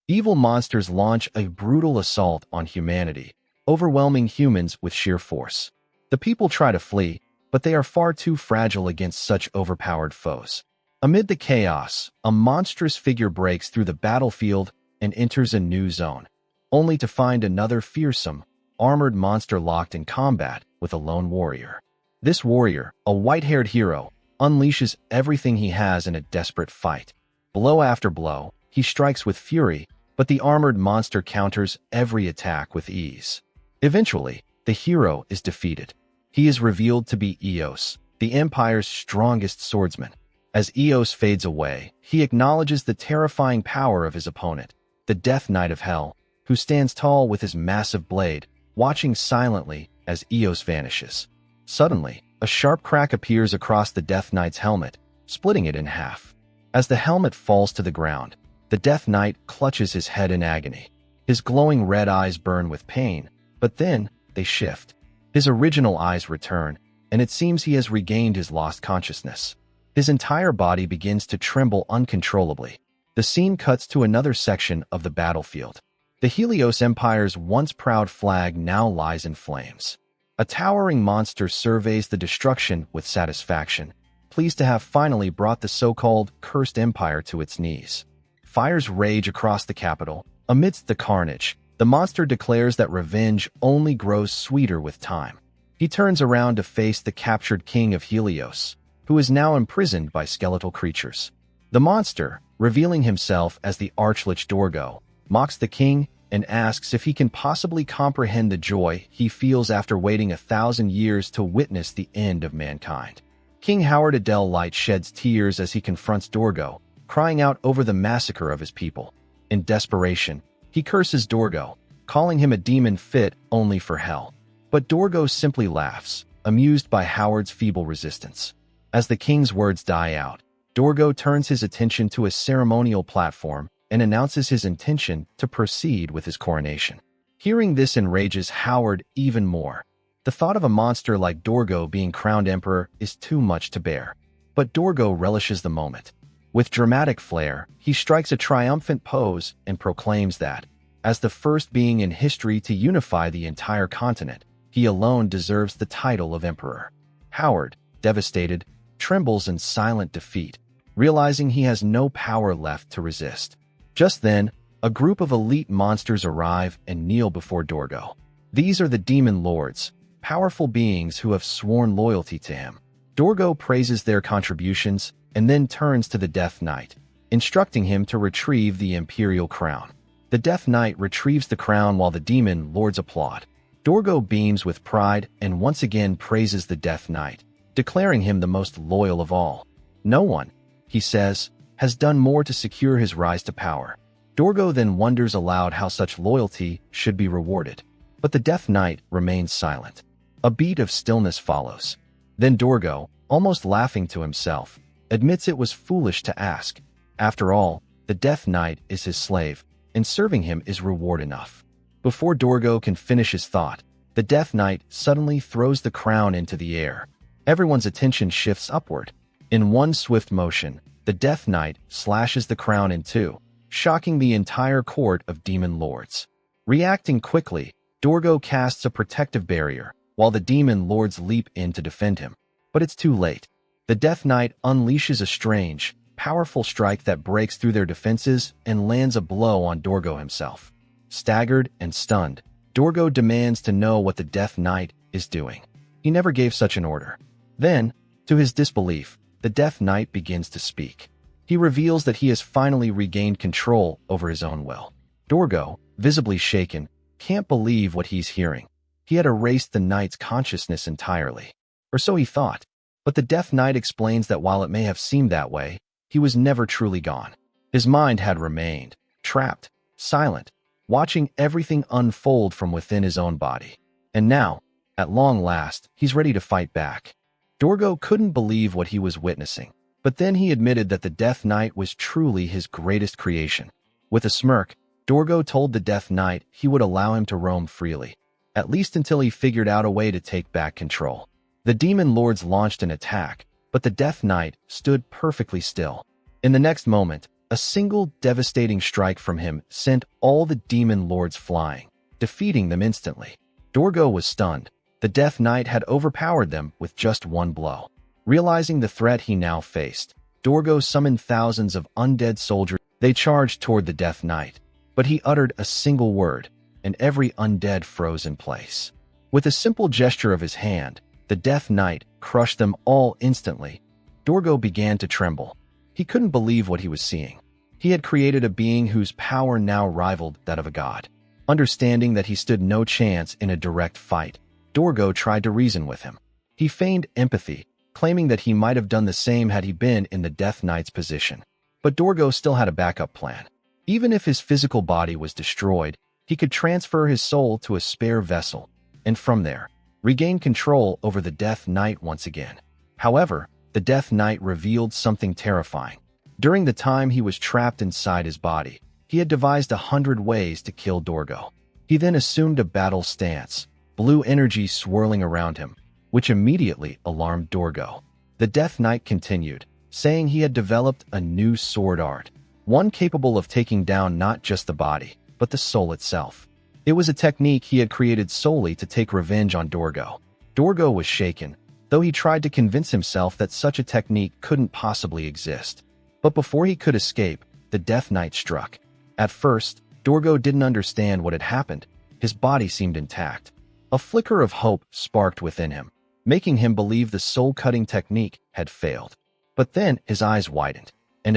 Evil monsters launch a brutal assault on humanity, overwhelming humans with sheer force. The people try to flee, but they are far too fragile against such overpowered foes. Amid the chaos, a monstrous figure breaks through the battlefield and enters a new zone, only to find another fearsome, armored monster locked in combat with a lone warrior. This warrior, a white-haired hero, unleashes everything he has in a desperate fight. Blow after blow, he strikes with fury, but the armored monster counters every attack with ease. Eventually, the hero is defeated. He is revealed to be Eos, the Empire's strongest swordsman. As Eos fades away, he acknowledges the terrifying power of his opponent, the Death Knight of Hell, who stands tall with his massive blade, watching silently as Eos vanishes. Suddenly, a sharp crack appears across the Death Knight's helmet, splitting it in half. As the helmet falls to the ground, the Death Knight clutches his head in agony. His glowing red eyes burn with pain, but then they shift. His original eyes return, and it seems he has regained his lost consciousness. His entire body begins to tremble uncontrollably. The scene cuts to another section of the battlefield. The Helios Empire's once proud flag now lies in flames. A towering monster surveys the destruction with satisfaction, pleased to have finally brought the so-called cursed empire to its knees. Fires rage across the capital. Amidst the carnage, the monster declares that revenge only grows sweeter with time. He turns around to face the captured king of Helios, who is now imprisoned by skeletal creatures. The monster, revealing himself as the Archlich Dorgo, mocks the king and asks if he can possibly comprehend the joy he feels after waiting 1,000 years to witness the end of mankind. King Howard Adel Light sheds tears as he confronts Dorgo, crying out over the massacre of his people. In desperation, he curses Dorgo, calling him a demon fit only for hell. But Dorgo simply laughs, amused by Howard's feeble resistance. As the king's words die out, Dorgo turns his attention to a ceremonial platform and announces his intention to proceed with his coronation. Hearing this enrages Howard even more. The thought of a monster like Dorgo being crowned emperor is too much to bear. But Dorgo relishes the moment. With dramatic flair, he strikes a triumphant pose and proclaims that, as the first being in history to unify the entire continent, he alone deserves the title of emperor. Howard, devastated, trembles in silent defeat, realizing he has no power left to resist. Just then, a group of elite monsters arrive and kneel before Dorgo. These are the Demon Lords, powerful beings who have sworn loyalty to him. Dorgo praises their contributions and then turns to the Death Knight, instructing him to retrieve the imperial crown. The Death Knight retrieves the crown while the Demon Lords applaud. Dorgo beams with pride and once again praises the Death Knight, declaring him the most loyal of all. No one, he says, has done more to secure his rise to power. Dorgo then wonders aloud how such loyalty should be rewarded. But the Death Knight remains silent. A beat of stillness follows. Then Dorgo, almost laughing to himself, admits it was foolish to ask. After all, the Death Knight is his slave, and serving him is reward enough. Before Dorgo can finish his thought, the Death Knight suddenly throws the crown into the air. Everyone's attention shifts upward. In one swift motion, the Death Knight slashes the crown in two, shocking the entire court of Demon Lords. Reacting quickly, Dorgo casts a protective barrier, while the Demon Lords leap in to defend him. But it's too late. The Death Knight unleashes a strange, powerful strike that breaks through their defenses and lands a blow on Dorgo himself. Staggered and stunned, Dorgo demands to know what the Death Knight is doing. He never gave such an order. Then, to his disbelief, the Death Knight begins to speak. He reveals that he has finally regained control over his own will. Dorgo, visibly shaken, can't believe what he's hearing. He had erased the Knight's consciousness entirely. Or so he thought. But the Death Knight explains that while it may have seemed that way, he was never truly gone. His mind had remained, trapped, silent, watching everything unfold from within his own body. And now, at long last, he's ready to fight back. Dorgo couldn't believe what he was witnessing, but then he admitted that the Death Knight was truly his greatest creation. With a smirk, Dorgo told the Death Knight he would allow him to roam freely, at least until he figured out a way to take back control. The Demon Lords launched an attack, but the Death Knight stood perfectly still. In the next moment, A single devastating strike from him sent all the demon lords flying, defeating them instantly. Dorgo was stunned. The Death Knight had overpowered them with just one blow. Realizing the threat he now faced, Dorgo summoned thousands of undead soldiers. They charged toward the Death Knight, but he uttered a single word, and every undead froze in place. With a simple gesture of his hand, the Death Knight crushed them all instantly. Dorgo began to tremble. He couldn't believe what he was seeing. He had created a being whose power now rivaled that of a god. Understanding that he stood no chance in a direct fight, Dorgo tried to reason with him. He feigned empathy, claiming that he might have done the same had he been in the Death Knight's position. But Dorgo still had a backup plan. Even if his physical body was destroyed, he could transfer his soul to a spare vessel, and from there, regain control over the Death Knight once again. However, the Death Knight revealed something terrifying. During the time he was trapped inside his body, he had devised 100 ways to kill Dorgo. He then assumed a battle stance, blue energy swirling around him, which immediately alarmed Dorgo. The Death Knight continued, saying he had developed a new sword art, one capable of taking down not just the body, but the soul itself. It was a technique he had created solely to take revenge on Dorgo. Dorgo was shaken, though he tried to convince himself that such a technique couldn't possibly exist. But before he could escape, the Death Knight struck. At first, Dorgo didn't understand what had happened. His body seemed intact. A flicker of hope sparked within him, making him believe the soul-cutting technique had failed. But then his eyes widened, and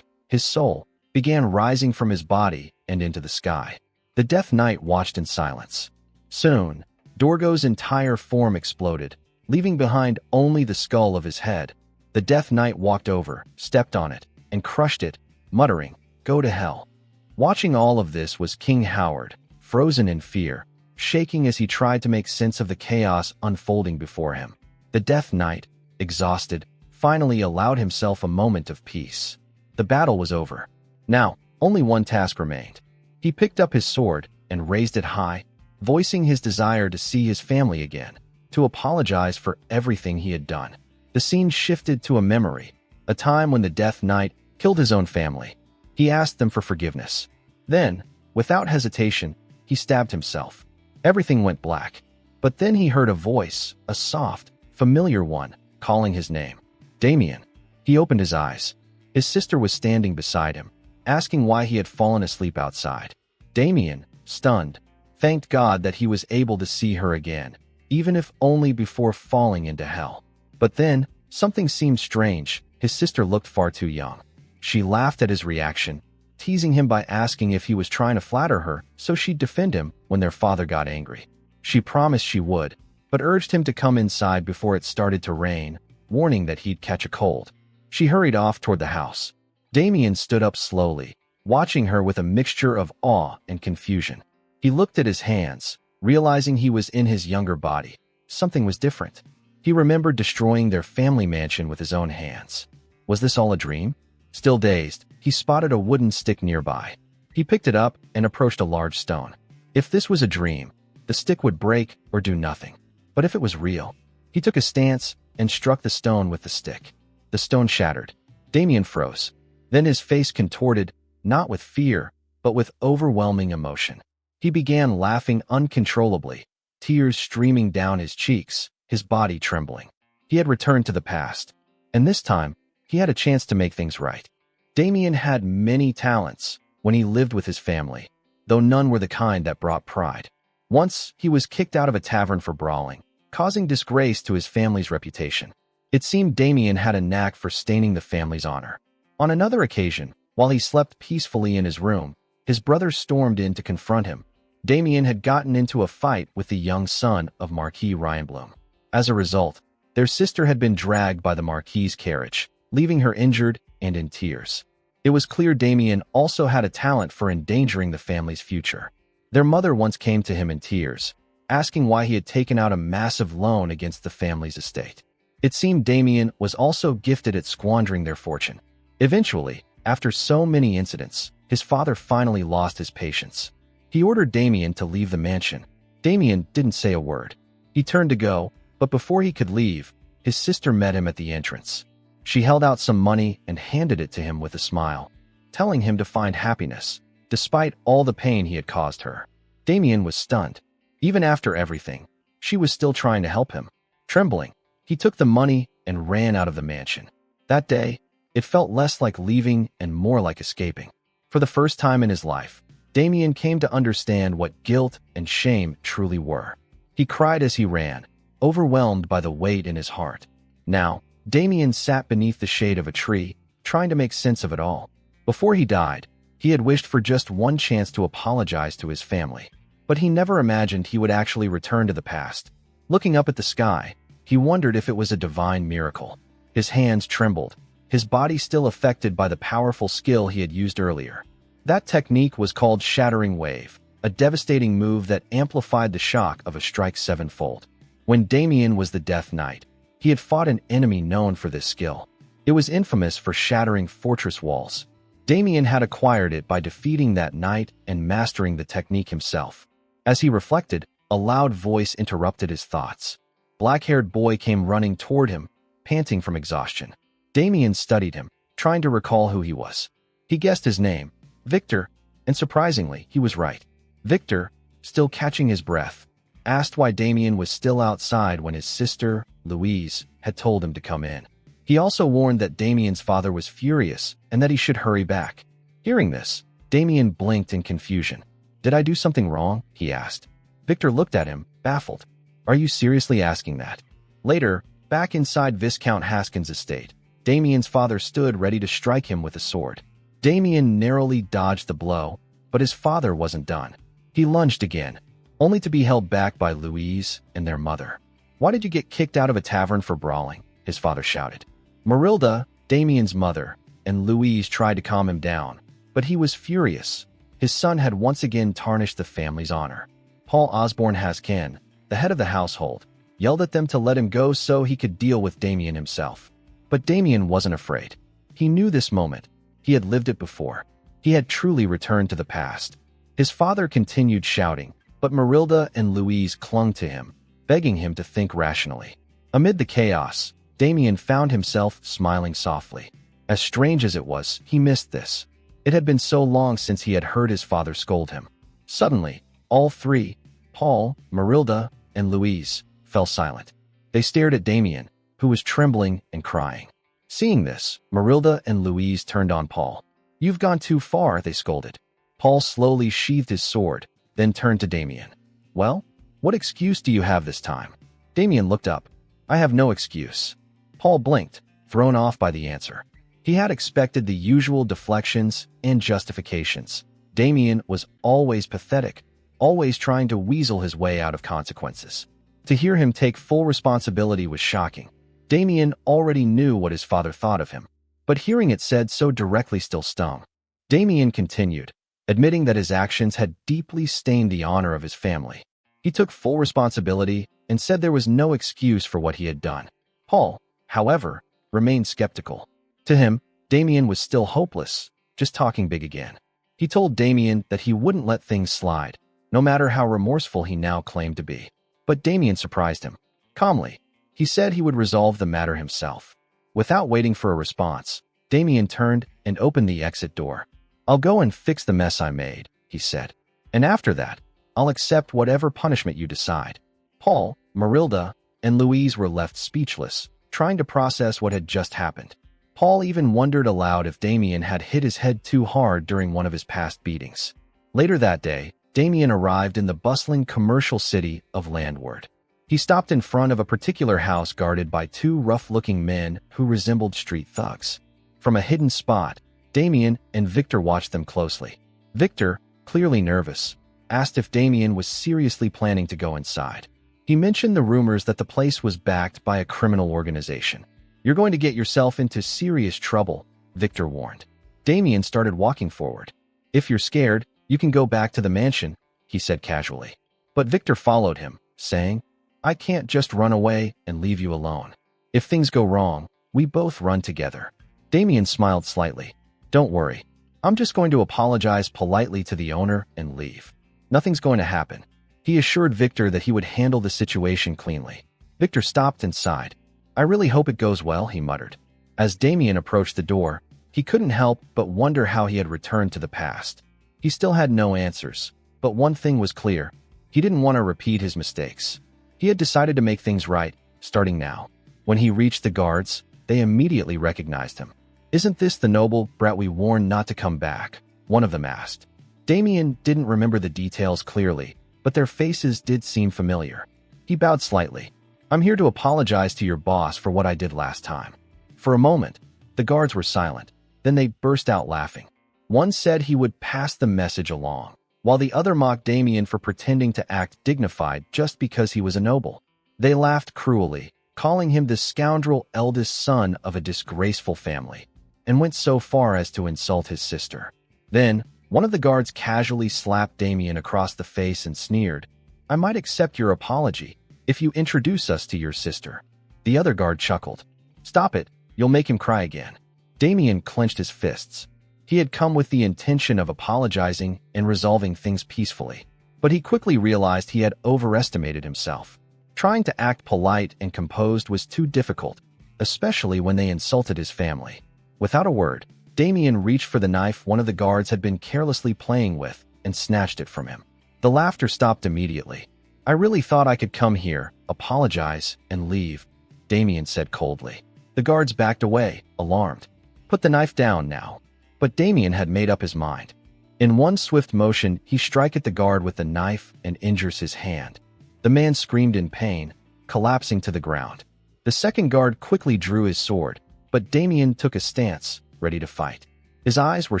his soul, began rising from his body and into the sky. The Death Knight watched in silence. Soon, Dorgo's entire form exploded, leaving behind only the skull of his head. The Death Knight walked over, stepped on it, and crushed it, muttering, "Go to hell." Watching all of this was King Howard, frozen in fear, shaking as he tried to make sense of the chaos unfolding before him. The Death Knight, exhausted, finally allowed himself a moment of peace. The battle was over. Now, only one task remained. He picked up his sword and raised it high, voicing his desire to see his family again, to apologize for everything he had done. The scene shifted to a memory, a time when the Death Knight killed his own family. He asked them for forgiveness. Then, without hesitation, he stabbed himself. Everything went black. But then he heard a voice, a soft, familiar one, calling his name. Damien. He opened his eyes. His sister was standing beside him, asking why he had fallen asleep outside. Damien, stunned, thanked God that he was able to see her again, even if only before falling into hell. But then, something seemed strange. His sister looked far too young. She laughed at his reaction, teasing him by asking if he was trying to flatter her so she'd defend him when their father got angry. She promised she would, but urged him to come inside before it started to rain, warning that he'd catch a cold. She hurried off toward the house. Damien stood up slowly, watching her with a mixture of awe and confusion. He looked at his hands, realizing he was in his younger body. Something was different. He remembered destroying their family mansion with his own hands. Was this all a dream? Still dazed, he spotted a wooden stick nearby. He picked it up and approached a large stone. If this was a dream, the stick would break or do nothing. But if it was real, he took a stance and struck the stone with the stick. The stone shattered. Damien froze. Then his face contorted, not with fear, but with overwhelming emotion. He began laughing uncontrollably, tears streaming down his cheeks, his body trembling. He had returned to the past, and this time, he had a chance to make things right. Damien had many talents when he lived with his family, though none were the kind that brought pride. Once, he was kicked out of a tavern for brawling, causing disgrace to his family's reputation. It seemed Damien had a knack for staining the family's honor. On another occasion, while he slept peacefully in his room, his brother stormed in to confront him. Damien had gotten into a fight with the young son of Marquis Ryanbloom. As a result, their sister had been dragged by the Marquis's carriage, leaving her injured and in tears. It was clear Damien also had a talent for endangering the family's future. Their mother once came to him in tears, asking why he had taken out a massive loan against the family's estate. It seemed Damien was also gifted at squandering their fortune. Eventually, after so many incidents, his father finally lost his patience. He ordered Damien to leave the mansion. Damien didn't say a word. He turned to go, but before he could leave, his sister met him at the entrance. She held out some money and handed it to him with a smile. telling him to find happiness, despite all the pain he had caused her. Damien was stunned. Even after everything, she was still trying to help him. Trembling, he took the money and ran out of the mansion. That day, it felt less like leaving and more like escaping. For the first time in his life, Damien came to understand what guilt and shame truly were. He cried as he ran, overwhelmed by the weight in his heart. Now, Damien sat beneath the shade of a tree, trying to make sense of it all. Before he died, he had wished for just one chance to apologize to his family. But he never imagined he would actually return to the past. Looking up at the sky, he wondered if it was a divine miracle. His hands trembled, his body still affected by the powerful skill he had used earlier. That technique was called Shattering Wave, a devastating move that amplified the shock of a strike sevenfold. When Damien was the Death Knight, he had fought an enemy known for this skill. It was infamous for shattering fortress walls. Damien had acquired it by defeating that knight and mastering the technique himself. As he reflected, a loud voice interrupted his thoughts. Black-haired boy came running toward him, panting from exhaustion. Damien studied him, trying to recall who he was. He guessed his name, Victor, and surprisingly, he was right. Victor, still catching his breath, asked why Damien was still outside when his sister, Louise, had told him to come in. He also warned that Damien's father was furious and that he should hurry back. Hearing this, Damien blinked in confusion. "Did I do something wrong?" he asked. Victor looked at him, baffled. "Are you seriously asking that?" Later, back inside Viscount Haskins' estate, Damien's father stood ready to strike him with a sword. Damien narrowly dodged the blow, but his father wasn't done. He lunged again, only to be held back by Louise and their mother. "Why did you get kicked out of a tavern for brawling?" his father shouted. Marilda, Damien's mother, and Louise tried to calm him down, but he was furious. His son had once again tarnished the family's honor. Paul Osborne Haskin, the head of the household, yelled at them to let him go so he could deal with Damien himself. But Damien wasn't afraid. He knew this moment. He had lived it before. He had truly returned to the past. His father continued shouting, but Marilda and Louise clung to him, begging him to think rationally. Amid the chaos, Damien found himself smiling softly. As strange as it was, he missed this. It had been so long since he had heard his father scold him. Suddenly, all three, Paul, Marilda, and Louise, fell silent. They stared at Damien, who was trembling and crying. Seeing this, Marilda and Louise turned on Paul. "You've gone too far," they scolded. Paul slowly sheathed his sword, then turned to Damien. "Well, what excuse do you have this time?" Damien looked up. "I have no excuse." Paul blinked, thrown off by the answer. He had expected the usual deflections and justifications. Damien was always pathetic, always trying to weasel his way out of consequences. To hear him take full responsibility was shocking. Damien already knew what his father thought of him, but hearing it said so directly still stung. Damien continued, admitting that his actions had deeply stained the honor of his family. He took full responsibility and said there was no excuse for what he had done. Paul, however, remained skeptical. To him, Damien was still hopeless, just talking big again. He told Damien that he wouldn't let things slide, no matter how remorseful he now claimed to be. But Damien surprised him. Calmly, he said he would resolve the matter himself. Without waiting for a response, Damien turned and opened the exit door. "I'll go and fix the mess I made," he said. "And after that, I'll accept whatever punishment you decide." Paul, Marilda, and Louise were left speechless, trying to process what had just happened. Paul even wondered aloud if Damien had hit his head too hard during one of his past beatings. Later that day, Damien arrived in the bustling commercial city of Landward. He stopped in front of a particular house guarded by two rough-looking men who resembled street thugs. From a hidden spot, Damien and Victor watched them closely. Victor, clearly nervous, asked if Damien was seriously planning to go inside. He mentioned the rumors that the place was backed by a criminal organization. "You're going to get yourself into serious trouble," Victor warned. Damien started walking forward. "If you're scared, you can go back to the mansion," he said casually. But Victor followed him, saying, "I can't just run away and leave you alone. If things go wrong, we both run together." Damien smiled slightly. "Don't worry. I'm just going to apologize politely to the owner and leave. Nothing's going to happen." He assured Victor that he would handle the situation cleanly. Victor stopped and sighed. "I really hope it goes well," he muttered. As Damien approached the door, He couldn't help but wonder how he had returned to the past. He still had no answers, but one thing was clear. He didn't want to repeat his mistakes. He had decided to make things right, starting now. When he reached the guards, they immediately recognized him. "Isn't this the noble brat we warned not to come back?" one of them asked. Damien didn't remember the details clearly, but their faces did seem familiar. He bowed slightly. "I'm here to apologize to your boss for what I did last time." For a moment, the guards were silent. Then they burst out laughing. One said he would pass the message along, while the other mocked Damien for pretending to act dignified just because he was a noble. They laughed cruelly, calling him the scoundrel eldest son of a disgraceful family, and went so far as to insult his sister. Then, one of the guards casually slapped Damien across the face and sneered, "I might accept your apology if you introduce us to your sister." The other guard chuckled. "Stop it, you'll make him cry again." Damien clenched his fists. He had come with the intention of apologizing and resolving things peacefully, but he quickly realized he had overestimated himself. Trying to act polite and composed was too difficult, especially when they insulted his family. Without a word, Damien reached for the knife one of the guards had been carelessly playing with and snatched it from him. The laughter stopped immediately. "I really thought I could come here, apologize, and leave," Damien said coldly. The guards backed away, alarmed. "Put the knife down now." But Damien had made up his mind. In one swift motion, he struck at the guard with the knife and injures his hand. The man screamed in pain, collapsing to the ground. The second guard quickly drew his sword, but Damien took a stance, ready to fight. His eyes were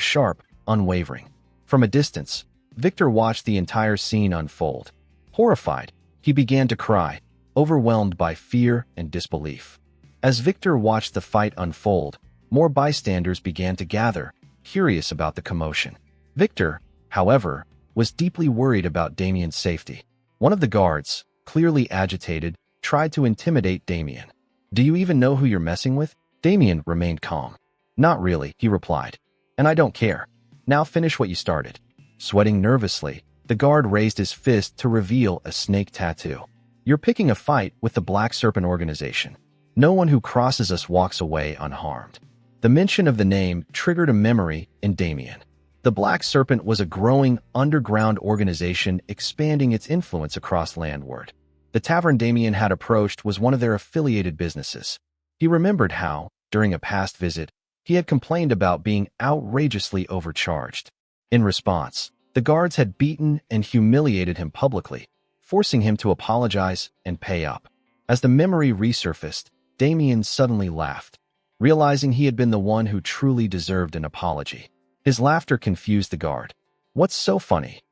sharp, unwavering. From a distance, Victor watched the entire scene unfold. Horrified, he began to cry, overwhelmed by fear and disbelief. As Victor watched the fight unfold, more bystanders began to gather, curious about the commotion. Victor, however, was deeply worried about Damien's safety. One of the guards, clearly agitated, tried to intimidate Damien. "Do you even know who you're messing with?" Damien remained calm. "Not really," he replied. "And I don't care. Now finish what you started." Sweating nervously, the guard raised his fist to reveal a snake tattoo. "You're picking a fight with the Black Serpent organization. No one who crosses us walks away unharmed." The mention of the name triggered a memory in Damien. The Black Serpent was a growing underground organization expanding its influence across landward. The tavern Damien had approached was one of their affiliated businesses. He remembered how, during a past visit, he had complained about being outrageously overcharged. In response, the guards had beaten and humiliated him publicly, forcing him to apologize and pay up. As the memory resurfaced, Damien suddenly laughed, realizing he had been the one who truly deserved an apology. His laughter confused the guard. "What's so funny?"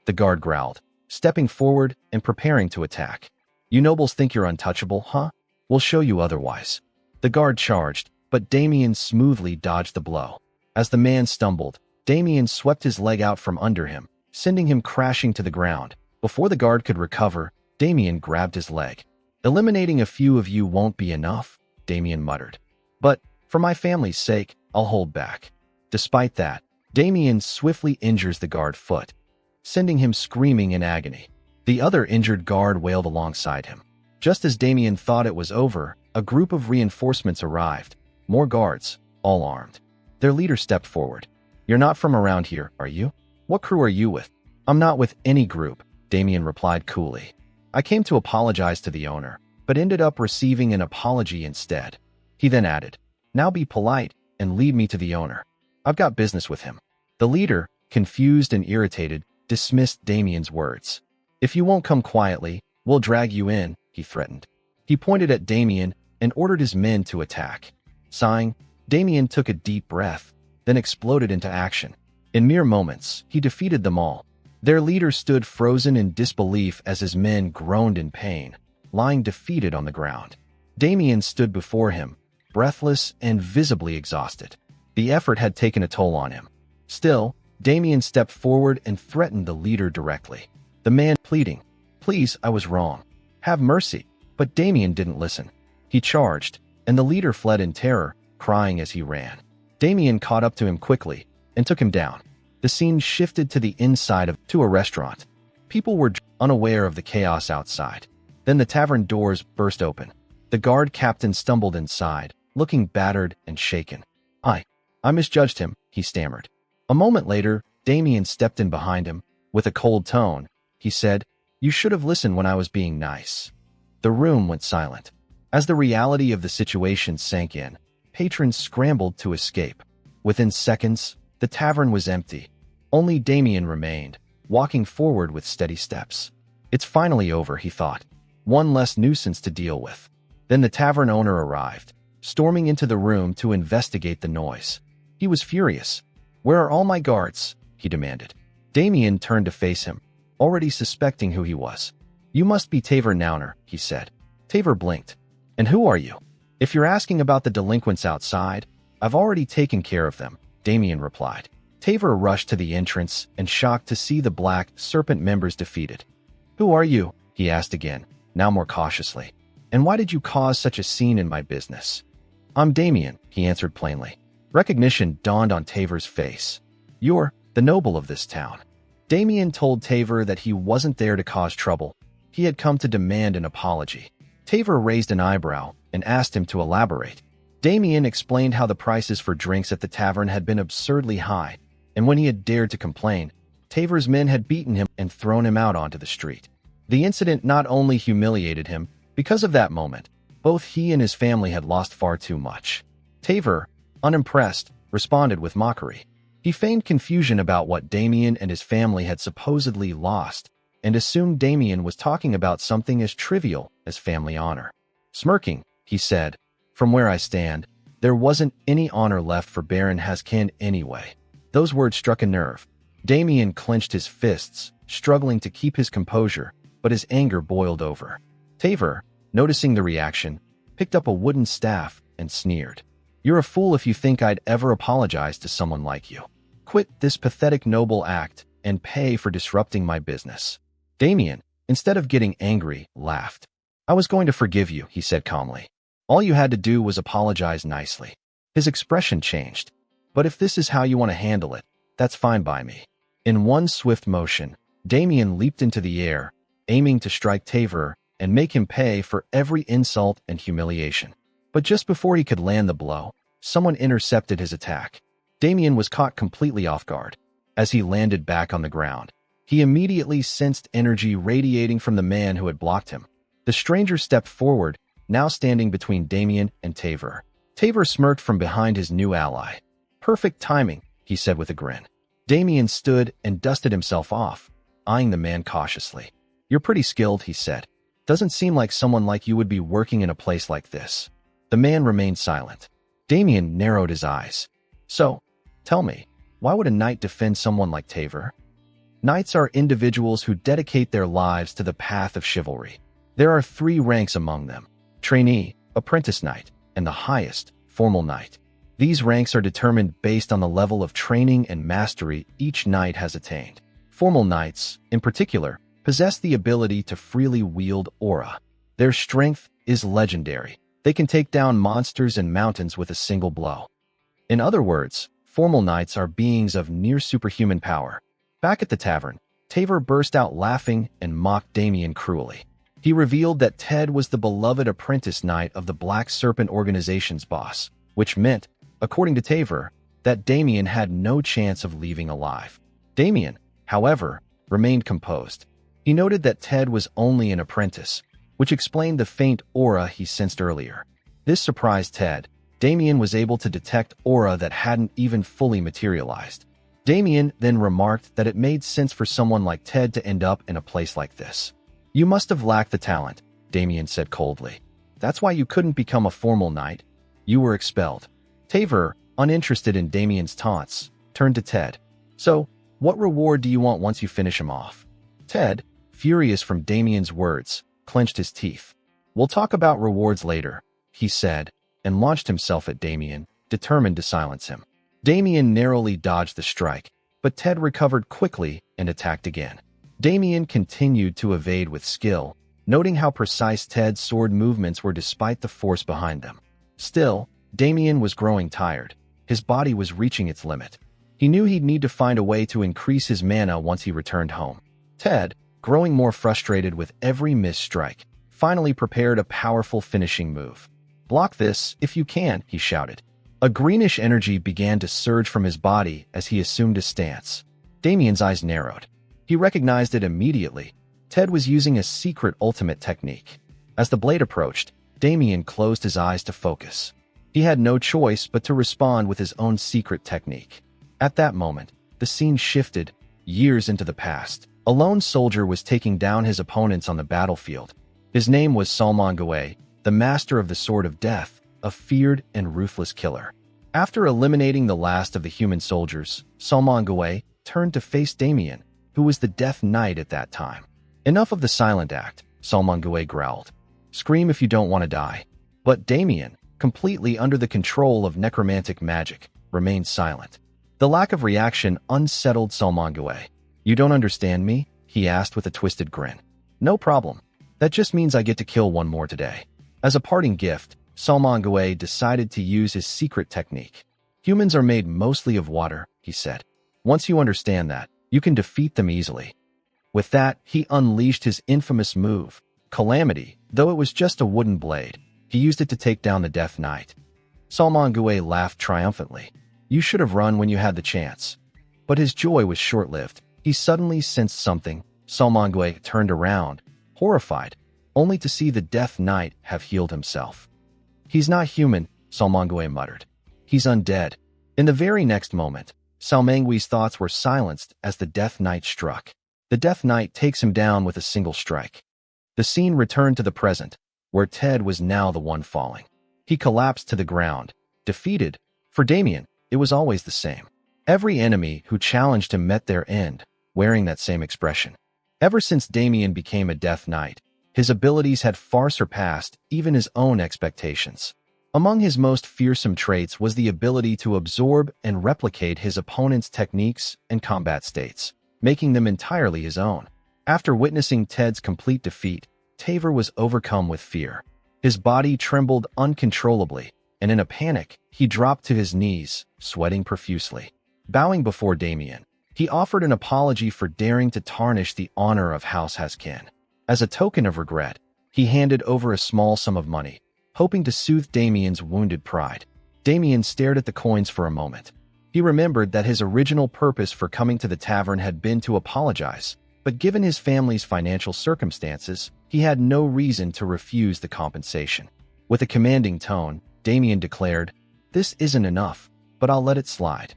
the guard growled, stepping forward and preparing to attack. "You nobles think you're untouchable, huh? We'll show you otherwise." The guard charged, but Damien smoothly dodged the blow. As the man stumbled, Damien swept his leg out from under him, sending him crashing to the ground. Before the guard could recover, Damien grabbed his leg. "Eliminating a few of you won't be enough," Damien muttered. "But, for my family's sake, I'll hold back." Despite that, Damien swiftly injures the guard foot, sending him screaming in agony. The other injured guard wailed alongside him. Just as Damien thought it was over, a group of reinforcements arrived. More guards, all armed. Their leader stepped forward. "You're not from around here, are you? What crew are you with?" "I'm not with any group," Damien replied coolly. "I came to apologize to the owner, but ended up receiving an apology instead." He then added, "Now be polite and lead me to the owner. I've got business with him." The leader, confused and irritated, dismissed Damien's words. "If you won't come quietly, we'll drag you in," he threatened. He pointed at Damien and ordered his men to attack. Sighing, Damien took a deep breath, then exploded into action. In mere moments, he defeated them all. Their leader stood frozen in disbelief as his men groaned in pain, lying defeated on the ground. Damien stood before him, breathless and visibly exhausted. The effort had taken a toll on him. Still, Damien stepped forward and threatened the leader directly. The man pleading, "Please, I was wrong. Have mercy." But Damien didn't listen. He charged, and the leader fled in terror, crying as he ran. Damien caught up to him quickly and took him down. The scene shifted to the inside of a restaurant. People were unaware of the chaos outside. Then the tavern doors burst open. The guard captain stumbled inside, looking battered and shaken. I'm I misjudged him, he stammered. A moment later, Damien stepped in behind him. With a cold tone, he said, "You should have listened when I was being nice." The room went silent. As the reality of the situation sank in, patrons scrambled to escape. Within seconds, the tavern was empty. Only Damien remained, walking forward with steady steps. It's finally over, he thought. One less nuisance to deal with. Then the tavern owner arrived, storming into the room to investigate the noise. He was furious. "Where are all my guards?" he demanded. Damien turned to face him, already suspecting who he was. "You must be Taver Nauner," he said. Taver blinked. "And who are you?" "If you're asking about the delinquents outside, I've already taken care of them," Damien replied. Taver rushed to the entrance and shocked to see the Black Serpent members defeated. "Who are you?" he asked again, now more cautiously. "And why did you cause such a scene in my business?" "I'm Damien," he answered plainly. Recognition dawned on Taver's face. "You're the noble of this town." Damien told Taver that he wasn't there to cause trouble. He had come to demand an apology. Taver raised an eyebrow and asked him to elaborate. Damien explained how the prices for drinks at the tavern had been absurdly high, and when he had dared to complain, Taver's men had beaten him and thrown him out onto the street. The incident not only humiliated him, because of that moment, both he and his family had lost far too much. Taver, unimpressed, responded with mockery. He feigned confusion about what Damien and his family had supposedly lost, and assumed Damien was talking about something as trivial as family honor. Smirking, he said, "From where I stand, there wasn't any honor left for Baron Haskan anyway." Those words struck a nerve. Damien clenched his fists, struggling to keep his composure, but his anger boiled over. Taver, noticing the reaction, picked up a wooden staff and sneered. "You're a fool if you think I'd ever apologize to someone like you. Quit this pathetic noble act and pay for disrupting my business." Damien, instead of getting angry, laughed. "I was going to forgive you," he said calmly. "All you had to do was apologize nicely." His expression changed. "But if this is how you want to handle it, that's fine by me." In one swift motion, Damien leaped into the air, aiming to strike Taver and make him pay for every insult and humiliation. But just before he could land the blow, someone intercepted his attack. Damien was caught completely off guard. As he landed back on the ground, he immediately sensed energy radiating from the man who had blocked him. The stranger stepped forward, now standing between Damien and Taver. Taver smirked from behind his new ally. "Perfect timing," he said with a grin. Damien stood and dusted himself off, eyeing the man cautiously. "You're pretty skilled," he said. "Doesn't seem like someone like you would be working in a place like this." The man remained silent. Damien narrowed his eyes. "So, tell me, why would a knight defend someone like Taver?" Knights are individuals who dedicate their lives to the path of chivalry. There are 3 ranks among them: trainee, apprentice knight, and the highest, formal knight. These ranks are determined based on the level of training and mastery each knight has attained. Formal knights, in particular, possess the ability to freely wield aura. Their strength is legendary. They can take down monsters and mountains with a single blow. In other words, formal knights are beings of near superhuman power. Back at the tavern, Taver burst out laughing and mocked Damien cruelly. He revealed that Ted was the beloved apprentice knight of the Black Serpent organization's boss, which meant, according to Taver, that Damien had no chance of leaving alive. Damien, however, remained composed. He noted that Ted was only an apprentice, which explained the faint aura he sensed earlier. This surprised Ted. Damien was able to detect aura that hadn't even fully materialized. Damien then remarked that it made sense for someone like Ted to end up in a place like this. "You must have lacked the talent," Damien said coldly. "That's why you couldn't become a formal knight. You were expelled." Taver, uninterested in Damien's taunts, turned to Ted. "So, what reward do you want once you finish him off?" Ted, furious from Damien's words, clenched his teeth. "We'll talk about rewards later," he said, and launched himself at Damien, determined to silence him. Damien narrowly dodged the strike, but Ted recovered quickly and attacked again. Damien continued to evade with skill, noting how precise Ted's sword movements were despite the force behind them. Still, Damien was growing tired. His body was reaching its limit. He knew he'd need to find a way to increase his mana once he returned home. Ted, growing more frustrated with every missed strike, finally prepared a powerful finishing move. "Block this, if you can," he shouted. A greenish energy began to surge from his body as he assumed a stance. Damien's eyes narrowed. He recognized it immediately. Ted was using a secret ultimate technique. As the blade approached, Damien closed his eyes to focus. He had no choice but to respond with his own secret technique. At that moment, the scene shifted, years into the past. A lone soldier was taking down his opponents on the battlefield. His name was Salman Gouet, the master of the Sword of Death, a feared and ruthless killer. After eliminating the last of the human soldiers, Salman Gouet turned to face Damien, who was the Death Knight at that time. Enough of the silent act, Salman Gouet growled. Scream if you don't want to die. But Damien, completely under the control of necromantic magic, remained silent. The lack of reaction unsettled Salman Gouet. You don't understand me? He asked with a twisted grin. No problem. That just means I get to kill one more today. As a parting gift, Salman Gouet decided to use his secret technique. Humans are made mostly of water, he said. Once you understand that, you can defeat them easily. With that, he unleashed his infamous move, Calamity. Though it was just a wooden blade, he used it to take down the Death Knight. Salman Gouet laughed triumphantly. You should have run when you had the chance. But his joy was short-lived. He suddenly sensed something. Salman Gouet turned around, horrified, only to see the Death Knight have healed himself. He's not human, Salman Gouet muttered. He's undead. In the very next moment, Salman Gouet's thoughts were silenced as the Death Knight struck. The Death Knight takes him down with a single strike. The scene returned to the present, where Ted was now the one falling. He collapsed to the ground, defeated. For Damien, it was always the same. Every enemy who challenged him met their end, wearing that same expression. Ever since Damien became a Death Knight, his abilities had far surpassed even his own expectations. Among his most fearsome traits was the ability to absorb and replicate his opponent's techniques and combat states, making them entirely his own. After witnessing Ted's complete defeat, Taver was overcome with fear. His body trembled uncontrollably, and in a panic, he dropped to his knees, sweating profusely. Bowing before Damien, he offered an apology for daring to tarnish the honor of House Haskin. As a token of regret, he handed over a small sum of money, hoping to soothe Damien's wounded pride. Damien stared at the coins for a moment. He remembered that his original purpose for coming to the tavern had been to apologize, but given his family's financial circumstances, he had no reason to refuse the compensation. With a commanding tone, Damien declared, "This isn't enough, but I'll let it slide."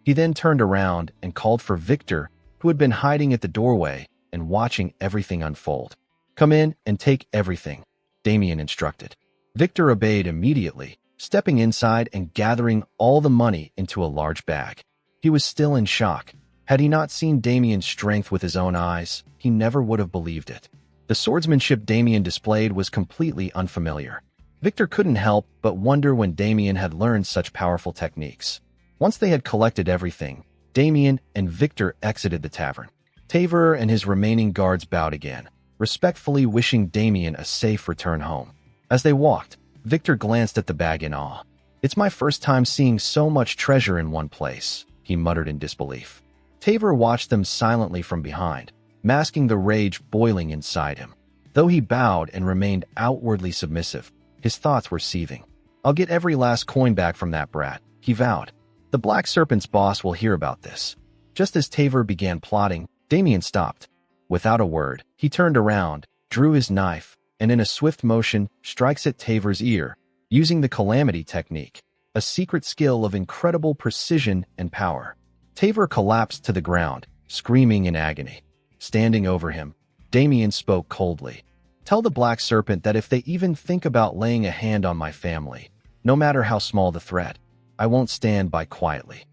He then turned around and called for Victor, who had been hiding at the doorway and watching everything unfold. "Come in and take everything," Damien instructed. Victor obeyed immediately, stepping inside and gathering all the money into a large bag. He was still in shock. Had he not seen Damien's strength with his own eyes, he never would have believed it. The swordsmanship Damien displayed was completely unfamiliar. Victor couldn't help but wonder when Damien had learned such powerful techniques. Once they had collected everything, Damien and Victor exited the tavern. Taver and his remaining guards bowed again, respectfully wishing Damien a safe return home. As they walked, Victor glanced at the bag in awe. "It's my first time seeing so much treasure in one place," he muttered in disbelief. Taver watched them silently from behind, masking the rage boiling inside him. Though he bowed and remained outwardly submissive, his thoughts were seething. "I'll get every last coin back from that brat," he vowed. "The Black Serpent's boss will hear about this." Just as Taver began plotting, Damien stopped. Without a word, he turned around, drew his knife, and in a swift motion, strikes at Taver's ear, using the Calamity technique, a secret skill of incredible precision and power. Taver collapsed to the ground, screaming in agony. Standing over him, Damien spoke coldly. "Tell the Black Serpent that if they even think about laying a hand on my family, no matter how small the threat, I won't stand by quietly."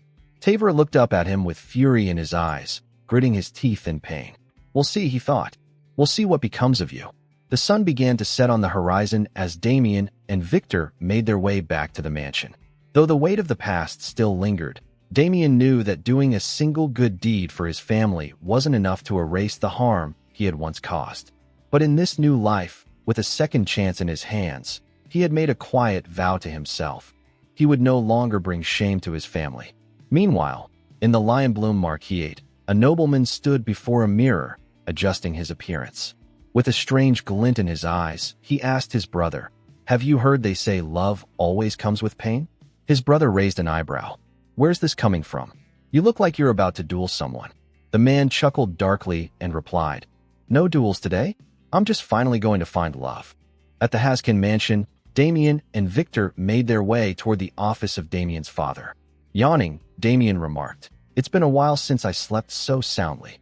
Taver looked up at him with fury in his eyes, gritting his teeth in pain. "We'll see," he thought. "We'll see what becomes of you." The sun began to set on the horizon as Damien and Victor made their way back to the mansion. Though the weight of the past still lingered, Damien knew that doing a single good deed for his family wasn't enough to erase the harm he had once caused. But in this new life, with a second chance in his hands, he had made a quiet vow to himself. He would no longer bring shame to his family. Meanwhile, in the Lion Bloom Marquise, a nobleman stood before a mirror, adjusting his appearance. With a strange glint in his eyes, he asked his brother, "Have you heard they say love always comes with pain?" His brother raised an eyebrow. Where's this coming from? You look like you're about to duel someone. The man chuckled darkly and replied, No duels today? I'm just finally going to find love. At the Haskin mansion, Damien and Victor made their way toward the office of Damien's father. Yawning, Damien remarked, It's been a while since I slept so soundly.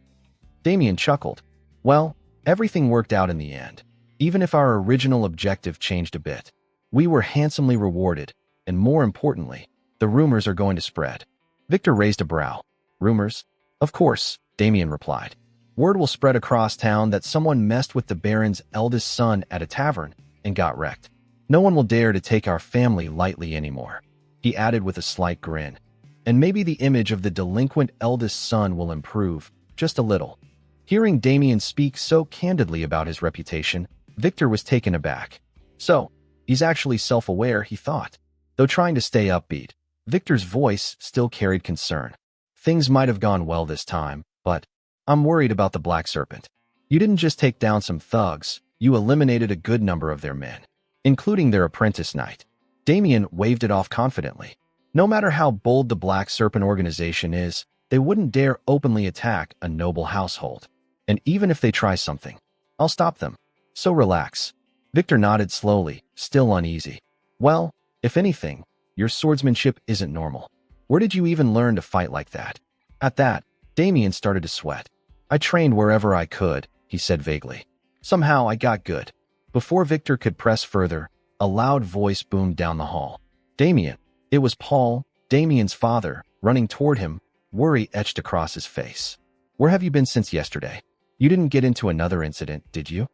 Damien chuckled. Well, everything worked out in the end. Even if our original objective changed a bit, we were handsomely rewarded, and more importantly, the rumors are going to spread. Victor raised a brow. Rumors? Of course, Damien replied. Word will spread across town that someone messed with the Baron's eldest son at a tavern and got wrecked. No one will dare to take our family lightly anymore, he added with a slight grin. And maybe the image of the delinquent eldest son will improve, just a little. Hearing Damien speak so candidly about his reputation, Victor was taken aback. So, he's actually self-aware, he thought. Though trying to stay upbeat, Victor's voice still carried concern. Things might have gone well this time, but I'm worried about the Black Serpent. You didn't just take down some thugs, you eliminated a good number of their men, including their apprentice knight. Damien waved it off confidently. No matter how bold the Black Serpent organization is, they wouldn't dare openly attack a noble household. And even if they try something, I'll stop them. So relax. Victor nodded slowly, still uneasy. Well, if anything, your swordsmanship isn't normal. Where did you even learn to fight like that? At that, Damien started to sweat. I trained wherever I could, he said vaguely. Somehow I got good. Before Victor could press further, a loud voice boomed down the hall. Damien. It was Paul, Damien's father, running toward him, worry etched across his face. Where have you been since yesterday? You didn't get into another incident, did you?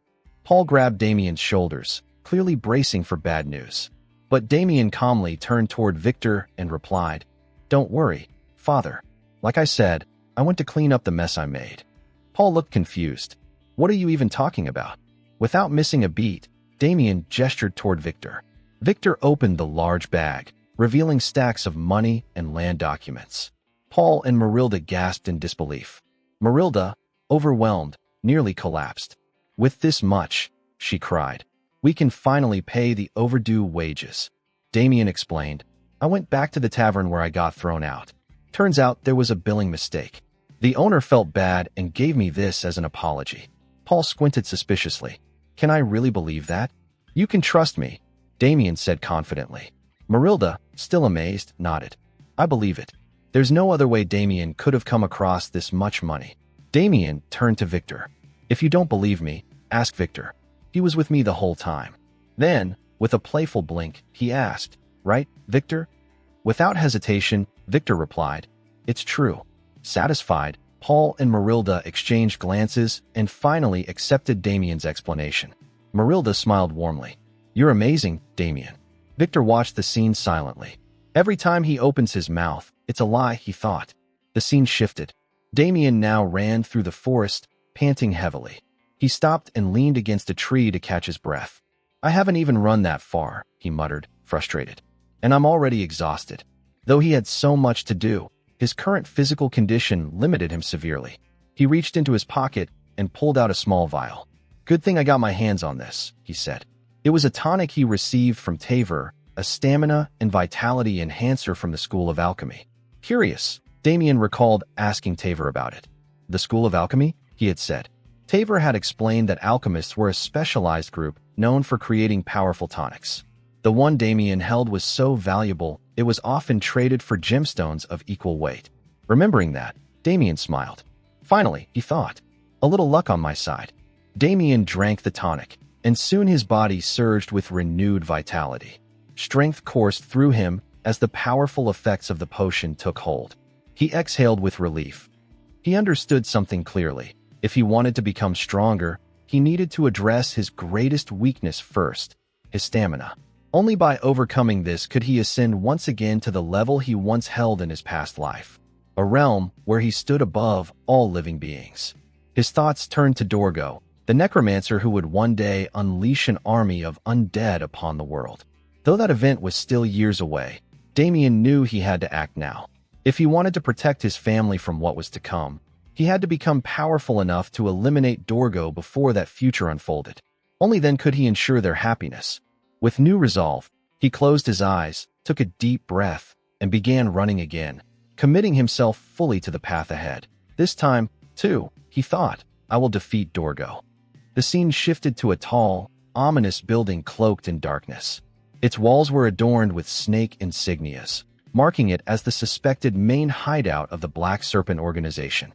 Paul grabbed Damien's shoulders, clearly bracing for bad news. But Damien calmly turned toward Victor and replied, Don't worry, father. Like I said, I went to clean up the mess I made. Paul looked confused. What are you even talking about? Without missing a beat, Damien gestured toward Victor. Victor opened the large bag, revealing stacks of money and land documents. Paul and Marilda gasped in disbelief. Marilda, overwhelmed, nearly collapsed. With this much, she cried, we can finally pay the overdue wages. Damien explained, I went back to the tavern where I got thrown out. Turns out there was a billing mistake. The owner felt bad and gave me this as an apology. Paul squinted suspiciously. Can I really believe that? You can trust me, Damien said confidently. Marilda, still amazed, nodded. I believe it. There's no other way Damien could have come across this much money. Damien turned to Victor. If you don't believe me, ask Victor. He was with me the whole time. Then, with a playful blink, he asked, Right, Victor? Without hesitation, Victor replied, It's true. Satisfied, Paul and Marilda exchanged glances and finally accepted Damien's explanation. Marilda smiled warmly. You're amazing, Damien. Victor watched the scene silently. Every time he opens his mouth, it's a lie, he thought. The scene shifted. Damien now ran through the forest, panting heavily. He stopped and leaned against a tree to catch his breath. I haven't even run that far, he muttered, frustrated. And I'm already exhausted. Though he had so much to do, his current physical condition limited him severely. He reached into his pocket and pulled out a small vial. Good thing I got my hands on this, he said. It was a tonic he received from Taver, a stamina and vitality enhancer from the School of Alchemy. Curious, Damien recalled asking Taver about it. The School of Alchemy? He had said. Taver had explained that alchemists were a specialized group known for creating powerful tonics. The one Damien held was so valuable, it was often traded for gemstones of equal weight. Remembering that, Damien smiled. Finally, he thought, a little luck on my side. Damien drank the tonic, and soon his body surged with renewed vitality. Strength coursed through him as the powerful effects of the potion took hold. He exhaled with relief. He understood something clearly. If he wanted to become stronger, he needed to address his greatest weakness first, his stamina. Only by overcoming this could he ascend once again to the level he once held in his past life, a realm where he stood above all living beings. His thoughts turned to Dorgo, the necromancer who would one day unleash an army of undead upon the world. Though that event was still years away, Damien knew he had to act now. If he wanted to protect his family from what was to come, he had to become powerful enough to eliminate Dorgo before that future unfolded. Only then could he ensure their happiness. With new resolve, he closed his eyes, took a deep breath, and began running again, committing himself fully to the path ahead. This time, too, he thought, I will defeat Dorgo. The scene shifted to a tall, ominous building cloaked in darkness. Its walls were adorned with snake insignias, marking it as the suspected main hideout of the Black Serpent organization.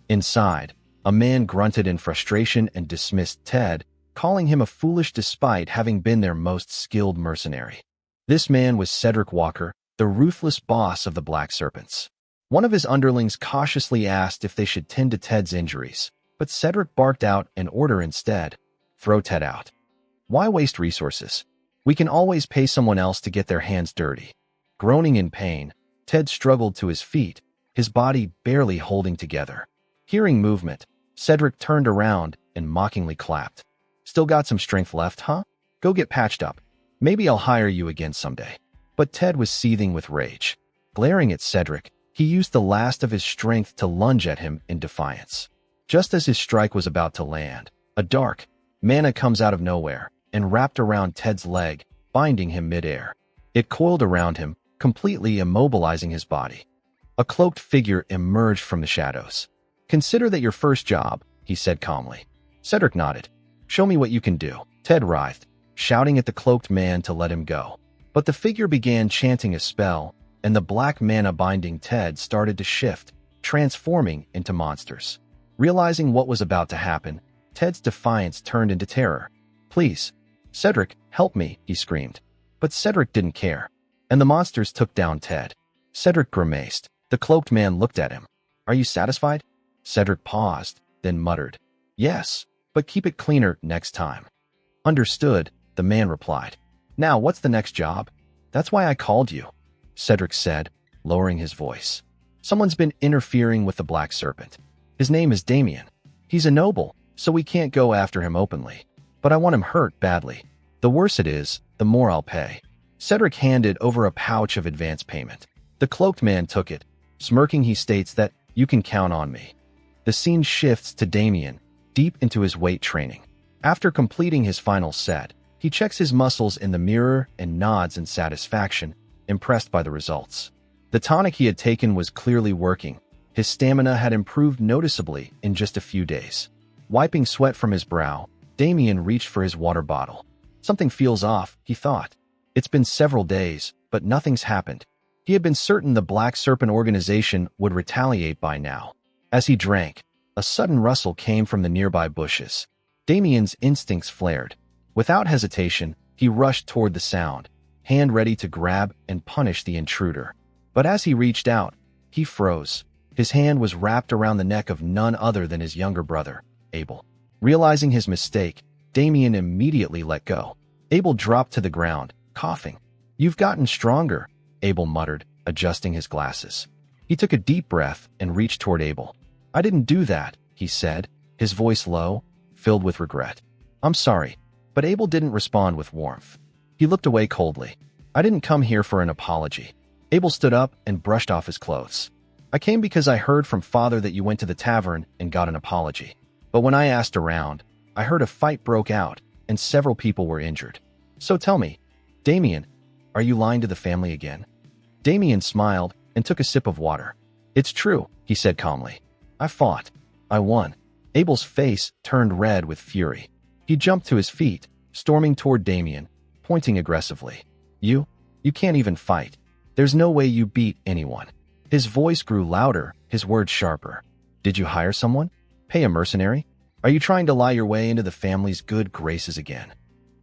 Inside, a man grunted in frustration and dismissed Ted, calling him a foolish despite having been their most skilled mercenary. This man was Cedric Walker, the ruthless boss of the Black Serpents. One of his underlings cautiously asked if they should tend to Ted's injuries, but Cedric barked out an order instead. Throw Ted out. Why waste resources? We can always pay someone else to get their hands dirty. Groaning in pain, Ted struggled to his feet, his body barely holding together. Hearing movement, Cedric turned around and mockingly clapped. Still got some strength left, huh? Go get patched up. Maybe I'll hire you again someday. But Ted was seething with rage. Glaring at Cedric, he used the last of his strength to lunge at him in defiance. Just as his strike was about to land, a dark mana comes out of nowhere and wrapped around Ted's leg, binding him midair. It coiled around him, completely immobilizing his body. A cloaked figure emerged from the shadows. Consider that your first job, he said calmly. Cedric nodded. Show me what you can do. Ted writhed, shouting at the cloaked man to let him go. But the figure began chanting a spell, and the black mana binding Ted started to shift, transforming into monsters. Realizing what was about to happen, Ted's defiance turned into terror. Please, Cedric, help me, he screamed. But Cedric didn't care, and the monsters took down Ted. Cedric grimaced. The cloaked man looked at him. Are you satisfied? Cedric paused, then muttered, Yes, but keep it cleaner next time. Understood, the man replied. Now what's the next job? That's why I called you, Cedric said, lowering his voice. Someone's been interfering with the Black Serpent. His name is Damien. He's a noble, so we can't go after him openly. But I want him hurt badly. The worse it is, the more I'll pay. Cedric handed over a pouch of advance payment. The cloaked man took it. Smirking, he states that, you can count on me. The scene shifts to Damien, deep into his weight training. After completing his final set, he checks his muscles in the mirror and nods in satisfaction, impressed by the results. The tonic he had taken was clearly working. His stamina had improved noticeably in just a few days. Wiping sweat from his brow, Damien reached for his water bottle. Something feels off, he thought. It's been several days, but nothing's happened. He had been certain the Black Serpent organization would retaliate by now. As he drank, a sudden rustle came from the nearby bushes. Damien's instincts flared. Without hesitation, he rushed toward the sound, hand ready to grab and punish the intruder. But as he reached out, he froze. His hand was wrapped around the neck of none other than his younger brother, Abel. Realizing his mistake, Damien immediately let go. Abel dropped to the ground, coughing. You've gotten stronger, Abel muttered, adjusting his glasses. He took a deep breath and reached toward Abel. I didn't do that, he said, his voice low, filled with regret. I'm sorry, but Abel didn't respond with warmth. He looked away coldly. I didn't come here for an apology. Abel stood up and brushed off his clothes. I came because I heard from Father that you went to the tavern and got an apology. But when I asked around, I heard a fight broke out and several people were injured. So tell me, Damien, are you lying to the family again? Damien smiled and took a sip of water. It's true, he said calmly. I fought. I won. Abel's face turned red with fury. He jumped to his feet, storming toward Damien, pointing aggressively. You can't even fight. There's no way you beat anyone. His voice grew louder, his words sharper. Did you hire someone? Pay a mercenary? Are you trying to lie your way into the family's good graces again?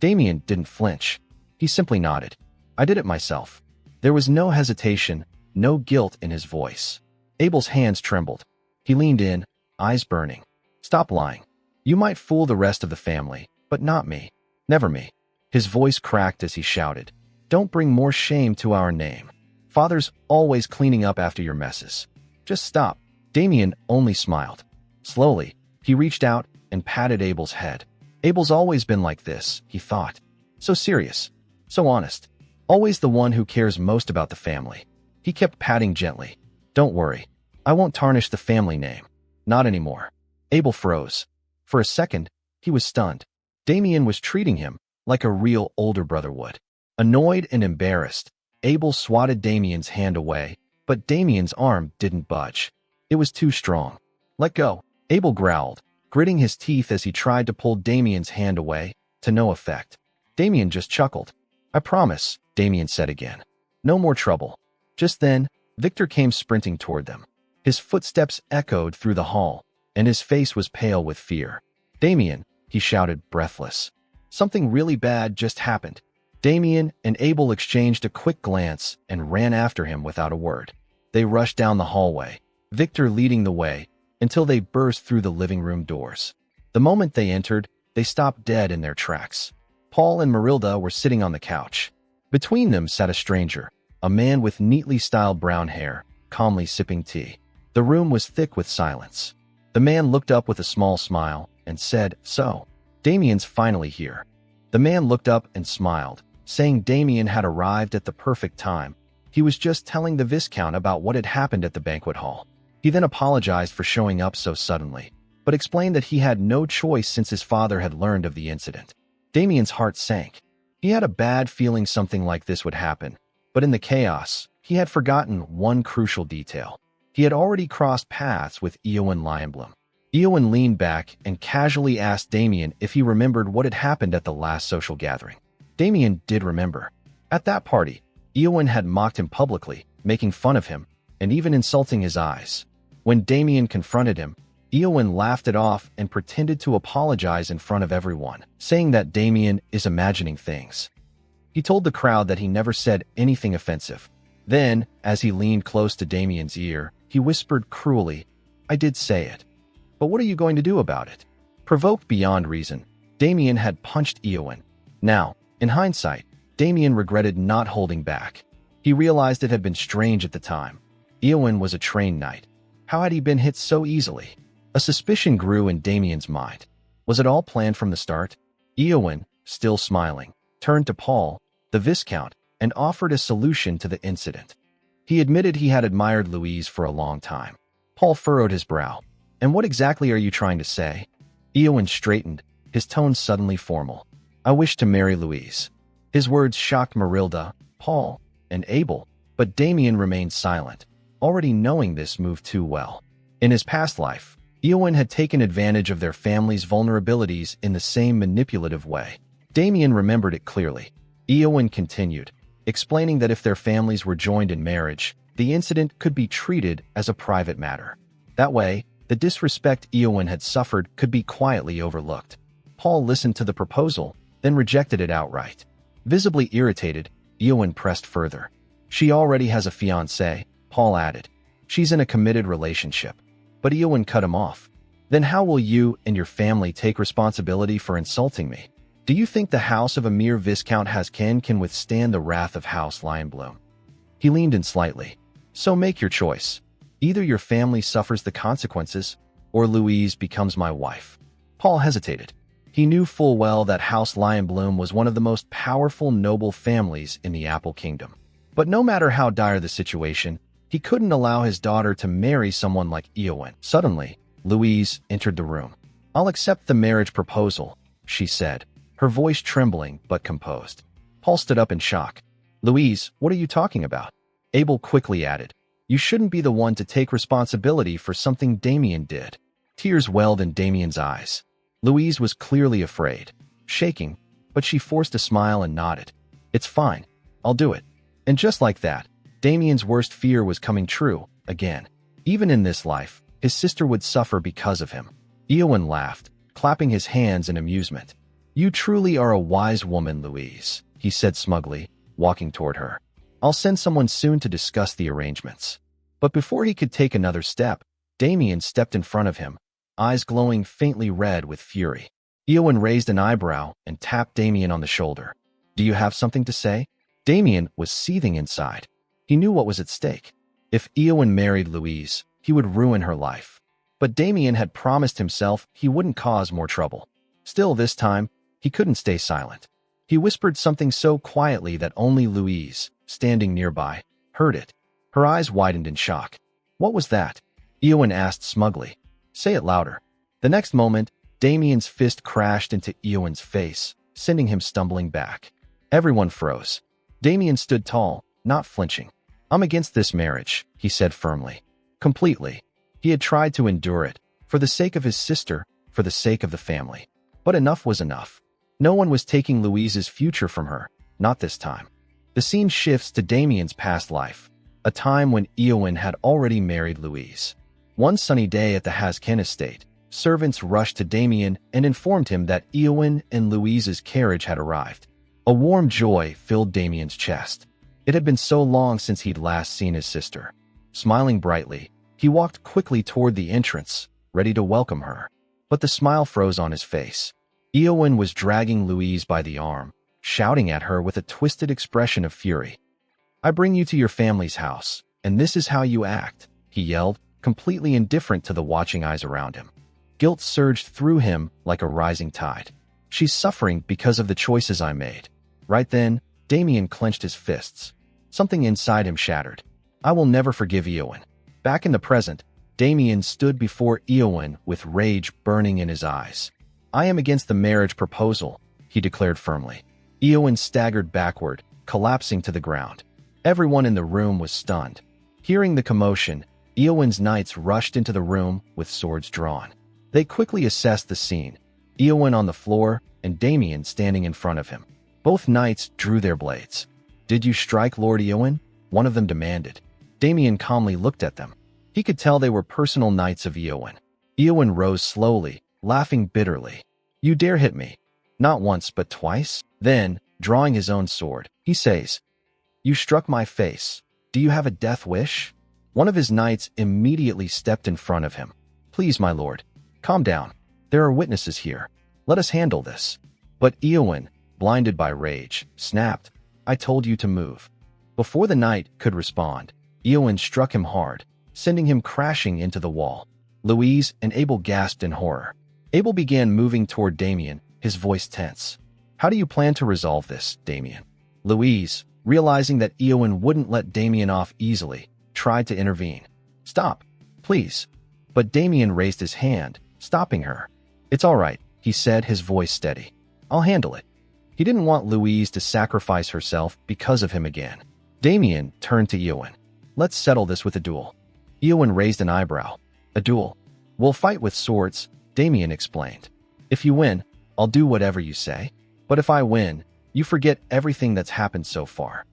Damien didn't flinch. He simply nodded. I did it myself. There was no hesitation, no guilt in his voice. Abel's hands trembled. He leaned in, eyes burning. Stop lying. You might fool the rest of the family, but not me. Never me. His voice cracked as he shouted. Don't bring more shame to our name. Father's always cleaning up after your messes. Just stop. Damien only smiled. Slowly, he reached out and patted Abel's head. Abel's always been like this, he thought. So serious. So honest. Always the one who cares most about the family. He kept patting gently. Don't worry. I won't tarnish the family name. Not anymore. Abel froze. For a second, he was stunned. Damien was treating him like a real older brother would. Annoyed and embarrassed, Abel swatted Damien's hand away, but Damien's arm didn't budge. It was too strong. "Let go," Abel growled, gritting his teeth as he tried to pull Damien's hand away, to no effect. Damien just chuckled. "I promise," Damien said again. "No more trouble." Just then, Victor came sprinting toward them. His footsteps echoed through the hall, and his face was pale with fear. "Damien," he shouted, breathless. "Something really bad just happened." Damien and Abel exchanged a quick glance and ran after him without a word. They rushed down the hallway, Victor leading the way, until they burst through the living room doors. The moment they entered, they stopped dead in their tracks. Paul and Marilda were sitting on the couch. Between them sat a stranger, a man with neatly styled brown hair, calmly sipping tea. The room was thick with silence. The man looked up with a small smile and said, "So, Damien's finally here." The man looked up and smiled, saying Damien had arrived at the perfect time. He was just telling the Viscount about what had happened at the banquet hall. He then apologized for showing up so suddenly, but explained that he had no choice since his father had learned of the incident. Damien's heart sank. He had a bad feeling something like this would happen, but in the chaos, he had forgotten one crucial detail. He had already crossed paths with Eowyn Lionbloom. Eowyn leaned back and casually asked Damien if he remembered what had happened at the last social gathering. Damien did remember. At that party, Eowyn had mocked him publicly, making fun of him, and even insulting his eyes. When Damien confronted him, Eowyn laughed it off and pretended to apologize in front of everyone, saying that Damien is imagining things. He told the crowd that he never said anything offensive. Then, as he leaned close to Damien's ear, he whispered cruelly, "I did say it. But what are you going to do about it?" Provoked beyond reason, Damien had punched Eowyn. Now, in hindsight, Damien regretted not holding back. He realized it had been strange at the time. Eowyn was a trained knight. How had he been hit so easily? A suspicion grew in Damien's mind. Was it all planned from the start? Eowyn, still smiling, turned to Paul, the Viscount, and offered a solution to the incident. He admitted he had admired Louise for a long time. Paul furrowed his brow. "And what exactly are you trying to say?" Eowyn straightened, his tone suddenly formal. "I wish to marry Louise." His words shocked Marilda, Paul, and Abel, but Damien remained silent, already knowing this move too well. In his past life, Eowyn had taken advantage of their family's vulnerabilities in the same manipulative way. Damien remembered it clearly. Eowyn continued, explaining that if their families were joined in marriage, the incident could be treated as a private matter. That way, the disrespect Eowyn had suffered could be quietly overlooked. Paul listened to the proposal, then rejected it outright. Visibly irritated, Eowyn pressed further. "She already has a fiancé," Paul added. "She's in a committed relationship." But Eowyn cut him off. "Then how will you and your family take responsibility for insulting me? Do you think the house of a mere Viscount can withstand the wrath of House Lionbloom?" He leaned in slightly. "So make your choice. Either your family suffers the consequences, or Louise becomes my wife." Paul hesitated. He knew full well that House Lionbloom was one of the most powerful noble families in the Apple Kingdom. But no matter how dire the situation, he couldn't allow his daughter to marry someone like Eowyn. Suddenly, Louise entered the room. "I'll accept the marriage proposal," she said, her voice trembling but composed. Paul stood up in shock. "Louise, what are you talking about?" Abel quickly added, "You shouldn't be the one to take responsibility for something Damien did." Tears welled in Damien's eyes. Louise was clearly afraid, shaking, but she forced a smile and nodded. "It's fine. I'll do it." And just like that, Damien's worst fear was coming true, again. Even in this life, his sister would suffer because of him. Eowyn laughed, clapping his hands in amusement. "You truly are a wise woman, Louise," he said smugly, walking toward her. "I'll send someone soon to discuss the arrangements." But before he could take another step, Damien stepped in front of him, eyes glowing faintly red with fury. Eowyn raised an eyebrow and tapped Damien on the shoulder. "Do you have something to say?" Damien was seething inside. He knew what was at stake. If Eowyn married Louise, he would ruin her life. But Damien had promised himself he wouldn't cause more trouble. Still, this time, he couldn't stay silent. He whispered something so quietly that only Louise, standing nearby, heard it. Her eyes widened in shock. "What was that?" Eowyn asked smugly. "Say it louder." The next moment, Damien's fist crashed into Eowyn's face, sending him stumbling back. Everyone froze. Damien stood tall, not flinching. "I'm against this marriage," he said firmly. Completely. He had tried to endure it, for the sake of his sister, for the sake of the family. But enough was enough. No one was taking Louise's future from her, not this time. The scene shifts to Damien's past life, a time when Eowyn had already married Louise. One sunny day at the Haskin estate, servants rushed to Damien and informed him that Eowyn and Louise's carriage had arrived. A warm joy filled Damien's chest. It had been so long since he'd last seen his sister. Smiling brightly, he walked quickly toward the entrance, ready to welcome her. But the smile froze on his face. Eowyn was dragging Louise by the arm, shouting at her with a twisted expression of fury. "I bring you to your family's house, and this is how you act," he yelled, completely indifferent to the watching eyes around him. Guilt surged through him like a rising tide. "She's suffering because of the choices I made." Right then, Damien clenched his fists. Something inside him shattered. "I will never forgive Eowyn." Back in the present, Damien stood before Eowyn with rage burning in his eyes. "I am against the marriage proposal," he declared firmly. Eowyn staggered backward, collapsing to the ground. Everyone in the room was stunned. Hearing the commotion, Eowyn's knights rushed into the room with swords drawn. They quickly assessed the scene, Eowyn on the floor and Damien standing in front of him. Both knights drew their blades. "Did you strike Lord Eowyn?" one of them demanded. Damien calmly looked at them. He could tell they were personal knights of Eowyn. Eowyn rose slowly, laughing bitterly. "You dare hit me? Not once, but twice?" Then, drawing his own sword, he says, "You struck my face. Do you have a death wish?" One of his knights immediately stepped in front of him. "Please, my lord, calm down. There are witnesses here. Let us handle this." But Eowyn, blinded by rage, snapped, "I told you to move." Before the knight could respond, Eowyn struck him hard, sending him crashing into the wall. Louise and Abel gasped in horror. Abel began moving toward Damien, his voice tense. "How do you plan to resolve this, Damien?" Louise, realizing that Eowyn wouldn't let Damien off easily, tried to intervene. "Stop, please." But Damien raised his hand, stopping her. "It's all right," he said, his voice steady. "I'll handle it." He didn't want Louise to sacrifice herself because of him again. Damien turned to Eowyn. "Let's settle this with a duel." Eowyn raised an eyebrow. "A duel? We'll fight with swords," Damien explained. "If you win, I'll do whatever you say. But if I win, you forget everything that's happened so far."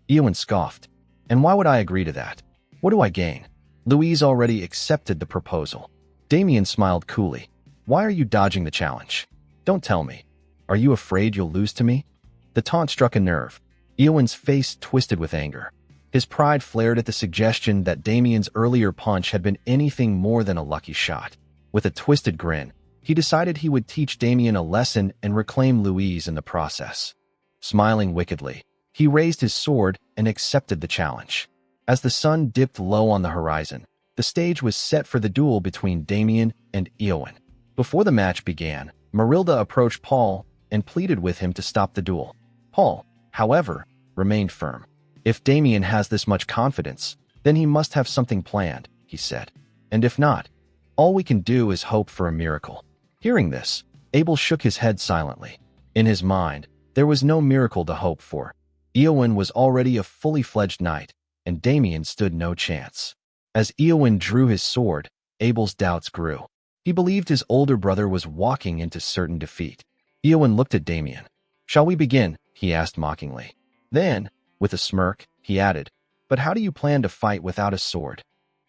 Eowyn scoffed. "And why would I agree to that? What do I gain?" Louise already accepted the proposal. Damien smiled coolly. "Why are you dodging the challenge? Don't tell me. Are you afraid you'll lose to me?" The taunt struck a nerve. Eowyn's face twisted with anger. His pride flared at the suggestion that Damien's earlier punch had been anything more than a lucky shot. With a twisted grin, he decided he would teach Damien a lesson and reclaim Louise in the process. Smiling wickedly, he raised his sword and accepted the challenge. As the sun dipped low on the horizon, the stage was set for the duel between Damien and Eowyn. Before the match began, Marilda approached Paul and pleaded with him to stop the duel. Paul, however, remained firm. "If Damien has this much confidence, then he must have something planned," he said. "And if not, all we can do is hope for a miracle." Hearing this, Abel shook his head silently. In his mind, there was no miracle to hope for. Eowyn was already a fully fledged knight, and Damien stood no chance. As Eowyn drew his sword, Abel's doubts grew. He believed his older brother was walking into certain defeat. Eowyn looked at Damien. "Shall we begin?" he asked mockingly. Then, with a smirk, he added, "But how do you plan to fight without a sword?"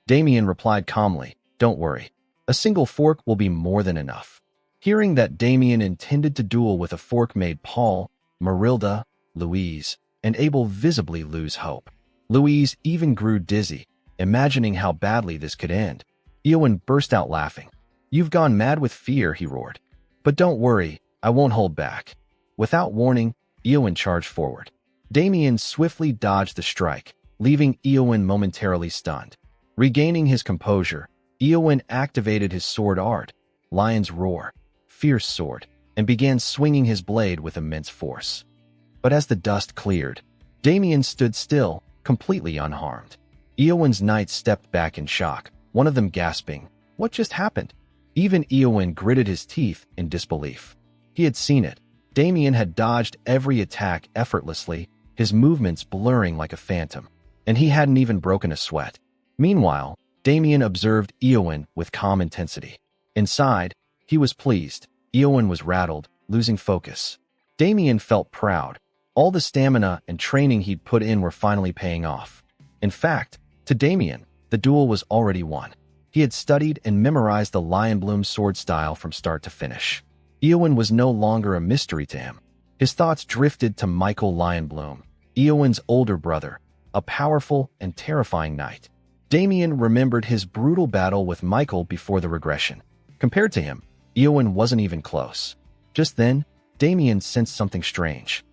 Damien replied calmly, "Don't worry. A single fork will be more than enough." Hearing that Damien intended to duel with a fork made Paul, Marilda, Louise, and Abel visibly lose hope. Louise even grew dizzy, imagining how badly this could end. Eowyn burst out laughing. "You've gone mad with fear," he roared. "But don't worry, I won't hold back." Without warning, Eowyn charged forward. Damien swiftly dodged the strike, leaving Eowyn momentarily stunned. Regaining his composure, Eowyn activated his sword art, Lion's Roar, Fierce Sword, and began swinging his blade with immense force. But as the dust cleared, Damien stood still, completely unharmed. Eowyn's knights stepped back in shock, one of them gasping, "What just happened?" Even Eowyn gritted his teeth in disbelief. He had seen it. Damien had dodged every attack effortlessly, his movements blurring like a phantom, and he hadn't even broken a sweat. Meanwhile, Damien observed Eowyn with calm intensity. Inside, he was pleased. Eowyn was rattled, losing focus. Damien felt proud. All the stamina and training he'd put in were finally paying off. In fact, to Damien, the duel was already won. He had studied and memorized the Lionbloom sword style from start to finish. Eowyn was no longer a mystery to him. His thoughts drifted to Michael Lionbloom, Eowyn's older brother, a powerful and terrifying knight. Damien remembered his brutal battle with Michael before the regression. Compared to him, Eowyn wasn't even close. Just then, Damien sensed something strange.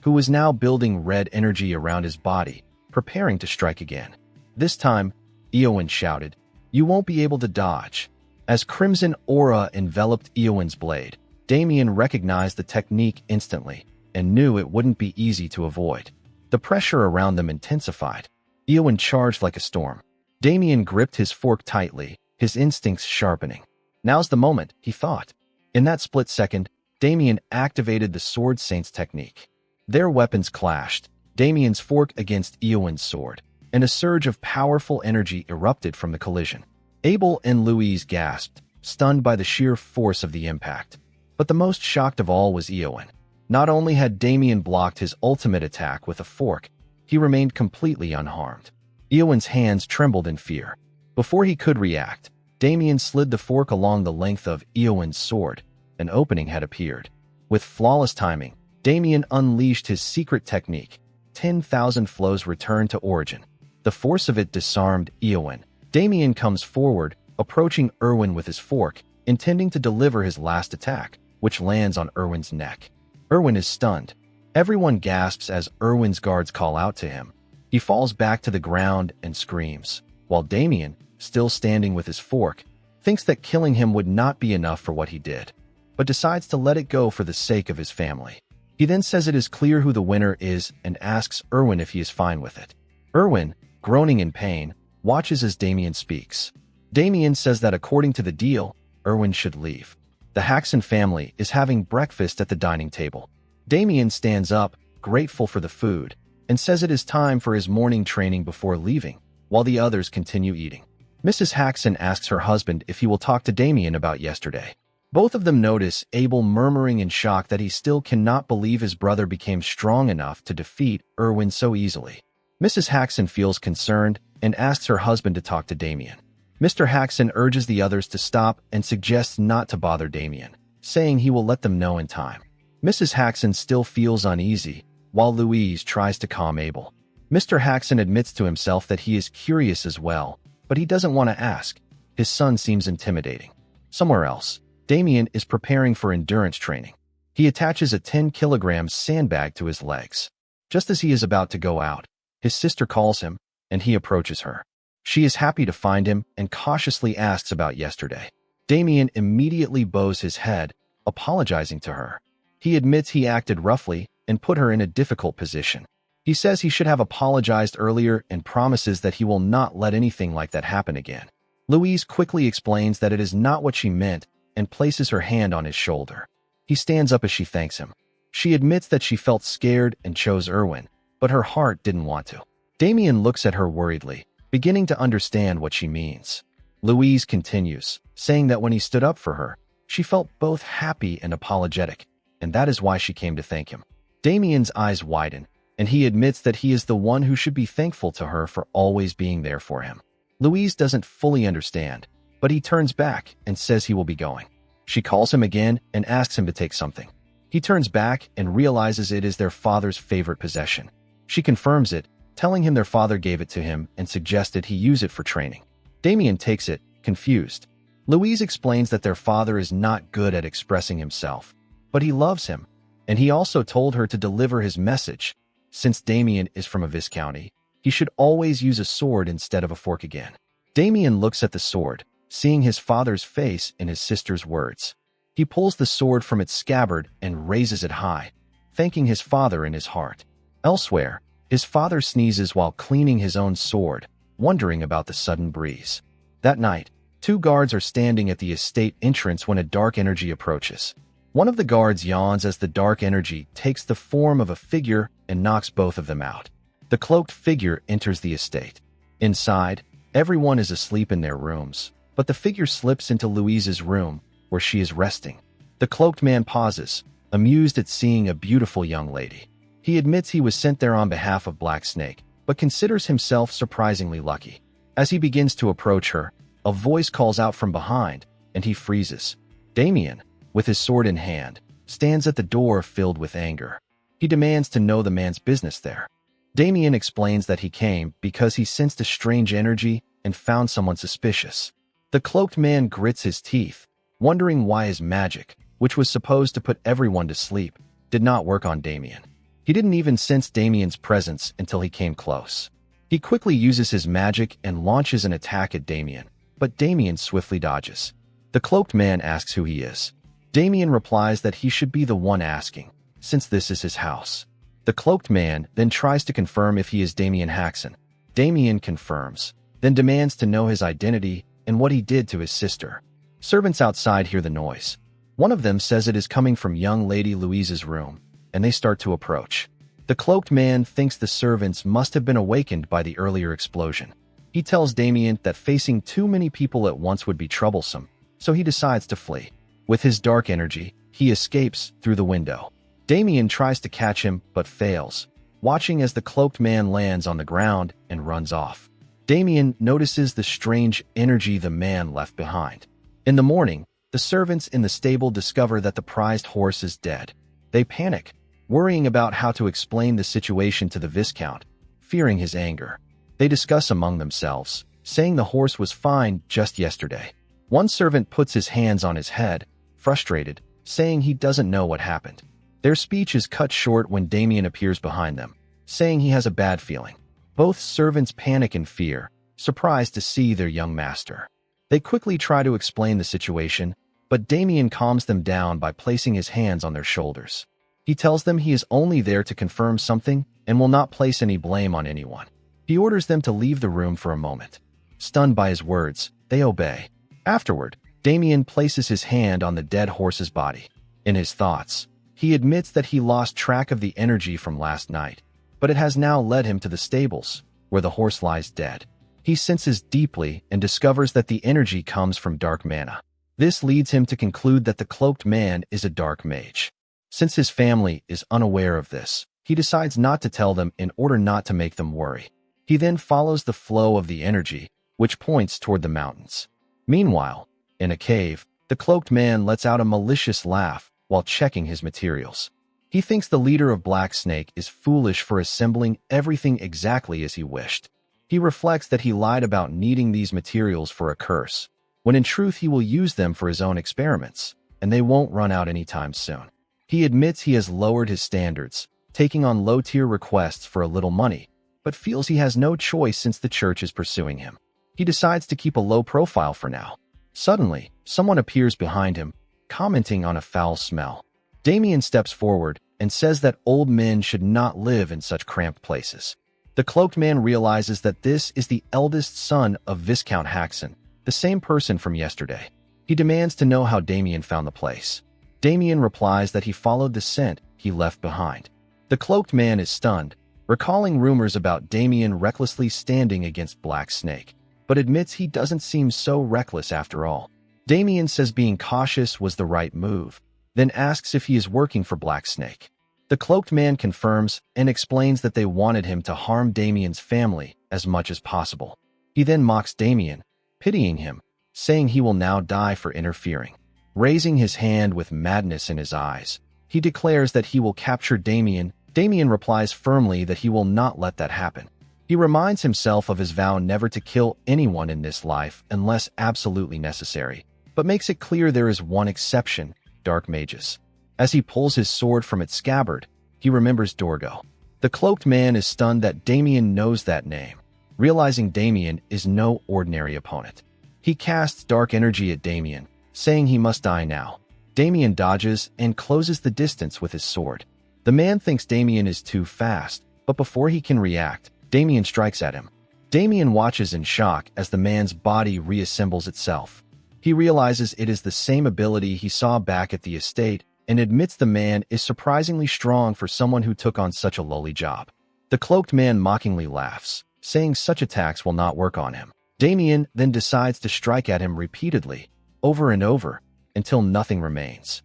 Who was now building red energy around his body, preparing to strike again. This time, Eowyn shouted, "You won't be able to dodge." As crimson aura enveloped Eowyn's blade, Damien recognized the technique instantly and knew it wouldn't be easy to avoid. The pressure around them intensified. Eowyn charged like a storm. Damien gripped his fork tightly, his instincts sharpening. Now's the moment, he thought. In that split second, Damien activated the Sword Saint's technique. Their weapons clashed, Damien's fork against Eowyn's sword, and a surge of powerful energy erupted from the collision. Abel and Louise gasped, stunned by the sheer force of the impact. But the most shocked of all was Eowyn. Not only had Damien blocked his ultimate attack with a fork, he remained completely unharmed. Eowyn's hands trembled in fear. Before he could react, Damien slid the fork along the length of Eowyn's sword. An opening had appeared. With flawless timing, Damien unleashed his secret technique. 10,000 flows returned to origin. The force of it disarmed Eowyn. Damien comes forward, approaching Erwin with his fork, intending to deliver his last attack, which lands on Erwin's neck. Erwin is stunned. Everyone gasps as Erwin's guards call out to him. He falls back to the ground and screams, while Damien, still standing with his fork, thinks that killing him would not be enough for what he did, but decides to let it go for the sake of his family. He then says it is clear who the winner is and asks Erwin if he is fine with it. Erwin, groaning in pain, watches as Damien speaks. Damien says that according to the deal, Erwin should leave. The Haxon family is having breakfast at the dining table. Damien stands up, grateful for the food, and says it is time for his morning training before leaving, while the others continue eating. Mrs. Haxon asks her husband if he will talk to Damien about yesterday. Both of them notice Abel murmuring in shock that he still cannot believe his brother became strong enough to defeat Erwin so easily. Mrs. Haxon feels concerned and asks her husband to talk to Damien. Mr. Haxon urges the others to stop and suggests not to bother Damien, saying he will let them know in time. Mrs. Haxon still feels uneasy, while Louise tries to calm Abel. Mr. Haxon admits to himself that he is curious as well, but he doesn't want to ask. His son seems intimidating. Somewhere else, Damien is preparing for endurance training. He attaches a 10-kilogram sandbag to his legs. Just as he is about to go out, his sister calls him, and he approaches her. She is happy to find him and cautiously asks about yesterday. Damien immediately bows his head, apologizing to her. He admits he acted roughly and put her in a difficult position. He says he should have apologized earlier and promises that he will not let anything like that happen again. Louise quickly explains that it is not what she meant and places her hand on his shoulder. He stands up as she thanks him. She admits that she felt scared and chose Erwin, but her heart didn't want to. Damien looks at her worriedly, beginning to understand what she means. Louise continues, saying that when he stood up for her, she felt both happy and apologetic, and that is why she came to thank him. Damien's eyes widen, and he admits that he is the one who should be thankful to her for always being there for him. Louise doesn't fully understand, but he turns back and says he will be going. She calls him again and asks him to take something. He turns back and realizes it is their father's favorite possession. She confirms it, telling him their father gave it to him and suggested he use it for training. Damien takes it, confused. Louise explains that their father is not good at expressing himself, but he loves him, and he also told her to deliver his message. Since Damien is from a viscounty, he should always use a sword instead of a fork again. Damien looks at the sword, seeing his father's face in his sister's words. He pulls the sword from its scabbard and raises it high, thanking his father in his heart. Elsewhere, his father sneezes while cleaning his own sword, wondering about the sudden breeze. That night, two guards are standing at the estate entrance when a dark energy approaches. One of the guards yawns as the dark energy takes the form of a figure and knocks both of them out. The cloaked figure enters the estate. Inside, everyone is asleep in their rooms, but the figure slips into Louise's room, where she is resting. The cloaked man pauses, amused at seeing a beautiful young lady. He admits he was sent there on behalf of Black Snake, but considers himself surprisingly lucky. As he begins to approach her, a voice calls out from behind, and he freezes. Damien, with his sword in hand, stands at the door filled with anger. He demands to know the man's business there. Damien explains that he came because he sensed a strange energy and found someone suspicious. The cloaked man grits his teeth, wondering why his magic, which was supposed to put everyone to sleep, did not work on Damien. He didn't even sense Damien's presence until he came close. He quickly uses his magic and launches an attack at Damien, but Damien swiftly dodges. The cloaked man asks who he is. Damien replies that he should be the one asking, since this is his house. The cloaked man then tries to confirm if he is Damien Haxon. Damien confirms, then demands to know his identity and what he did to his sister. Servants outside hear the noise. One of them says it is coming from young lady Louise's room, and they start to approach. The cloaked man thinks the servants must have been awakened by the earlier explosion. He tells Damien that facing too many people at once would be troublesome, so he decides to flee. With his dark energy, he escapes through the window. Damien tries to catch him, but fails, watching as the cloaked man lands on the ground and runs off. Damien notices the strange energy the man left behind. In the morning, the servants in the stable discover that the prized horse is dead. They panic, worrying about how to explain the situation to the Viscount, fearing his anger. They discuss among themselves, saying the horse was fine just yesterday. One servant puts his hands on his head, frustrated, saying he doesn't know what happened. Their speech is cut short when Damien appears behind them, saying he has a bad feeling. Both servants panic in fear, surprised to see their young master. They quickly try to explain the situation, but Damien calms them down by placing his hands on their shoulders. He tells them he is only there to confirm something and will not place any blame on anyone. He orders them to leave the room for a moment. Stunned by his words, they obey. Afterward, Damien places his hand on the dead horse's body. In his thoughts, he admits that he lost track of the energy from last night, but it has now led him to the stables, where the horse lies dead. He senses deeply and discovers that the energy comes from dark mana. This leads him to conclude that the cloaked man is a dark mage. Since his family is unaware of this, he decides not to tell them in order not to make them worry. He then follows the flow of the energy, which points toward the mountains. Meanwhile, in a cave, the cloaked man lets out a malicious laugh while checking his materials. He thinks the leader of Black Snake is foolish for assembling everything exactly as he wished. He reflects that he lied about needing these materials for a curse, when in truth he will use them for his own experiments, and they won't run out anytime soon. He admits he has lowered his standards, taking on low-tier requests for a little money, but feels he has no choice since the church is pursuing him. He decides to keep a low profile for now. Suddenly, someone appears behind him, commenting on a foul smell. Damien steps forward and says that old men should not live in such cramped places. The cloaked man realizes that this is the eldest son of Viscount Haxon, the same person from yesterday. He demands to know how Damien found the place. Damien replies that he followed the scent he left behind. The cloaked man is stunned, recalling rumors about Damien recklessly standing against Black Snake, but admits he doesn't seem so reckless after all. Damien says being cautious was the right move, then asks if he is working for Black Snake. The cloaked man confirms and explains that they wanted him to harm Damien's family as much as possible. He then mocks Damien, pitying him, saying he will now die for interfering. Raising his hand with madness in his eyes, he declares that he will capture Damien. Damien replies firmly that he will not let that happen. He reminds himself of his vow never to kill anyone in this life unless absolutely necessary, but makes it clear there is one exception: dark mages. As he pulls his sword from its scabbard, he remembers Dorgo. The cloaked man is stunned that Damien knows that name, realizing Damien is no ordinary opponent. He casts dark energy at Damien, saying he must die now. Damien dodges and closes the distance with his sword. The man thinks Damien is too fast, but before he can react, Damien strikes at him. Damien watches in shock as the man's body reassembles itself. He realizes it is the same ability he saw back at the estate and admits the man is surprisingly strong for someone who took on such a lowly job. The cloaked man mockingly laughs, saying such attacks will not work on him. Damien then decides to strike at him repeatedly, over and over, until nothing remains.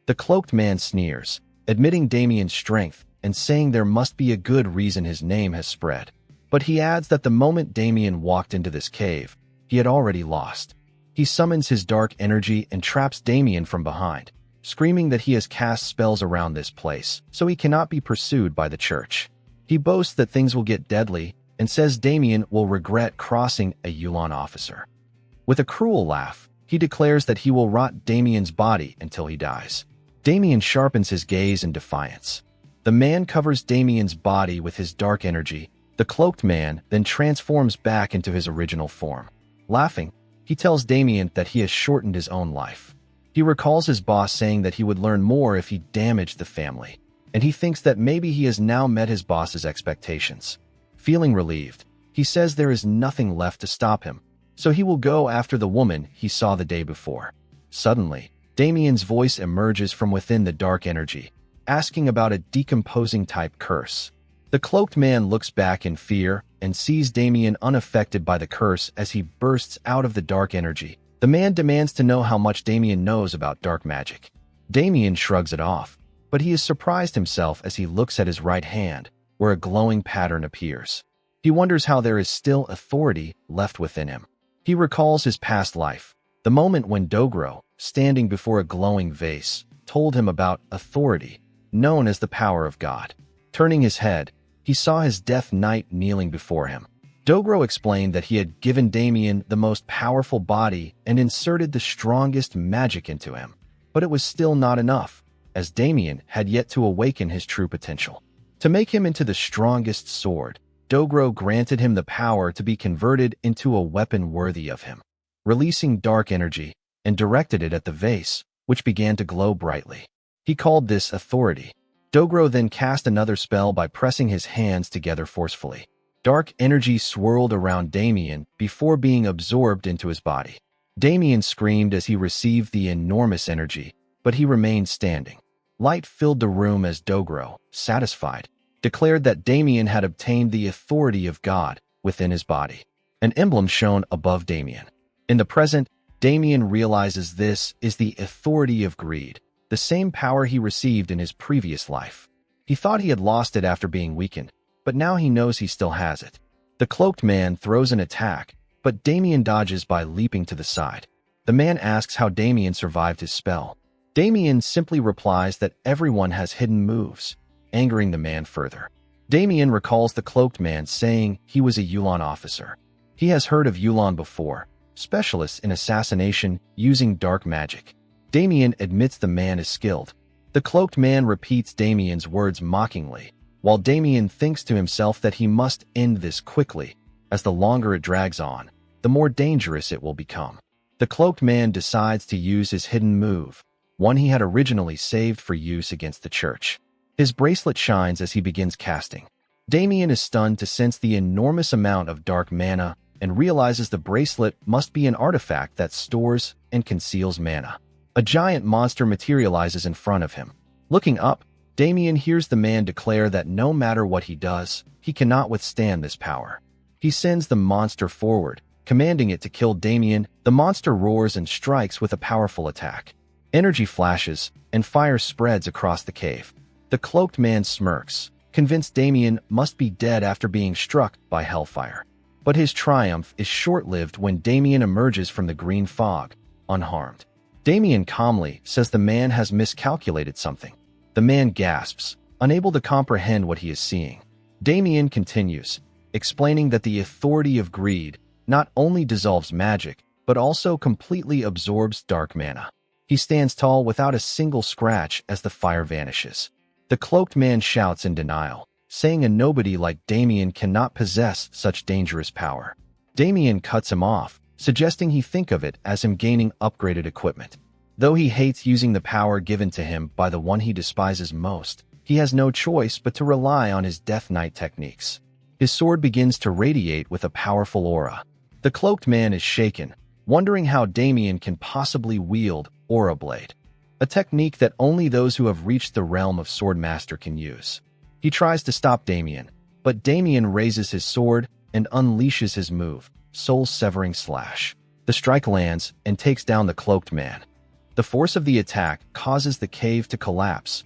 The cloaked man sneers, admitting Damien's strength and saying there must be a good reason his name has spread. But he adds that the moment Damien walked into this cave, he had already lost. He summons his dark energy and traps Damien from behind, screaming that he has cast spells around this place, so he cannot be pursued by the church. He boasts that things will get deadly and says Damien will regret crossing a Yulan officer. With a cruel laugh, he declares that he will rot Damien's body until he dies. Damien sharpens his gaze in defiance. The man covers Damien's body with his dark energy. The cloaked man then transforms back into his original form. Laughing, he tells Damien that he has shortened his own life. He recalls his boss saying that he would learn more if he damaged the family, and he thinks that maybe he has now met his boss's expectations. Feeling relieved, he says there is nothing left to stop him, so he will go after the woman he saw the day before. Suddenly, Damien's voice emerges from within the dark energy, asking about a decomposing type curse. The cloaked man looks back in fear and sees Damien unaffected by the curse as he bursts out of the dark energy. The man demands to know how much Damien knows about dark magic. Damien shrugs it off, but he is surprised himself as he looks at his right hand, where a glowing pattern appears. He wonders how there is still authority left within him. He recalls his past life, the moment when Dogro, standing before a glowing vase, told him about authority, known as the power of God. Turning his head, he saw his death knight kneeling before him. Dogro explained that he had given Damien the most powerful body and inserted the strongest magic into him. But it was still not enough, as Damien had yet to awaken his true potential. To make him into the strongest sword, Dogro granted him the power to be converted into a weapon worthy of him, releasing dark energy, and directed it at the vase, which began to glow brightly. He called this authority. Dogro then cast another spell by pressing his hands together forcefully. Dark energy swirled around Damien before being absorbed into his body. Damien screamed as he received the enormous energy, but he remained standing. Light filled the room as Dogro, satisfied, declared that Damien had obtained the authority of God within his body. An emblem shone above Damien. In the present, Damien realizes this is the authority of greed, the same power he received in his previous life. He thought he had lost it after being weakened, but now he knows he still has it. The cloaked man throws an attack, but Damien dodges by leaping to the side. The man asks how Damien survived his spell. Damien simply replies that everyone has hidden moves, angering the man further. Damien recalls the cloaked man saying he was a Yulan officer. He has heard of Yulan before, specialists in assassination using dark magic. Damien admits the man is skilled. The cloaked man repeats Damien's words mockingly, while Damien thinks to himself that he must end this quickly, as the longer it drags on, the more dangerous it will become. The cloaked man decides to use his hidden move, one he had originally saved for use against the church. His bracelet shines as he begins casting. Damien is stunned to sense the enormous amount of dark mana and realizes the bracelet must be an artifact that stores and conceals mana. A giant monster materializes in front of him. Looking up, Damien hears the man declare that no matter what he does, he cannot withstand this power. He sends the monster forward, commanding it to kill Damien. The monster roars and strikes with a powerful attack. Energy flashes, and fire spreads across the cave. The cloaked man smirks, convinced Damien must be dead after being struck by hellfire. But his triumph is short-lived when Damien emerges from the green fog, unharmed. Damien calmly says the man has miscalculated something. The man gasps, unable to comprehend what he is seeing. Damien continues, explaining that the authority of greed not only dissolves magic, but also completely absorbs dark mana. He stands tall without a single scratch as the fire vanishes. The cloaked man shouts in denial, saying a nobody like Damien cannot possess such dangerous power. Damien cuts him off, suggesting he think of it as him gaining upgraded equipment. Though he hates using the power given to him by the one he despises most, he has no choice but to rely on his Death Knight techniques. His sword begins to radiate with a powerful aura. The cloaked man is shaken, wondering how Damien can possibly wield Aura Blade. a technique that only those who have reached the realm of Swordmaster can use. He tries to stop Damien, but Damien raises his sword and unleashes his move, Soul-Severing Slash. The strike lands and takes down the cloaked man. The force of the attack causes the cave to collapse.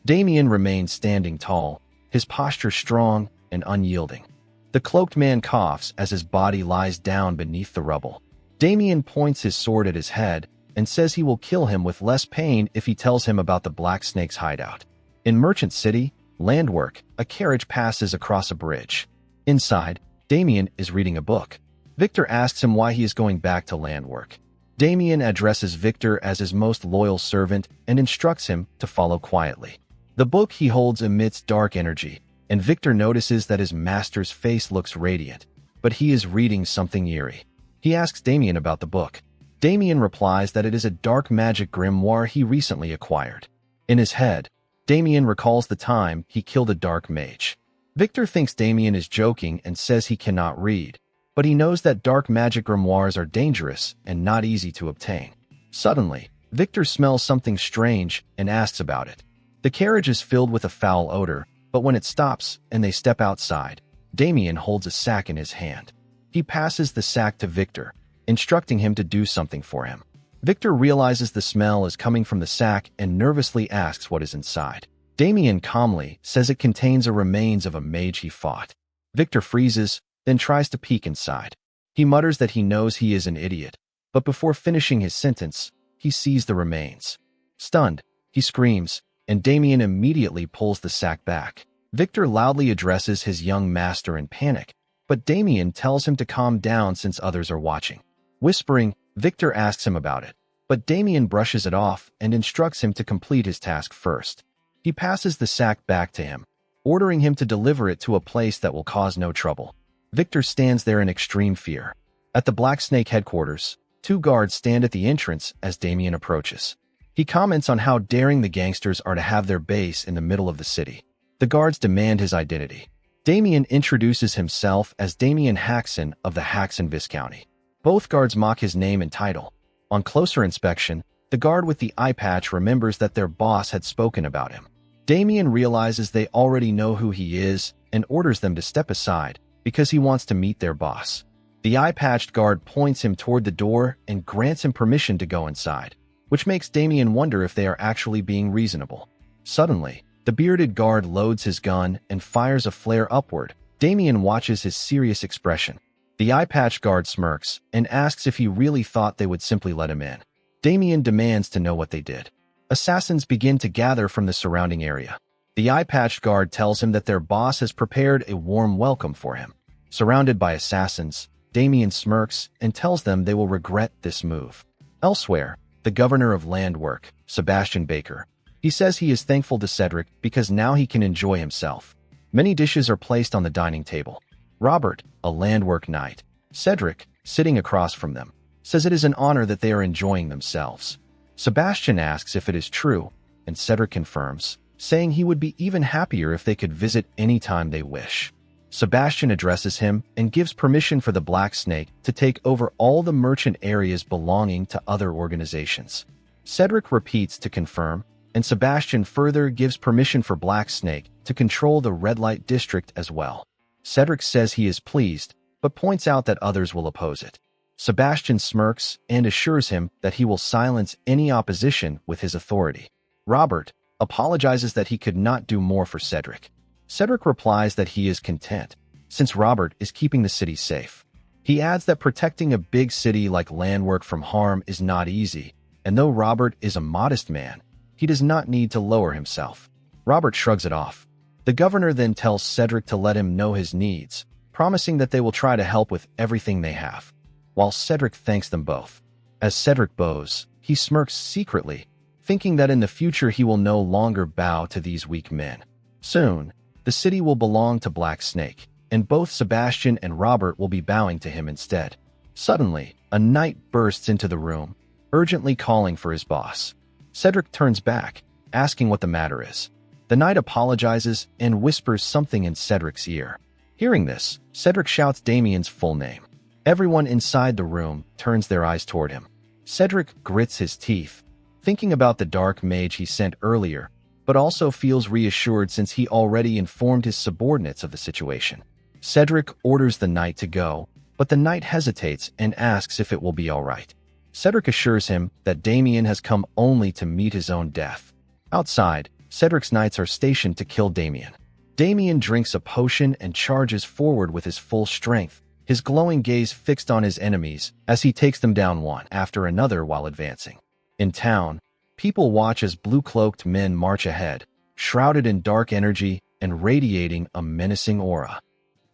Damien remains standing tall, his posture strong and unyielding. The cloaked man coughs as his body lies down beneath the rubble. Damien points his sword at his head and says he will kill him with less pain if he tells him about the Black Snake's hideout. In Merchant City, Landwork, a carriage passes across a bridge. Inside, Damien is reading a book. Victor asks him why he is going back to Landwork. Damien addresses Victor as his most loyal servant and instructs him to follow quietly. The book he holds emits dark energy, and Victor notices that his master's face looks radiant, but he is reading something eerie. He asks Damien about the book. Damien replies that it is a dark magic grimoire he recently acquired. In his head, Damien recalls the time he killed a dark mage. Victor thinks Damien is joking and says he cannot read, but he knows that dark magic grimoires are dangerous and not easy to obtain. Suddenly, Victor smells something strange and asks about it. The carriage is filled with a foul odor, but when it stops and they step outside, Damien holds a sack in his hand. He passes the sack to Victor, instructing him to do something for him. Victor realizes the smell is coming from the sack and nervously asks what is inside. Damien calmly says it contains the remains of a mage he fought. Victor freezes, then tries to peek inside. He mutters that he knows he is an idiot, but before finishing his sentence, he sees the remains. Stunned, he screams, and Damien immediately pulls the sack back. Victor loudly addresses his young master in panic, but Damien tells him to calm down since others are watching. Whispering, Victor asks him about it, but Damien brushes it off and instructs him to complete his task first. He passes the sack back to him, ordering him to deliver it to a place that will cause no trouble. Victor stands there in extreme fear. At the Black Snake headquarters, 2 guards stand at the entrance as Damien approaches. He comments on how daring the gangsters are to have their base in the middle of the city. The guards demand his identity. Damien introduces himself as Damien Haxon of the Haxon Viscounty. Both guards mock his name and title. On closer inspection, the guard with the eye patch remembers that their boss had spoken about him. Damien realizes they already know who he is and orders them to step aside because he wants to meet their boss. The eye-patched guard points him toward the door and grants him permission to go inside, which makes Damien wonder if they are actually being reasonable. Suddenly, the bearded guard loads his gun and fires a flare upward. Damien watches his serious expression. The eye-patched guard smirks and asks if he really thought they would simply let him in. Damien demands to know what they did. Assassins begin to gather from the surrounding area. The eye-patched guard tells him that their boss has prepared a warm welcome for him. Surrounded by assassins, Damien smirks and tells them they will regret this move. Elsewhere, the governor of Landwork, Sebastian Baker. He says he is thankful to Cedric because now he can enjoy himself. Many dishes are placed on the dining table. Robert, a Landwork knight, Cedric, sitting across from them, says it is an honor that they are enjoying themselves. Sebastian asks if it is true, and Cedric confirms, saying he would be even happier if they could visit anytime they wish. Sebastian addresses him and gives permission for the Black Snake to take over all the merchant areas belonging to other organizations. Cedric repeats to confirm, and Sebastian further gives permission for Black Snake to control the Red Light District as well. Cedric says he is pleased, but points out that others will oppose it. Sebastian smirks and assures him that he will silence any opposition with his authority. Robert apologizes that he could not do more for Cedric. Cedric replies that he is content, since Robert is keeping the city safe. He adds that protecting a big city like Landwork from harm is not easy, and though Robert is a modest man, he does not need to lower himself. Robert shrugs it off. The governor then tells Cedric to let him know his needs, promising that they will try to help with everything they have. While Cedric thanks them both. As Cedric bows, he smirks secretly, thinking that in the future he will no longer bow to these weak men. Soon, the city will belong to Black Snake, and both Sebastian and Robert will be bowing to him instead. Suddenly, a knight bursts into the room, urgently calling for his boss. Cedric turns back, asking what the matter is. The knight apologizes and whispers something in Cedric's ear. Hearing this, Cedric shouts Damien's full name. Everyone inside the room turns their eyes toward him. Cedric grits his teeth, thinking about the dark mage he sent earlier, but also feels reassured since he already informed his subordinates of the situation. Cedric orders the knight to go, but the knight hesitates and asks if it will be all right. Cedric assures him that Damien has come only to meet his own death. Outside, Cedric's knights are stationed to kill Damien. Damien drinks a potion and charges forward with his full strength, his glowing gaze fixed on his enemies as he takes them down one after another while advancing. In town, people watch as blue-cloaked men march ahead, shrouded in dark energy and radiating a menacing aura.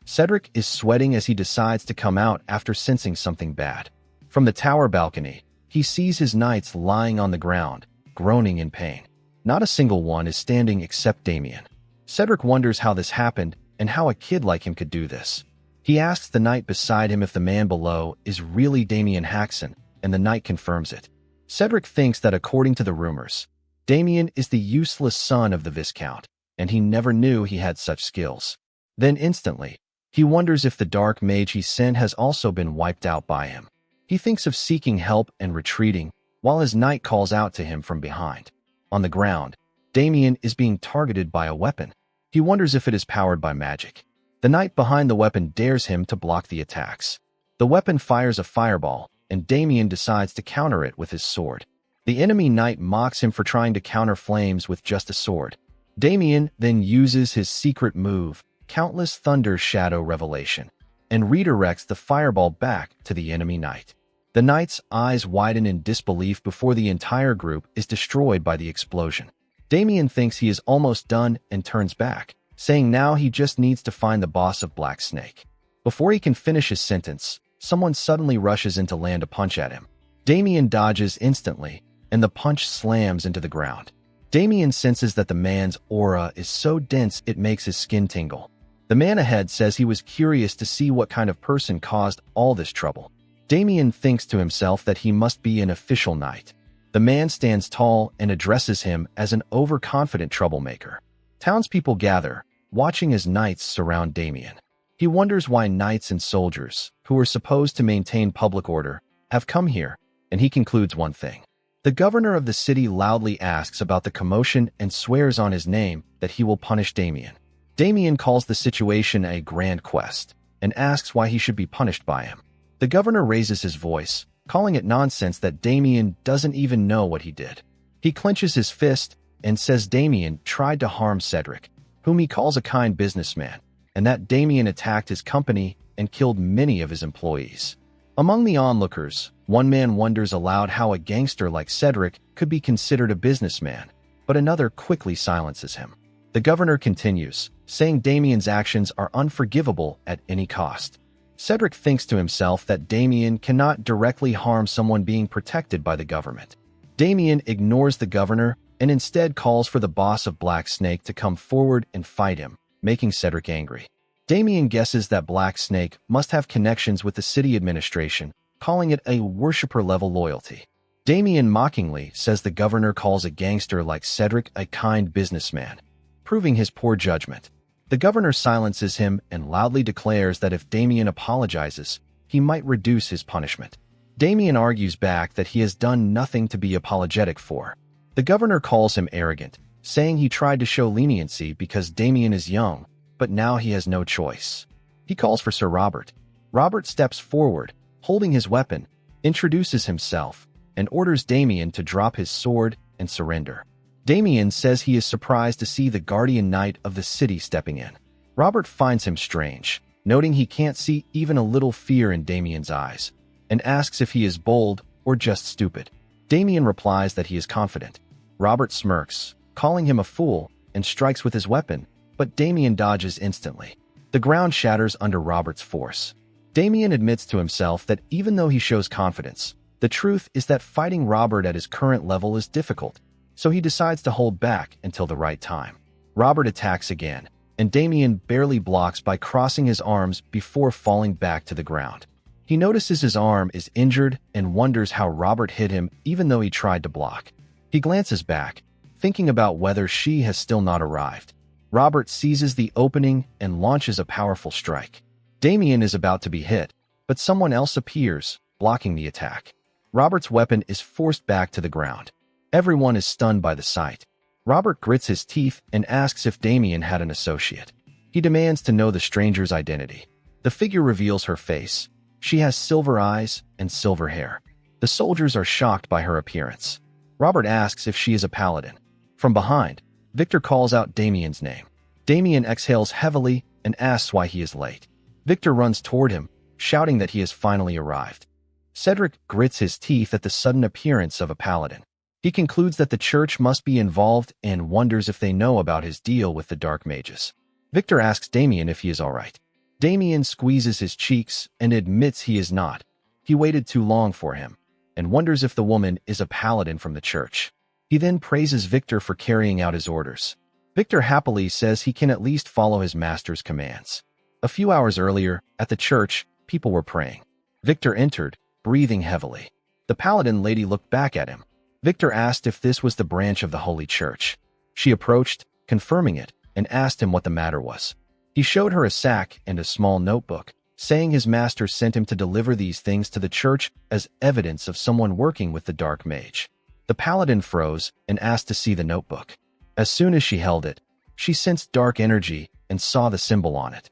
Cedric is sweating as he decides to come out after sensing something bad. From the tower balcony, he sees his knights lying on the ground, groaning in pain. Not a single one is standing except Damien. Cedric wonders how this happened and how a kid like him could do this. He asks the knight beside him if the man below is really Damien Haxon, and the knight confirms it. Cedric thinks that according to the rumors, Damien is the useless son of the Viscount, and he never knew he had such skills. Then instantly, he wonders if the dark mage he sent has also been wiped out by him. He thinks of seeking help and retreating, while his knight calls out to him from behind. On the ground, Damien is being targeted by a weapon. He wonders if it is powered by magic. The knight behind the weapon dares him to block the attacks. The weapon fires a fireball, and Damien decides to counter it with his sword. The enemy knight mocks him for trying to counter flames with just a sword. Damien then uses his secret move, Countless Thunder Shadow Revelation, and redirects the fireball back to the enemy knight. The knight's eyes widen in disbelief before the entire group is destroyed by the explosion. Damien thinks he is almost done and turns back, saying now he just needs to find the boss of Black Snake. Before he can finish his sentence, someone suddenly rushes in to land a punch at him. Damien dodges instantly, and the punch slams into the ground. Damien senses that the man's aura is so dense it makes his skin tingle. The man ahead says he was curious to see what kind of person caused all this trouble. Damien thinks to himself that he must be an official knight. The man stands tall and addresses him as an overconfident troublemaker. Townspeople gather, watching as knights surround Damien. He wonders why knights and soldiers, who are supposed to maintain public order, have come here, and he concludes one thing. The governor of the city loudly asks about the commotion and swears on his name that he will punish Damien. Damien calls the situation a grand quest and asks why he should be punished by him. The governor raises his voice, calling it nonsense that Damien doesn't even know what he did. He clenches his fist and says Damien tried to harm Cedric, whom he calls a kind businessman, and that Damien attacked his company and killed many of his employees. Among the onlookers, one man wonders aloud how a gangster like Cedric could be considered a businessman, but another quickly silences him. The governor continues, saying Damien's actions are unforgivable at any cost. Cedric thinks to himself that Damien cannot directly harm someone being protected by the government. Damien ignores the governor and instead calls for the boss of Black Snake to come forward and fight him, making Cedric angry. Damien guesses that Black Snake must have connections with the city administration, calling it a worshiper-level loyalty. Damien mockingly says the governor calls a gangster like Cedric a kind businessman, proving his poor judgment. The governor silences him and loudly declares that if Damien apologizes, he might reduce his punishment. Damien argues back that he has done nothing to be apologetic for. The governor calls him arrogant, saying he tried to show leniency because Damien is young, but now he has no choice. He calls for Sir Robert. Robert steps forward, holding his weapon, introduces himself, and orders Damien to drop his sword and surrender. Damien says he is surprised to see the guardian knight of the city stepping in. Robert finds him strange, noting he can't see even a little fear in Damien's eyes, and asks if he is bold or just stupid. Damien replies that he is confident. Robert smirks, calling him a fool, and strikes with his weapon, but Damien dodges instantly. The ground shatters under Robert's force. Damien admits to himself that even though he shows confidence, the truth is that fighting Robert at his current level is difficult, so he decides to hold back until the right time. Robert attacks again, and Damien barely blocks by crossing his arms before falling back to the ground. He notices his arm is injured and wonders how Robert hit him even though he tried to block. He glances back, thinking about whether she has still not arrived. Robert seizes the opening and launches a powerful strike. Damien is about to be hit, but someone else appears, blocking the attack. Robert's weapon is forced back to the ground. Everyone is stunned by the sight. Robert grits his teeth and asks if Damien had an associate. He demands to know the stranger's identity. The figure reveals her face. She has silver eyes and silver hair. The soldiers are shocked by her appearance. Robert asks if she is a paladin. From behind, Victor calls out Damien's name. Damien exhales heavily and asks why he is late. Victor runs toward him, shouting that he has finally arrived. Cedric grits his teeth at the sudden appearance of a paladin. He concludes that the church must be involved and wonders if they know about his deal with the dark mages. Victor asks Damien if he is all right. Damien squeezes his cheeks and admits he is not. He waited too long for him, and wonders if the woman is a paladin from the church. He then praises Victor for carrying out his orders. Victor happily says he can at least follow his master's commands. A few hours earlier, at the church, people were praying. Victor entered, breathing heavily. The paladin lady looked back at him. Victor asked if this was the branch of the Holy Church. She approached, confirming it, and asked him what the matter was. He showed her a sack and a small notebook, saying his master sent him to deliver these things to the church as evidence of someone working with the dark mage. The paladin froze and asked to see the notebook. As soon as she held it, she sensed dark energy and saw the symbol on it.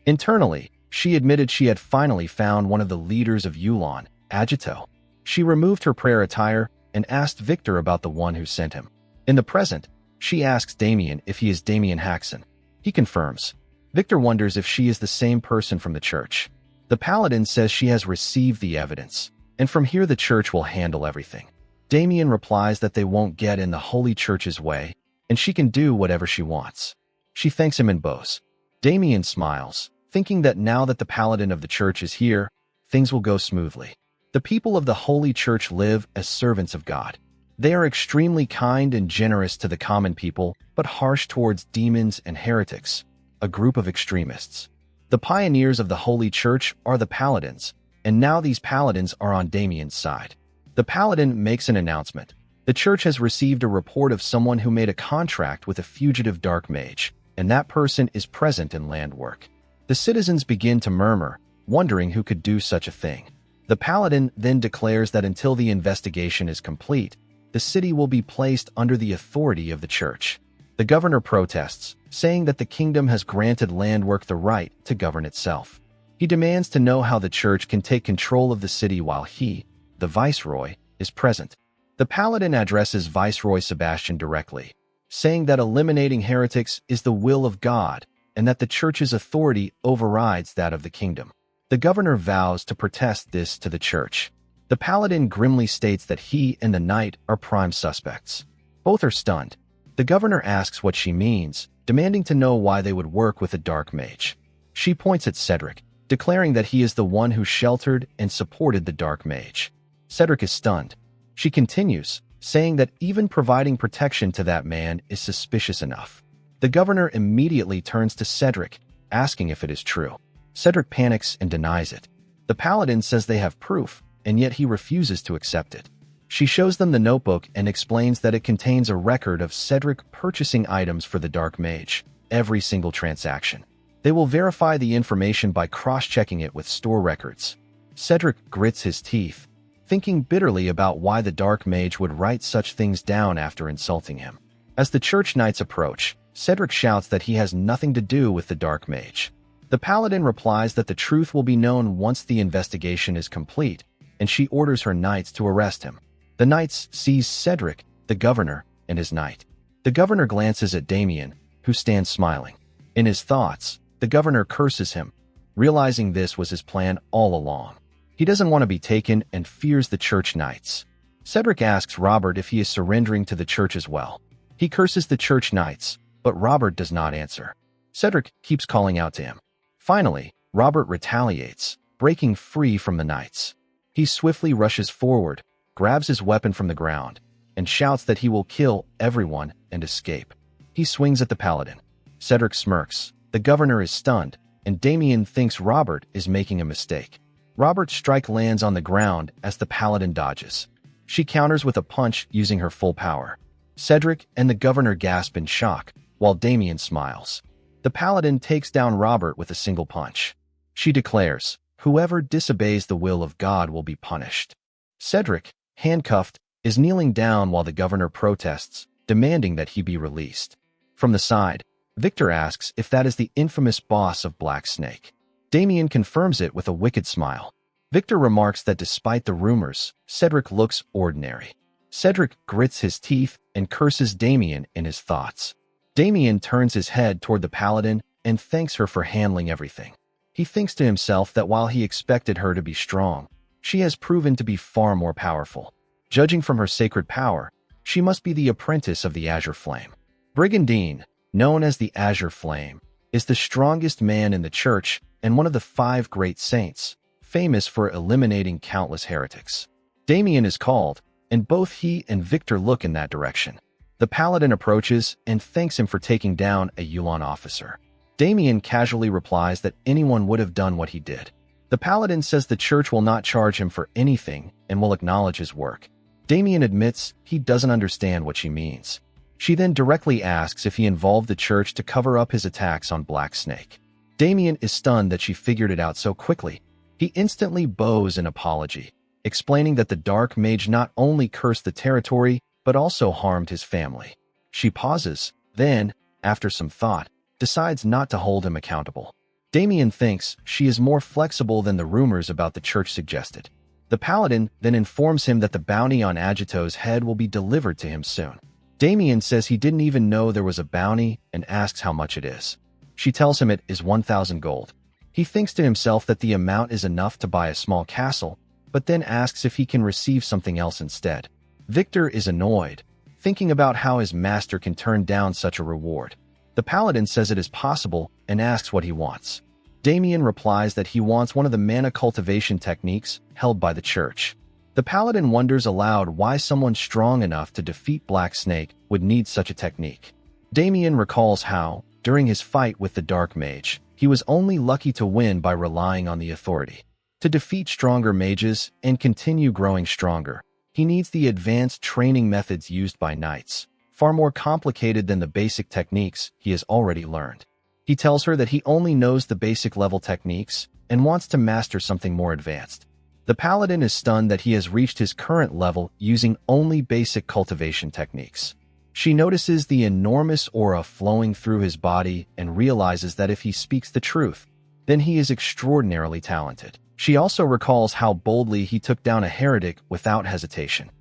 Internally, she admitted she had finally found one of the leaders of Yulon, Agito. She removed her prayer attire and asked Victor about the one who sent him. In the present, she asks Damien if he is Damien Haxon. He confirms. Victor wonders if she is the same person from the church. The paladin says she has received the evidence, and from here the church will handle everything. Damien replies that they won't get in the Holy Church's way, and she can do whatever she wants. She thanks him and bows. Damien smiles, thinking that now that the paladin of the church is here, things will go smoothly. The people of the Holy Church live as servants of God. They are extremely kind and generous to the common people, but harsh towards demons and heretics, a group of extremists. The pioneers of the Holy Church are the paladins, and now these paladins are on Damien's side. The paladin makes an announcement. The church has received a report of someone who made a contract with a fugitive dark mage, and that person is present in land work. The citizens begin to murmur, wondering who could do such a thing. The paladin then declares that until the investigation is complete, the city will be placed under the authority of the church. The governor protests, saying that the kingdom has granted Landwork the right to govern itself. He demands to know how the church can take control of the city while he, the viceroy, is present. The paladin addresses Viceroy Sebastian directly, saying that eliminating heretics is the will of God and that the church's authority overrides that of the kingdom. The governor vows to protest this to the church. The paladin grimly states that he and the knight are prime suspects. Both are stunned. The governor asks what she means, demanding to know why they would work with a dark mage. She points at Cedric, declaring that he is the one who sheltered and supported the dark mage. Cedric is stunned. She continues, saying that even providing protection to that man is suspicious enough. The governor immediately turns to Cedric, asking if it is true. Cedric panics and denies it. The paladin says they have proof, and yet he refuses to accept it. She shows them the notebook and explains that it contains a record of Cedric purchasing items for the dark mage, every single transaction. They will verify the information by cross-checking it with store records. Cedric grits his teeth, thinking bitterly about why the dark mage would write such things down after insulting him. As the church knights approach, Cedric shouts that he has nothing to do with the dark mage. The paladin replies that the truth will be known once the investigation is complete, and she orders her knights to arrest him. The knights seize Cedric, the governor, and his knight. The governor glances at Damien, who stands smiling. In his thoughts, the governor curses him, realizing this was his plan all along. He doesn't want to be taken and fears the church knights. Cedric asks Robert if he is surrendering to the church as well. He curses the church knights, but Robert does not answer. Cedric keeps calling out to him. Finally, Robert retaliates, breaking free from the knights. He swiftly rushes forward, grabs his weapon from the ground, and shouts that he will kill everyone and escape. He swings at the paladin. Cedric smirks. The governor is stunned, and Damien thinks Robert is making a mistake. Robert's strike lands on the ground as the paladin dodges. She counters with a punch using her full power. Cedric and the governor gasp in shock, while Damien smiles. The paladin takes down Robert with a single punch. She declares, "Whoever disobeys the will of God will be punished." Cedric, handcuffed, is kneeling down while the governor protests, demanding that he be released. From the side, Victor asks if that is the infamous boss of Black Snake. Damien confirms it with a wicked smile. Victor remarks that despite the rumors, Cedric looks ordinary. Cedric grits his teeth and curses Damien in his thoughts. Damien turns his head toward the paladin and thanks her for handling everything. He thinks to himself that while he expected her to be strong, she has proven to be far more powerful. Judging from her sacred power, she must be the apprentice of the Azure Flame. Brigandine, known as the Azure Flame, is the strongest man in the church and one of the 5 great saints, famous for eliminating countless heretics. Damien is called, and both he and Victor look in that direction. The paladin approaches and thanks him for taking down a Yuan officer. Damien casually replies that anyone would have done what he did. The paladin says the church will not charge him for anything and will acknowledge his work. Damien admits he doesn't understand what she means. She then directly asks if he involved the church to cover up his attacks on Black Snake. Damien is stunned that she figured it out so quickly. He instantly bows an apology, explaining that the Dark Mage not only cursed the territory, but also harmed his family. She pauses, then, after some thought, decides not to hold him accountable. Damien thinks she is more flexible than the rumors about the church suggested. The paladin then informs him that the bounty on Agito's head will be delivered to him soon. Damien says he didn't even know there was a bounty and asks how much it is. She tells him it is 1,000 gold. He thinks to himself that the amount is enough to buy a small castle, but then asks if he can receive something else instead. Victor is annoyed, thinking about how his master can turn down such a reward. The paladin says it is possible and asks what he wants. Damien replies that he wants one of the mana cultivation techniques held by the church. The paladin wonders aloud why someone strong enough to defeat Black Snake would need such a technique. Damien recalls how, during his fight with the Dark Mage, he was only lucky to win by relying on the authority. To defeat stronger mages and continue growing stronger, he needs the advanced training methods used by knights, far more complicated than the basic techniques he has already learned. He tells her that he only knows the basic level techniques and wants to master something more advanced. The paladin is stunned that he has reached his current level using only basic cultivation techniques. She notices the enormous aura flowing through his body and realizes that if he speaks the truth, then he is extraordinarily talented. She also recalls how boldly he took down a heretic without hesitation.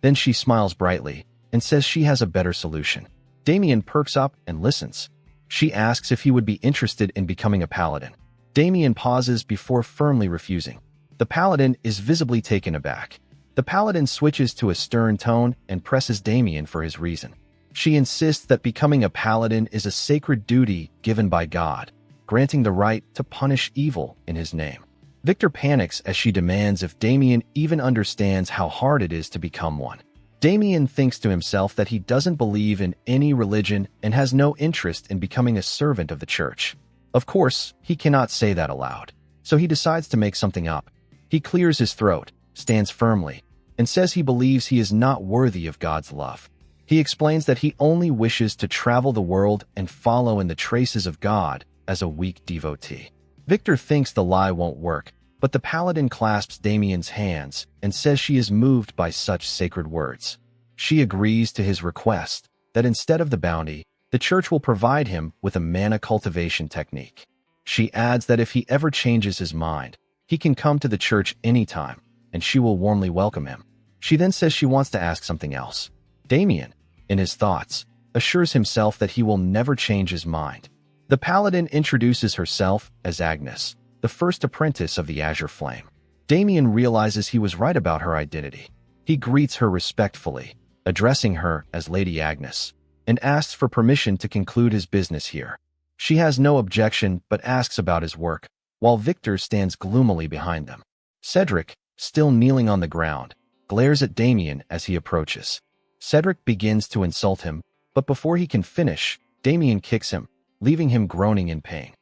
Then she smiles brightly and says she has a better solution. Damien perks up and listens. She asks if he would be interested in becoming a paladin. Damien pauses before firmly refusing. The paladin is visibly taken aback. The paladin switches to a stern tone and presses Damien for his reason. She insists that becoming a paladin is a sacred duty given by God, granting the right to punish evil in his name. Victor panics as she demands if Damien even understands how hard it is to become one. Damien thinks to himself that he doesn't believe in any religion and has no interest in becoming a servant of the church. Of course, he cannot say that aloud, so he decides to make something up. He clears his throat, stands firmly, and says he believes he is not worthy of God's love. He explains that he only wishes to travel the world and follow in the traces of God as a weak devotee. Victor thinks the lie won't work, but the paladin clasps Damien's hands and says she is moved by such sacred words. She agrees to his request that instead of the bounty, the church will provide him with a mana cultivation technique. She adds that if he ever changes his mind, he can come to the church anytime, and she will warmly welcome him. She then says she wants to ask something else. Damien, in his thoughts, assures himself that he will never change his mind. The paladin introduces herself as Agnes, the first apprentice of the Azure Flame. Damien realizes he was right about her identity. He greets her respectfully, addressing her as Lady Agnes, and asks for permission to conclude his business here. She has no objection but asks about his work, while Victor stands gloomily behind them. Cedric, still kneeling on the ground, glares at Damien as he approaches. Cedric begins to insult him, but before he can finish, Damien kicks him, leaving him groaning in pain.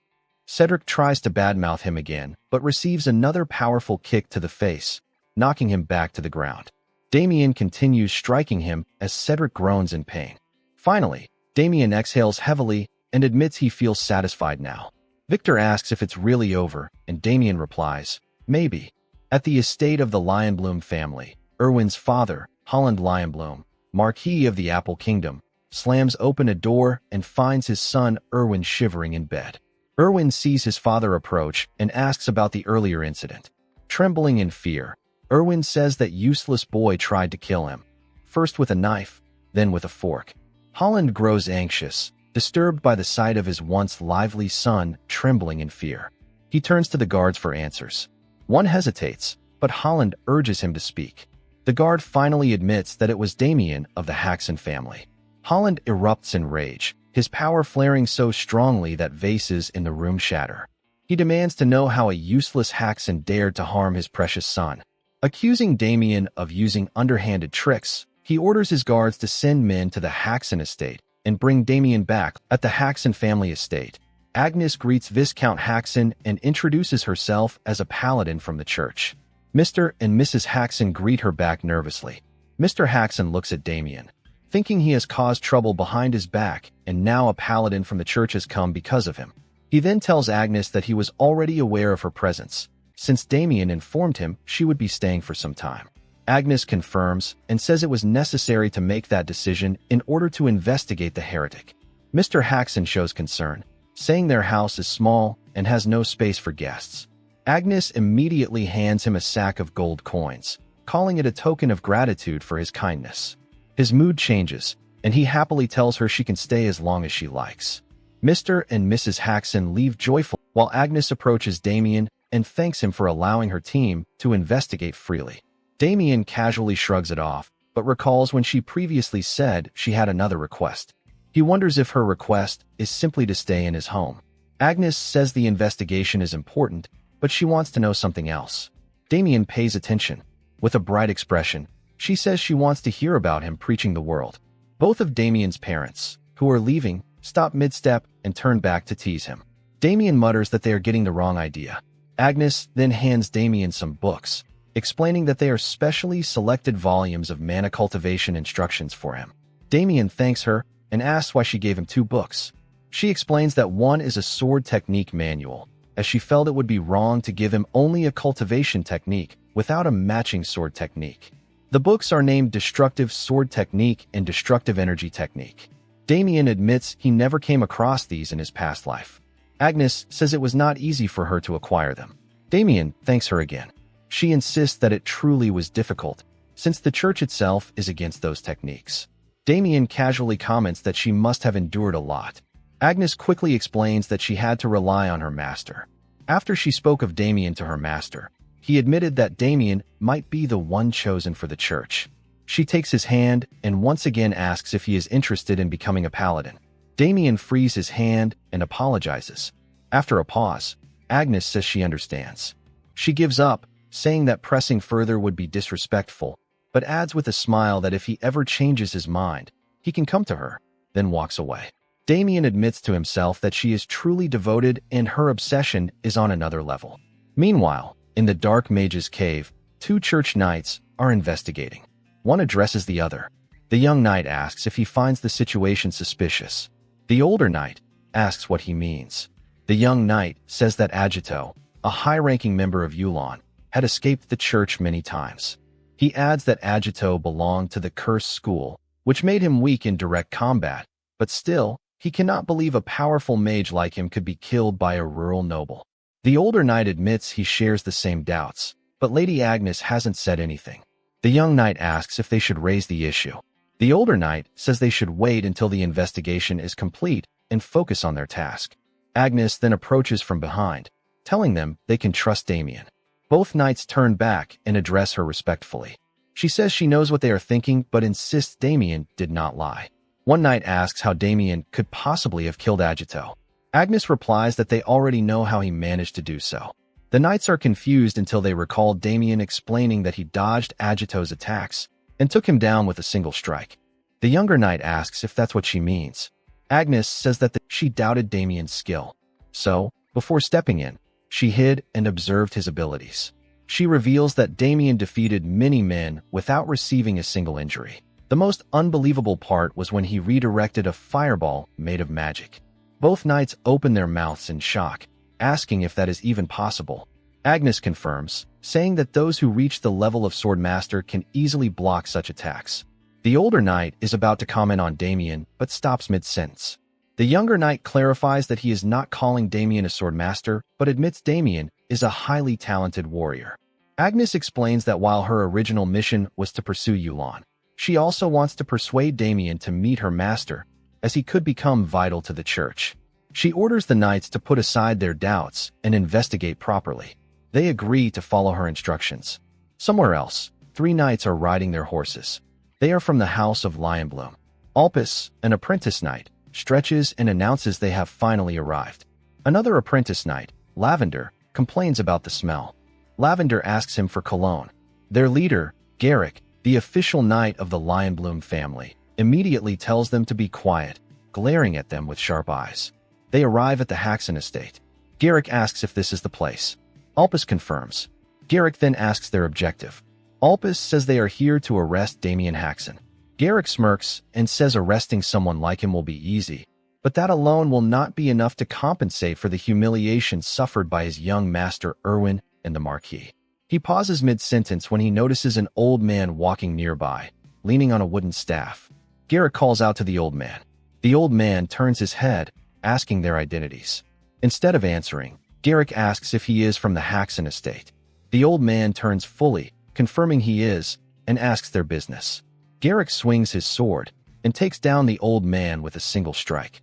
Cedric tries to badmouth him again, but receives another powerful kick to the face, knocking him back to the ground. Damien continues striking him as Cedric groans in pain. Finally, Damien exhales heavily and admits he feels satisfied now. Victor asks if it's really over, and Damien replies, maybe. At the estate of the Lionbloom family, Erwin's father, Holland Lionbloom, Marquis of the Apple Kingdom, slams open a door and finds his son Erwin shivering in bed. Erwin sees his father approach and asks about the earlier incident. Trembling in fear, Erwin says that useless boy tried to kill him, first with a knife, then with a fork. Holland grows anxious, disturbed by the sight of his once lively son trembling in fear. He turns to the guards for answers. One hesitates, but Holland urges him to speak. The guard finally admits that it was Damien of the Haxon family. Holland erupts in rage, his power flaring so strongly that vases in the room shatter. He demands to know how a useless Haxon dared to harm his precious son. Accusing Damien of using underhanded tricks, he orders his guards to send men to the Haxon estate and bring Damien back at the Haxon family estate. Agnes greets Viscount Haxon and introduces herself as a paladin from the church. Mr. and Mrs. Haxon greet her back nervously. Mr. Haxon looks at Damien, thinking he has caused trouble behind his back and now a paladin from the church has come because of him. He then tells Agnes that he was already aware of her presence, since Damien informed him she would be staying for some time. Agnes confirms and says it was necessary to make that decision in order to investigate the heretic. Mr. Haxon shows concern, saying their house is small and has no space for guests. Agnes immediately hands him a sack of gold coins, calling it a token of gratitude for his kindness. His mood changes, and he happily tells her she can stay as long as she likes. Mr. and Mrs. Haxon leave joyful while Agnes approaches Damien and thanks him for allowing her team to investigate freely. Damien casually shrugs it off, but recalls when she previously said she had another request. He wonders if her request is simply to stay in his home. Agnes says the investigation is important, but she wants to know something else. Damien pays attention. With a bright expression, she says she wants to hear about him preaching the world. Both of Damien's parents, who are leaving, stop mid-step and turn back to tease him. Damien mutters that they are getting the wrong idea. Agnes then hands Damien some books, explaining that they are specially selected volumes of mana cultivation instructions for him. Damien thanks her and asks why she gave him 2 books. She explains that one is a sword technique manual, as she felt it would be wrong to give him only a cultivation technique without a matching sword technique. The books are named Destructive Sword Technique and Destructive Energy Technique. Damien admits he never came across these in his past life. Agnes says it was not easy for her to acquire them. Damien thanks her again. She insists that it truly was difficult, since the church itself is against those techniques. Damien casually comments that she must have endured a lot. Agnes quickly explains that she had to rely on her master. After she spoke of Damien to her master, he admitted that Damien might be the one chosen for the church. She takes his hand and once again asks if he is interested in becoming a paladin. Damien frees his hand and apologizes. After a pause, Agnes says she understands. She gives up, saying that pressing further would be disrespectful, but adds with a smile that if he ever changes his mind, he can come to her, then walks away. Damien admits to himself that she is truly devoted and her obsession is on another level. Meanwhile, in the Dark Mage's cave, 2 church knights are investigating. One addresses the other. The young knight asks if he finds the situation suspicious. The older knight asks what he means. The young knight says that Agito, a high-ranking member of Yulon, had escaped the church many times. He adds that Agito belonged to the cursed school, which made him weak in direct combat, but still, he cannot believe a powerful mage like him could be killed by a rural noble. The older knight admits he shares the same doubts, but Lady Agnes hasn't said anything. The young knight asks if they should raise the issue. The older knight says they should wait until the investigation is complete and focus on their task. Agnes then approaches from behind, telling them they can trust Damien. Both knights turn back and address her respectfully. She says she knows what they are thinking but insists Damien did not lie. One knight asks how Damien could possibly have killed Agito. Agnes replies that they already know how he managed to do so. The knights are confused until they recall Damien explaining that he dodged Agito's attacks and took him down with a single strike. The younger knight asks if that's what she means. Agnes says that she doubted Damien's skill. So, before stepping in, she hid and observed his abilities. She reveals that Damien defeated many men without receiving a single injury. The most unbelievable part was when he redirected a fireball made of magic. Both knights open their mouths in shock, asking if that is even possible. Agnes confirms, saying that those who reach the level of Swordmaster can easily block such attacks. The older knight is about to comment on Damien, but stops mid-sentence. The younger knight clarifies that he is not calling Damien a Swordmaster, but admits Damien is a highly talented warrior. Agnes explains that while her original mission was to pursue Yulan, she also wants to persuade Damien to meet her master, as he could become vital to the church. She orders the knights to put aside their doubts and investigate properly. They agree to follow her instructions. Somewhere else, 3 knights are riding their horses. They are from the house of Lionbloom. Alpus, an apprentice knight, stretches and announces they have finally arrived. Another apprentice knight, Lavender, complains about the smell. Lavender asks him for cologne. Their leader, Garrick, the official knight of the Lionbloom family, immediately tells them to be quiet, glaring at them with sharp eyes. They arrive at the Haxon estate. Garrick asks if this is the place. Alpus confirms. Garrick then asks their objective. Alpus says they are here to arrest Damien Haxon. Garrick smirks and says arresting someone like him will be easy, but that alone will not be enough to compensate for the humiliation suffered by his young master Erwin and the Marquis. He pauses mid-sentence when he notices an old man walking nearby, leaning on a wooden staff. Garrick calls out to the old man. The old man turns his head, asking their identities. Instead of answering, Garrick asks if he is from the Haxon estate. The old man turns fully, confirming he is, and asks their business. Garrick swings his sword and takes down the old man with a single strike.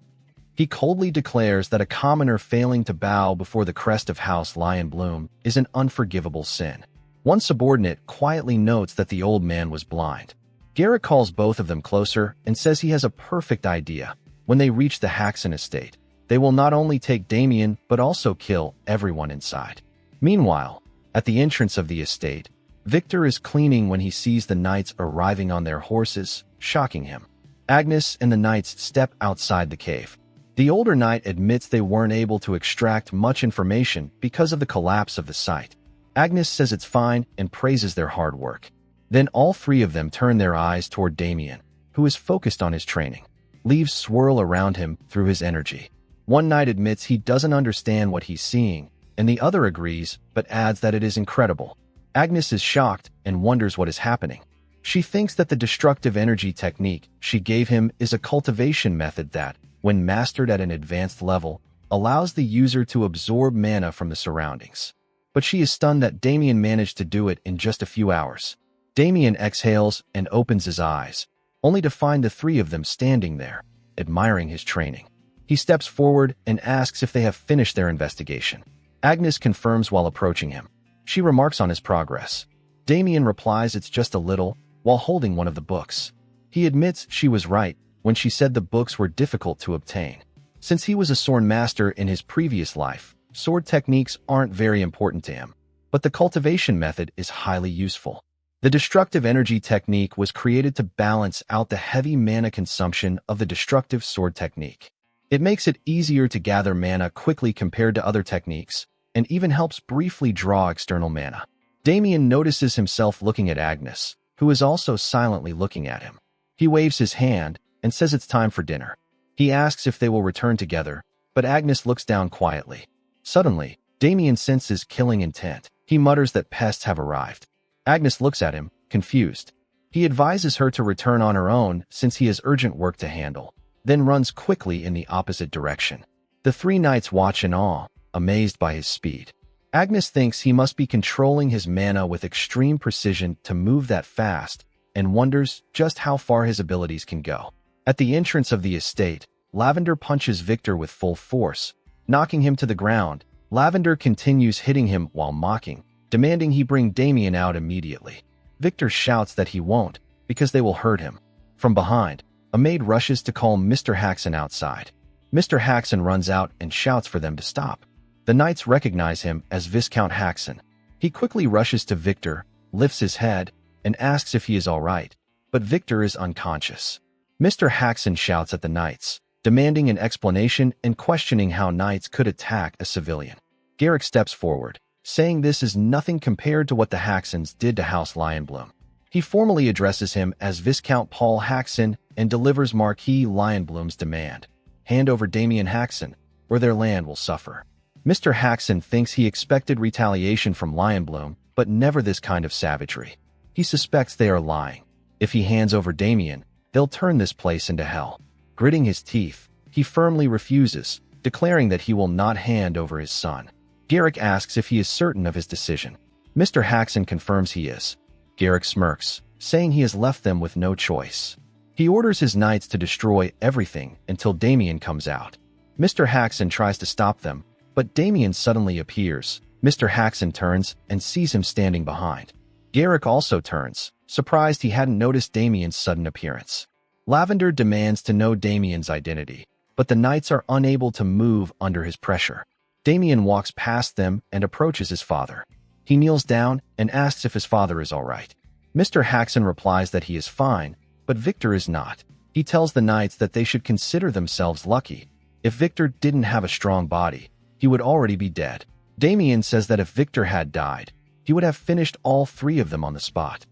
He coldly declares that a commoner failing to bow before the crest of House Lionbloom is an unforgivable sin. One subordinate quietly notes that the old man was blind. Garrick calls both of them closer and says he has a perfect idea. When they reach the Haxon estate, they will not only take Damien but also kill everyone inside. Meanwhile, at the entrance of the estate, Victor is cleaning when he sees the knights arriving on their horses, shocking him. Agnes and the knights step outside the cave. The older knight admits they weren't able to extract much information because of the collapse of the site. Agnes says it's fine and praises their hard work. Then all 3 of them turn their eyes toward Damien, who is focused on his training. Leaves swirl around him through his energy. One knight admits he doesn't understand what he's seeing, and the other agrees but adds that it is incredible. Agnes is shocked and wonders what is happening. She thinks that the destructive energy technique she gave him is a cultivation method that, when mastered at an advanced level, allows the user to absorb mana from the surroundings. But she is stunned that Damien managed to do it in just a few hours. Damien exhales and opens his eyes, only to find the 3 of them standing there, admiring his training. He steps forward and asks if they have finished their investigation. Agnes confirms while approaching him. She remarks on his progress. Damien replies it's just a little, while holding one of the books. He admits she was right when she said the books were difficult to obtain. Since he was a sword master in his previous life, sword techniques aren't very important to him, but the cultivation method is highly useful. The destructive energy technique was created to balance out the heavy mana consumption of the destructive sword technique. It makes it easier to gather mana quickly compared to other techniques, and even helps briefly draw external mana. Damien notices himself looking at Agnes, who is also silently looking at him. He waves his hand and says it's time for dinner. He asks if they will return together, but Agnes looks down quietly. Suddenly, Damien senses killing intent. He mutters that pests have arrived. Agnes looks at him, confused. He advises her to return on her own since he has urgent work to handle, then runs quickly in the opposite direction. The 3 knights watch in awe, amazed by his speed. Agnes thinks he must be controlling his mana with extreme precision to move that fast, and wonders just how far his abilities can go. At the entrance of the estate, Lavender punches Victor with full force, knocking him to the ground. Lavender continues hitting him while mocking, demanding he bring Damien out immediately. Victor shouts that he won't, because they will hurt him. From behind, a maid rushes to call Mr. Haxon outside. Mr. Haxon runs out and shouts for them to stop. The knights recognize him as Viscount Haxon. He quickly rushes to Victor, lifts his head, and asks if he is all right, but Victor is unconscious. Mr. Haxon shouts at the knights, demanding an explanation and questioning how knights could attack a civilian. Garrick steps forward, saying this is nothing compared to what the Haxons did to House Lionbloom. He formally addresses him as Viscount Paul Haxon and delivers Marquis Lionbloom's demand. Hand over Damien Haxon, or their land will suffer. Mr. Haxon thinks he expected retaliation from Lionbloom, but never this kind of savagery. He suspects they are lying. If he hands over Damien, they'll turn this place into hell. Gritting his teeth, he firmly refuses, declaring that he will not hand over his son. Garrick asks if he is certain of his decision. Mr. Haxon confirms he is. Garrick smirks, saying he has left them with no choice. He orders his knights to destroy everything until Damien comes out. Mr. Haxon tries to stop them, but Damien suddenly appears. Mr. Haxon turns and sees him standing behind. Garrick also turns, surprised he hadn't noticed Damien's sudden appearance. Lavender demands to know Damien's identity, but the knights are unable to move under his pressure. Damien walks past them and approaches his father. He kneels down and asks if his father is all right. Mr. Haxon replies that he is fine, but Victor is not. He tells the knights that they should consider themselves lucky. If Victor didn't have a strong body, he would already be dead. Damien says that if Victor had died, he would have finished all three of them on the spot.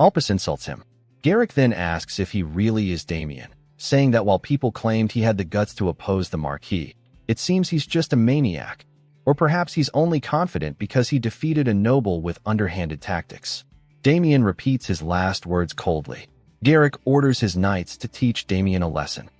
Alpus insults him. Garrick then asks if he really is Damien, saying that while people claimed he had the guts to oppose the Marquis, it seems he's just a maniac. Or perhaps he's only confident because he defeated a noble with underhanded tactics. Damien repeats his last words coldly. Garrick orders his knights to teach Damien a lesson.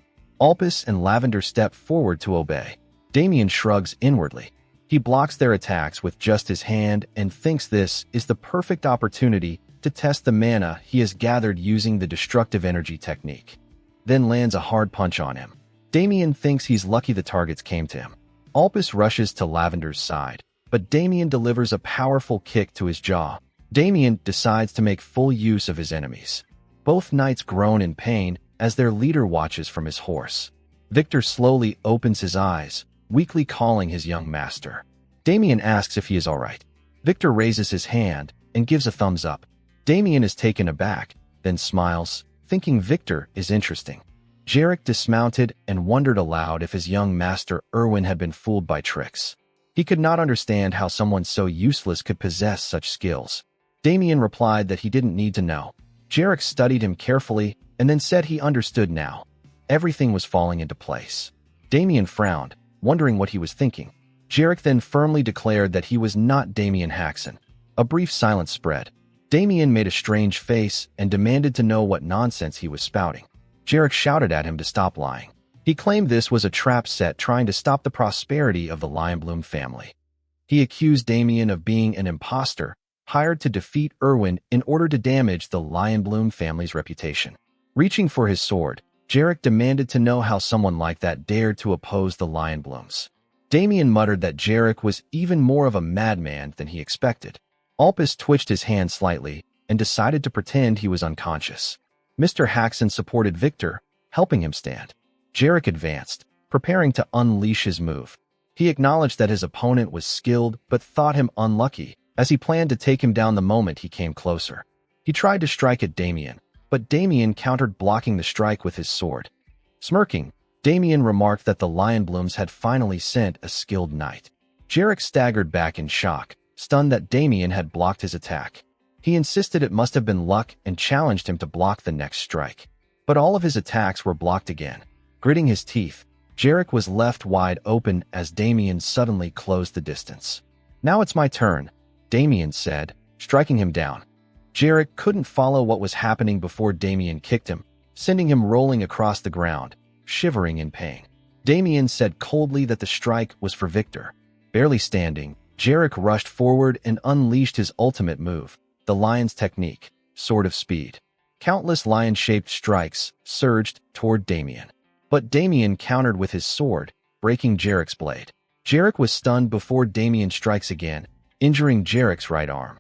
Alpus and Lavender step forward to obey. Damien shrugs inwardly. He blocks their attacks with just his hand and thinks this is the perfect opportunity to test the mana he has gathered using the destructive energy technique. Then lands a hard punch on him. Damien thinks he's lucky the targets came to him. Alpus rushes to Lavender's side, but Damien delivers a powerful kick to his jaw. Damien decides to make full use of his enemies. Both knights groan in pain as their leader watches from his horse. Victor slowly opens his eyes, weakly calling his young master. Damien asks if he is all right. Victor raises his hand and gives a thumbs up. Damien is taken aback, then smiles, thinking Victor is interesting. Jarek dismounted and wondered aloud if his young master Erwin had been fooled by tricks. He could not understand how someone so useless could possess such skills. Damien replied that he didn't need to know. Jarek studied him carefully and then said he understood now. Everything was falling into place. Damien frowned, wondering what he was thinking. Jarek then firmly declared that he was not Damien Haxon. A brief silence spread. Damien made a strange face and demanded to know what nonsense he was spouting. Jarek shouted at him to stop lying. He claimed this was a trap set trying to stop the prosperity of the Lionbloom family. He accused Damien of being an imposter, hired to defeat Erwin in order to damage the Lionbloom family's reputation. Reaching for his sword, Jarek demanded to know how someone like that dared to oppose the Lionblooms. Damien muttered that Jarek was even more of a madman than he expected. Alpus twitched his hand slightly and decided to pretend he was unconscious. Mr. Haxon supported Victor, helping him stand. Jarek advanced, preparing to unleash his move. He acknowledged that his opponent was skilled but thought him unlucky, as he planned to take him down the moment he came closer. He tried to strike at Damien, but Damien countered, blocking the strike with his sword. Smirking, Damien remarked that the Lionblooms had finally sent a skilled knight. Jarek staggered back in shock, stunned that Damien had blocked his attack. He insisted it must have been luck and challenged him to block the next strike. But all of his attacks were blocked again. Gritting his teeth, Jarek was left wide open as Damien suddenly closed the distance. "Now it's my turn," Damien said, striking him down. Jarek couldn't follow what was happening before Damien kicked him, sending him rolling across the ground, shivering in pain. Damien said coldly that the strike was for Victor. Barely standing, Jarek rushed forward and unleashed his ultimate move, the Lion's technique, Sword of Speed. Countless lion-shaped strikes surged toward Damien. But Damien countered with his sword, breaking Jarek's blade. Jarek was stunned before Damien strikes again, injuring Jarek's right arm.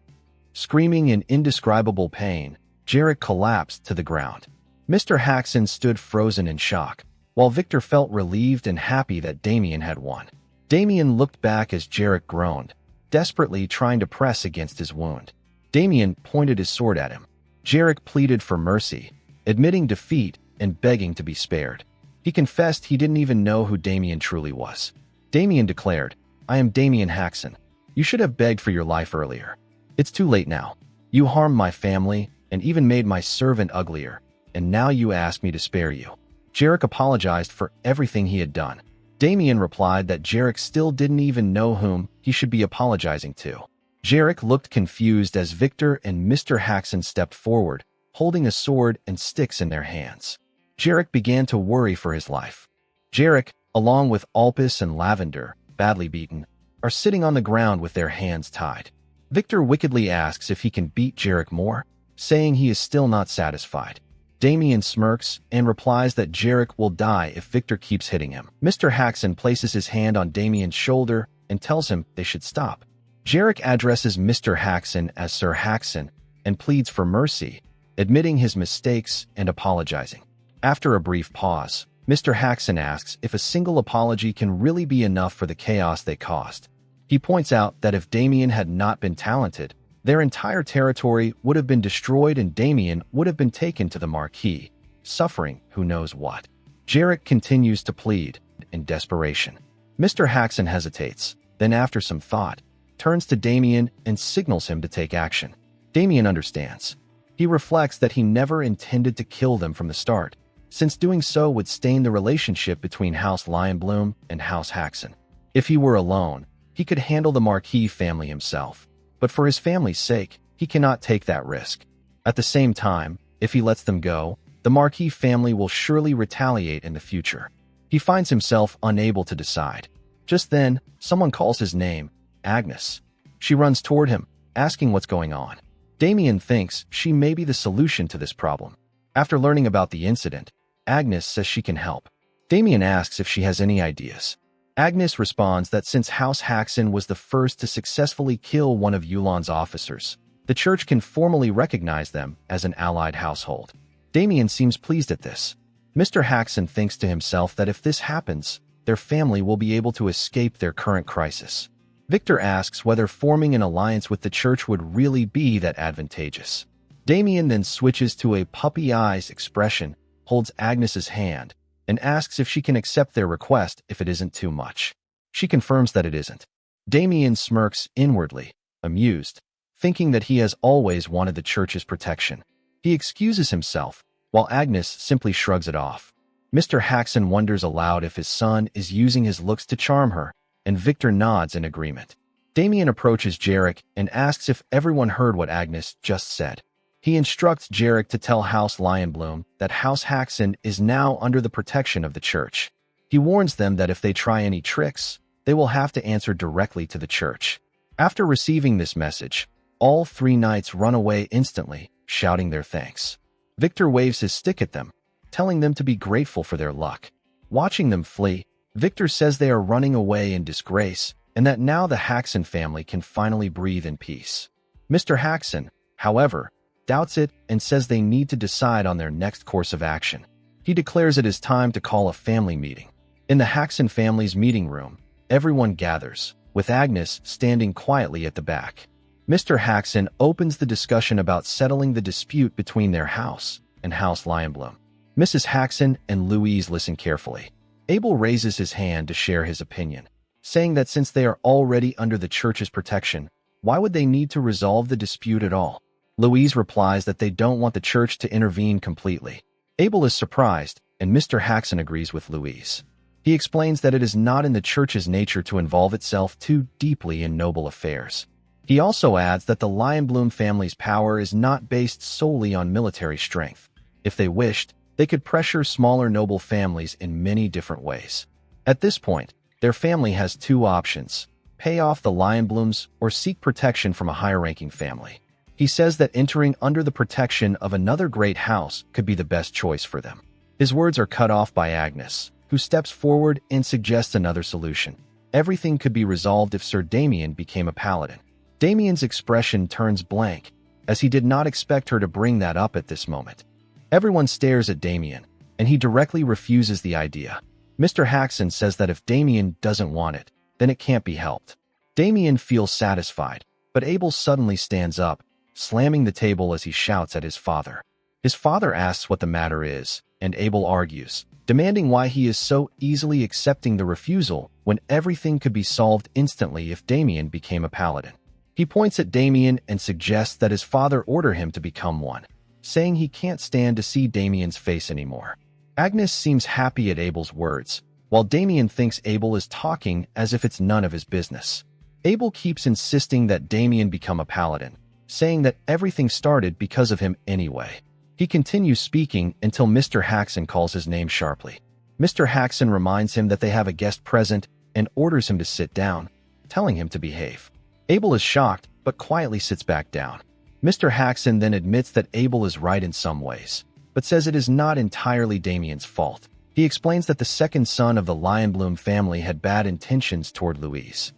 Screaming in indescribable pain, Jarek collapsed to the ground. Mr. Haxon stood frozen in shock, while Victor felt relieved and happy that Damien had won. Damien looked back as Jarek groaned, desperately trying to press against his wound. Damien pointed his sword at him. Jarek pleaded for mercy, admitting defeat and begging to be spared. He confessed he didn't even know who Damien truly was. Damien declared, "I am Damien Haxon. You should have begged for your life earlier. It's too late now. You harmed my family and even made my servant uglier, and now you ask me to spare you." Jarek apologized for everything he had done. Damien replied that Jarek still didn't even know whom he should be apologizing to. Jarek looked confused as Victor and Mr. Haxon stepped forward, holding a sword and sticks in their hands. Jarek began to worry for his life. Jarek, along with Alpus and Lavender, badly beaten, are sitting on the ground with their hands tied. Victor wickedly asks if he can beat Jarek more, saying he is still not satisfied. Damien smirks and replies that Jarek will die if Victor keeps hitting him. Mr. Haxon places his hand on Damien's shoulder and tells him they should stop. Jarek addresses Mr. Haxon as Sir Haxon and pleads for mercy, admitting his mistakes and apologizing. After a brief pause, Mr. Haxon asks if a single apology can really be enough for the chaos they caused. He points out that if Damien had not been talented, their entire territory would have been destroyed and Damien would have been taken to the Marquis, suffering who knows what. Jarek continues to plead in desperation. Mr. Haxon hesitates, then after some thought, turns to Damien and signals him to take action. Damien understands. He reflects that he never intended to kill them from the start, since doing so would stain the relationship between House Lionbloom and House Haxon. If he were alone, he could handle the Marquis family himself. But for his family's sake, he cannot take that risk. At the same time, if he lets them go, the Marquis family will surely retaliate in the future. He finds himself unable to decide. Just then, someone calls his name, Agnes. She runs toward him, asking what's going on. Damien thinks she may be the solution to this problem. After learning about the incident, Agnes says she can help. Damien asks if she has any ideas. Agnes responds that since House Haxon was the first to successfully kill one of Yulan's officers, the church can formally recognize them as an allied household. Damien seems pleased at this. Mr. Haxon thinks to himself that if this happens, their family will be able to escape their current crisis. Victor asks whether forming an alliance with the church would really be that advantageous. Damien then switches to a puppy eyes expression, holds Agnes's hand, and asks if she can accept their request if it isn't too much. She confirms that it isn't. Damien smirks inwardly, amused, thinking that he has always wanted the church's protection. He excuses himself, while Agnes simply shrugs it off. Mr. Haxon wonders aloud if his son is using his looks to charm her, and Victor nods in agreement. Damien approaches Jarek and asks if everyone heard what Agnes just said. He instructs Jarek to tell House Lionbloom that House Haxon is now under the protection of the church. He warns them that if they try any tricks, they will have to answer directly to the church. After receiving this message, all three knights run away instantly, shouting their thanks. Victor waves his stick at them, telling them to be grateful for their luck. Watching them flee, Victor says they are running away in disgrace and that now the Haxon family can finally breathe in peace. Mr. Haxon, however, doubts it and says they need to decide on their next course of action. He declares it is time to call a family meeting. In the Haxon family's meeting room, everyone gathers, with Agnes standing quietly at the back. Mr. Haxon opens the discussion about settling the dispute between their house and House Lionbloom. Mrs. Haxon and Louise listen carefully. Abel raises his hand to share his opinion, saying that since they are already under the church's protection, why would they need to resolve the dispute at all? Louise replies that they don't want the church to intervene completely. Abel is surprised, and Mr. Haxon agrees with Louise. He explains that it is not in the church's nature to involve itself too deeply in noble affairs. He also adds that the Lionbloom family's power is not based solely on military strength. If they wished, they could pressure smaller noble families in many different ways. At this point, their family has two options: pay off the Lionblooms or seek protection from a higher-ranking family. He says that entering under the protection of another great house could be the best choice for them. His words are cut off by Agnes, who steps forward and suggests another solution. Everything could be resolved if Sir Damien became a paladin. Damien's expression turns blank, as he did not expect her to bring that up at this moment. Everyone stares at Damien, and he directly refuses the idea. Mr. Haxon says that if Damien doesn't want it, then it can't be helped. Damien feels satisfied, but Abel suddenly stands up, slamming the table as he shouts at his father. His father asks what the matter is, and Abel argues, demanding why he is so easily accepting the refusal when everything could be solved instantly if Damien became a paladin. He points at Damien and suggests that his father order him to become one, saying he can't stand to see Damien's face anymore. Agnes seems happy at Abel's words, while Damien thinks Abel is talking as if it's none of his business. Abel keeps insisting that Damien become a paladin, saying that everything started because of him anyway. He continues speaking until Mr. Haxon calls his name sharply. Mr. Haxon reminds him that they have a guest present and orders him to sit down, telling him to behave. Abel is shocked, but quietly sits back down. Mr. Haxon then admits that Abel is right in some ways, but says it is not entirely Damien's fault. He explains that the second son of the Lionbloom family had bad intentions toward Louise.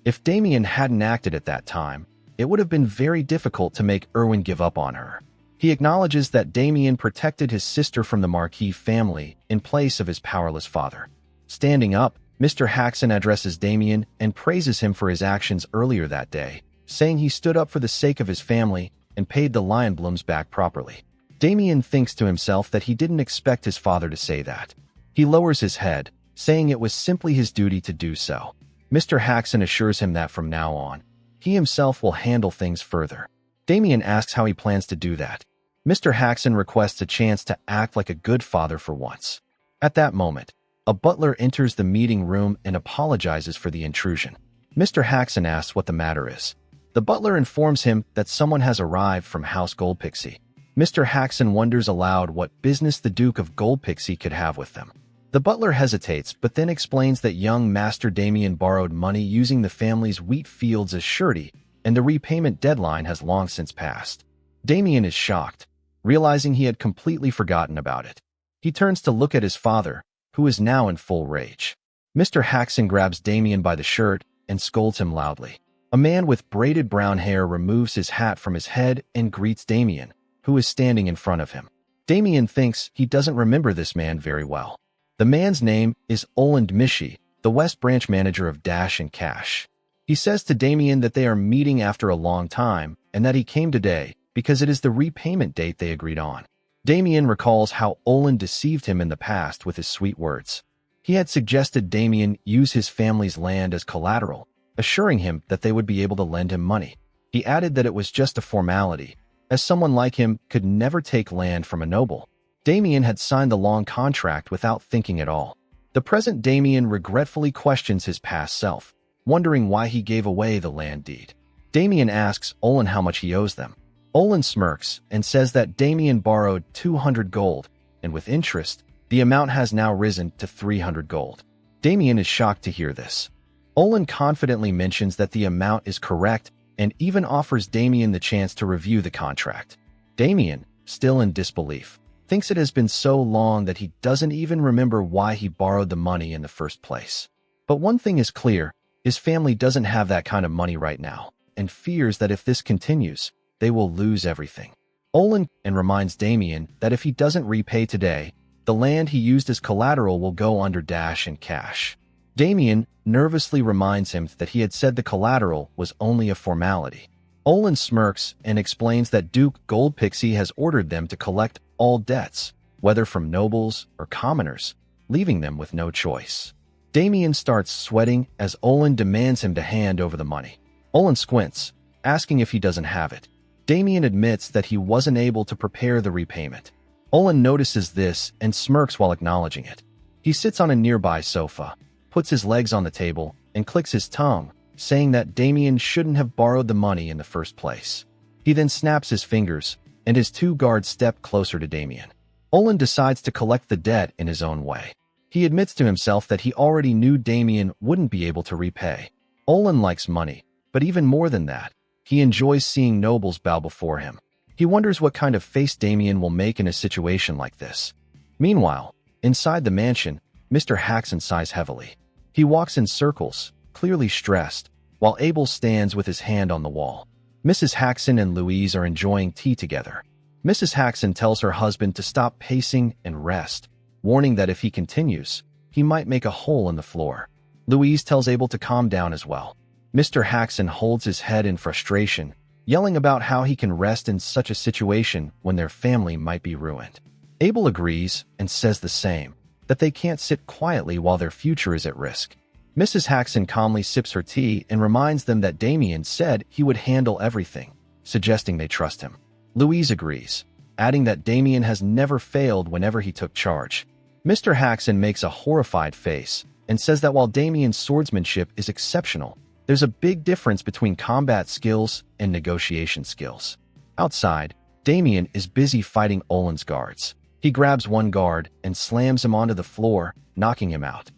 If Damien hadn't acted at that time, it would have been very difficult to make Erwin give up on her. He acknowledges that Damien protected his sister from the Marquis family in place of his powerless father. Standing up, Mr. Haxon addresses Damien and praises him for his actions earlier that day, saying he stood up for the sake of his family and paid the Lionblooms back properly. Damien thinks to himself that he didn't expect his father to say that. He lowers his head, saying it was simply his duty to do so. Mr. Haxon assures him that from now on, he himself will handle things further. Damien asks how he plans to do that. Mr. Haxon requests a chance to act like a good father for once. At that moment, a butler enters the meeting room and apologizes for the intrusion. Mr. Haxon asks what the matter is. The butler informs him that someone has arrived from House Goldpixie. Mr. Haxon wonders aloud what business the Duke of Goldpixie could have with them. The butler hesitates, but then explains that young Master Damien borrowed money using the family's wheat fields as surety, and the repayment deadline has long since passed. Damien is shocked, realizing he had completely forgotten about it. He turns to look at his father, who is now in full rage. Mr. Haxon grabs Damien by the shirt and scolds him loudly. A man with braided brown hair removes his hat from his head and greets Damien, who is standing in front of him. Damien thinks he doesn't remember this man very well. The man's name is Oland Mishi, the West Branch manager of Dash and Cash. He says to Damien that they are meeting after a long time and that he came today because it is the repayment date they agreed on. Damien recalls how Oland deceived him in the past with his sweet words. He had suggested Damien use his family's land as collateral, assuring him that they would be able to lend him money. He added that it was just a formality, as someone like him could never take land from a noble. Damien had signed the long contract without thinking at all. The present Damien regretfully questions his past self, wondering why he gave away the land deed. Damien asks Olin how much he owes them. Olin smirks and says that Damien borrowed 200 gold, and with interest, the amount has now risen to 300 gold. Damien is shocked to hear this. Olin confidently mentions that the amount is correct and even offers Damien the chance to review the contract. Damien, still in disbelief, thinks it has been so long that he doesn't even remember why he borrowed the money in the first place. But one thing is clear, his family doesn't have that kind of money right now, and fears that if this continues, they will lose everything. Olin reminds Damien that if he doesn't repay today, the land he used as collateral will go under Dash and Cash. Damien nervously reminds him that he had said the collateral was only a formality. Olin smirks and explains that Duke Goldpixie has ordered them to collect all debts, whether from nobles or commoners, leaving them with no choice. Damien starts sweating as Olin demands him to hand over the money. Olin squints, asking if he doesn't have it. Damien admits that he wasn't able to prepare the repayment. Olin notices this and smirks while acknowledging it. He sits on a nearby sofa, puts his legs on the table, and clicks his tongue, saying that Damien shouldn't have borrowed the money in the first place. He then snaps his fingers, and his two guards step closer to Damien. Olin decides to collect the debt in his own way. He admits to himself that he already knew Damien wouldn't be able to repay. Olin likes money, but even more than that, he enjoys seeing nobles bow before him. He wonders what kind of face Damien will make in a situation like this. Meanwhile, inside the mansion, Mr. Haxon sighs heavily. He walks in circles, clearly stressed, while Abel stands with his hand on the wall. Mrs. Haxon and Louise are enjoying tea together. Mrs. Haxon tells her husband to stop pacing and rest, warning that if he continues, he might make a hole in the floor. Louise tells Abel to calm down as well. Mr. Haxon holds his head in frustration, yelling about how he can rest in such a situation when their family might be ruined. Abel agrees and says the same, that they can't sit quietly while their future is at risk. Mrs. Haxon calmly sips her tea and reminds them that Damien said he would handle everything, suggesting they trust him. Louise agrees, adding that Damien has never failed whenever he took charge. Mr. Haxon makes a horrified face and says that while Damien's swordsmanship is exceptional, there's a big difference between combat skills and negotiation skills. Outside, Damien is busy fighting Olen's guards. He grabs one guard and slams him onto the floor, knocking him out.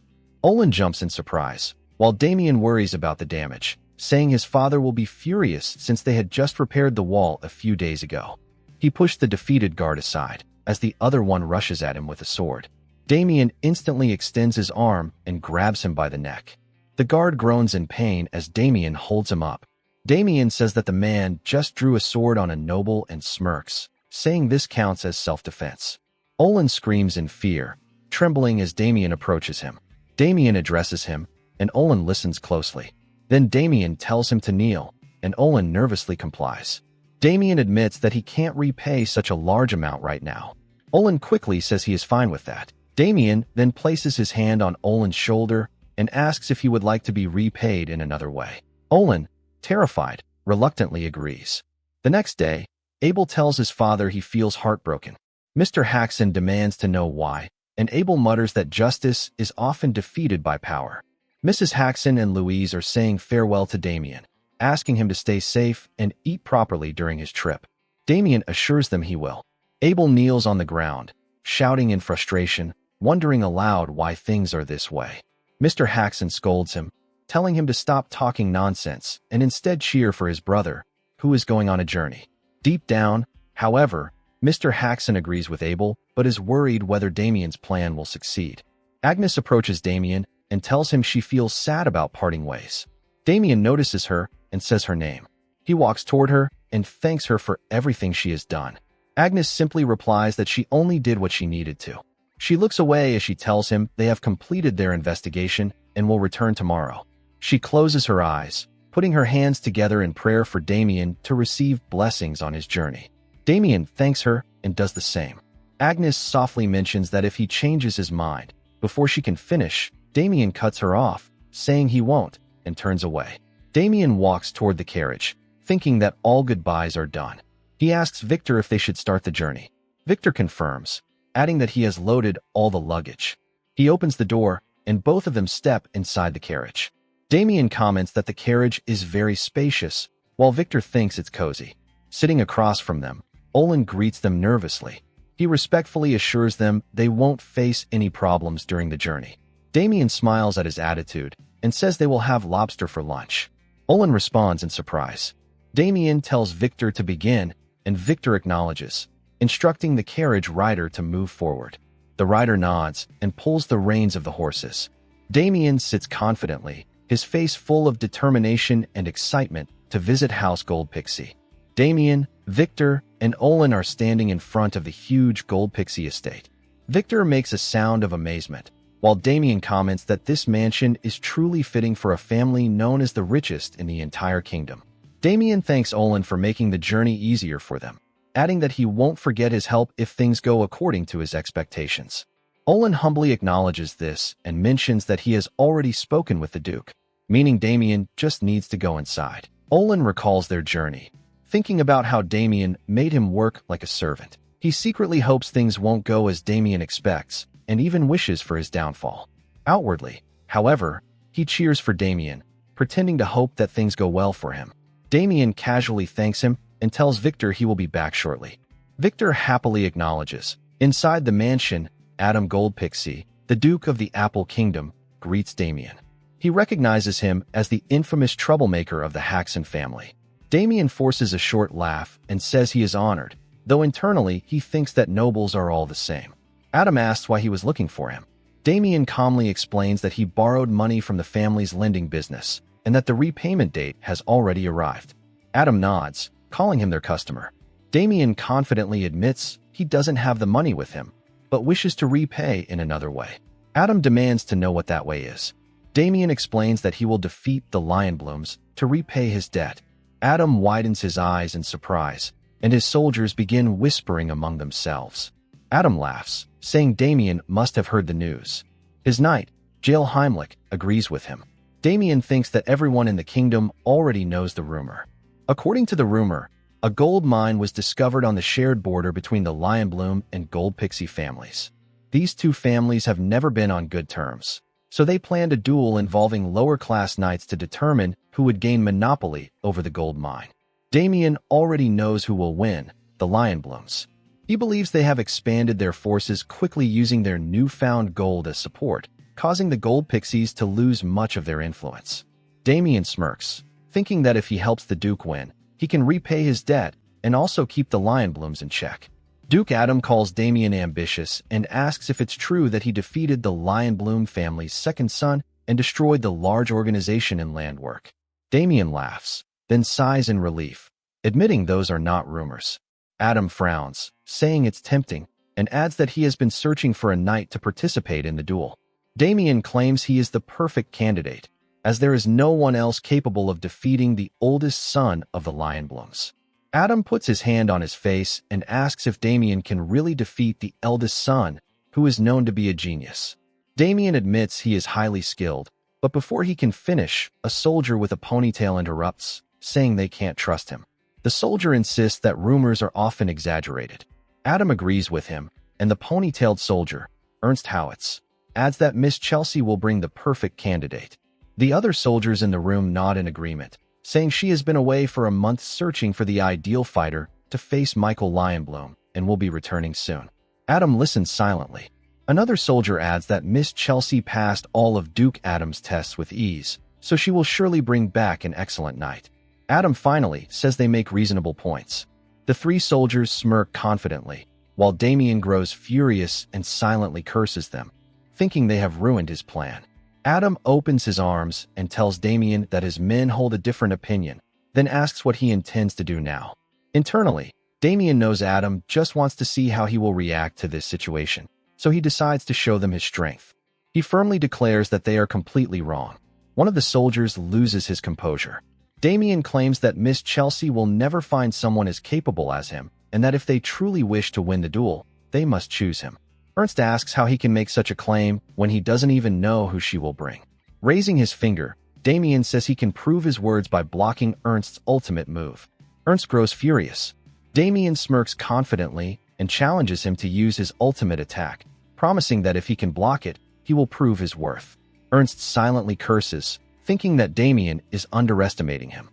Olen jumps in surprise, while Damien worries about the damage, saying his father will be furious since they had just repaired the wall a few days ago. He pushed the defeated guard aside, as the other one rushes at him with a sword. Damien instantly extends his arm and grabs him by the neck. The guard groans in pain as Damien holds him up. Damien says that the man just drew a sword on a noble and smirks, saying this counts as self-defense. Olen screams in fear, trembling as Damien approaches him. Damien addresses him, and Olen listens closely. Then Damien tells him to kneel, and Olen nervously complies. Damien admits that he can't repay such a large amount right now. Olen quickly says he is fine with that. Damien then places his hand on Olen's shoulder and asks if he would like to be repaid in another way. Olen, terrified, reluctantly agrees. The next day, Abel tells his father he feels heartbroken. Mr. Haxon demands to know why, and Abel mutters that justice is often defeated by power. Mrs. Haxon and Louise are saying farewell to Damien, asking him to stay safe and eat properly during his trip. Damien assures them he will. Abel kneels on the ground, shouting in frustration, wondering aloud why things are this way. Mr. Haxon scolds him, telling him to stop talking nonsense and instead cheer for his brother, who is going on a journey. Deep down, however, Mr. Haxon agrees with Abel, but is worried whether Damien's plan will succeed. Agnes approaches Damien and tells him she feels sad about parting ways. Damien notices her and says her name. He walks toward her and thanks her for everything she has done. Agnes simply replies that she only did what she needed to. She looks away as she tells him they have completed their investigation and will return tomorrow. She closes her eyes, putting her hands together in prayer for Damien to receive blessings on his journey. Damien thanks her and does the same. Agnes softly mentions that if he changes his mind, before she can finish, Damien cuts her off, saying he won't, and turns away. Damien walks toward the carriage, thinking that all goodbyes are done. He asks Victor if they should start the journey. Victor confirms, adding that he has loaded all the luggage. He opens the door, and both of them step inside the carriage. Damien comments that the carriage is very spacious, while Victor thinks it's cozy. Sitting across from them, Olen greets them nervously. He respectfully assures them they won't face any problems during the journey. Damien smiles at his attitude and says they will have lobster for lunch. Olen responds in surprise. Damien tells Victor to begin, and Victor acknowledges, instructing the carriage rider to move forward. The rider nods and pulls the reins of the horses. Damien sits confidently, his face full of determination and excitement to visit House Gold Pixie. Damien, Victor, and Olen are standing in front of the huge Gold Pixie estate. Victor makes a sound of amazement, while Damien comments that this mansion is truly fitting for a family known as the richest in the entire kingdom. Damien thanks Olen for making the journey easier for them, adding that he won't forget his help if things go according to his expectations. Olen humbly acknowledges this and mentions that he has already spoken with the Duke, meaning Damien just needs to go inside. Olen recalls their journey, thinking about how Damien made him work like a servant. He secretly hopes things won't go as Damien expects, and even wishes for his downfall. Outwardly, however, he cheers for Damien, pretending to hope that things go well for him. Damien casually thanks him and tells Victor he will be back shortly. Victor happily acknowledges. Inside the mansion, Adam Goldpixie, the Duke of the Apple Kingdom, greets Damien. He recognizes him as the infamous troublemaker of the Haxon family. Damien forces a short laugh and says he is honored, though internally he thinks that nobles are all the same. Adam asks why he was looking for him. Damien calmly explains that he borrowed money from the family's lending business and that the repayment date has already arrived. Adam nods, calling him their customer. Damien confidently admits he doesn't have the money with him, but wishes to repay in another way. Adam demands to know what that way is. Damien explains that he will defeat the Lionblooms to repay his debt. Adam widens his eyes in surprise, and his soldiers begin whispering among themselves. Adam laughs, saying Damien must have heard the news. His knight, Jael Heimlich, agrees with him. Damien thinks that everyone in the kingdom already knows the rumor. According to the rumor, a gold mine was discovered on the shared border between the Lionbloom and Gold Pixie families. These two families have never been on good terms, so they planned a duel involving lower-class knights to determine who would gain monopoly over the gold mine. Damien already knows who will win, the Lionblooms. He believes they have expanded their forces quickly using their newfound gold as support, causing the gold pixies to lose much of their influence. Damien smirks, thinking that if he helps the Duke win, he can repay his debt and also keep the Lionblooms in check. Duke Adam calls Damien ambitious and asks if it's true that he defeated the Lionbloom family's second son and destroyed the large organization in land work. Damien laughs, then sighs in relief, admitting those are not rumors. Adam frowns, saying it's tempting, and adds that he has been searching for a knight to participate in the duel. Damien claims he is the perfect candidate, as there is no one else capable of defeating the oldest son of the Lionblooms. Adam puts his hand on his face and asks if Damien can really defeat the eldest son, who is known to be a genius. Damien admits he is highly skilled, but before he can finish, a soldier with a ponytail interrupts, saying they can't trust him. The soldier insists that rumors are often exaggerated. Adam agrees with him, and the ponytailed soldier, Ernst Howitz, adds that Miss Chelsea will bring the perfect candidate. The other soldiers in the room nod in agreement, saying she has been away for a month searching for the ideal fighter to face Michael Lionbloom and will be returning soon. Adam listens silently. Another soldier adds that Miss Chelsea passed all of Duke Adam's tests with ease, so she will surely bring back an excellent knight. Adam finally says they make reasonable points. The three soldiers smirk confidently, while Damien grows furious and silently curses them, thinking they have ruined his plan. Adam opens his arms and tells Damien that his men hold a different opinion, then asks what he intends to do now. Internally, Damien knows Adam just wants to see how he will react to this situation, so he decides to show them his strength. He firmly declares that they are completely wrong. One of the soldiers loses his composure. Damien claims that Miss Chelsea will never find someone as capable as him, and that if they truly wish to win the duel, they must choose him. Ernst asks how he can make such a claim when he doesn't even know who she will bring. Raising his finger, Damien says he can prove his words by blocking Ernst's ultimate move. Ernst grows furious. Damien smirks confidently and challenges him to use his ultimate attack, promising that if he can block it, he will prove his worth. Ernst silently curses, thinking that Damien is underestimating him.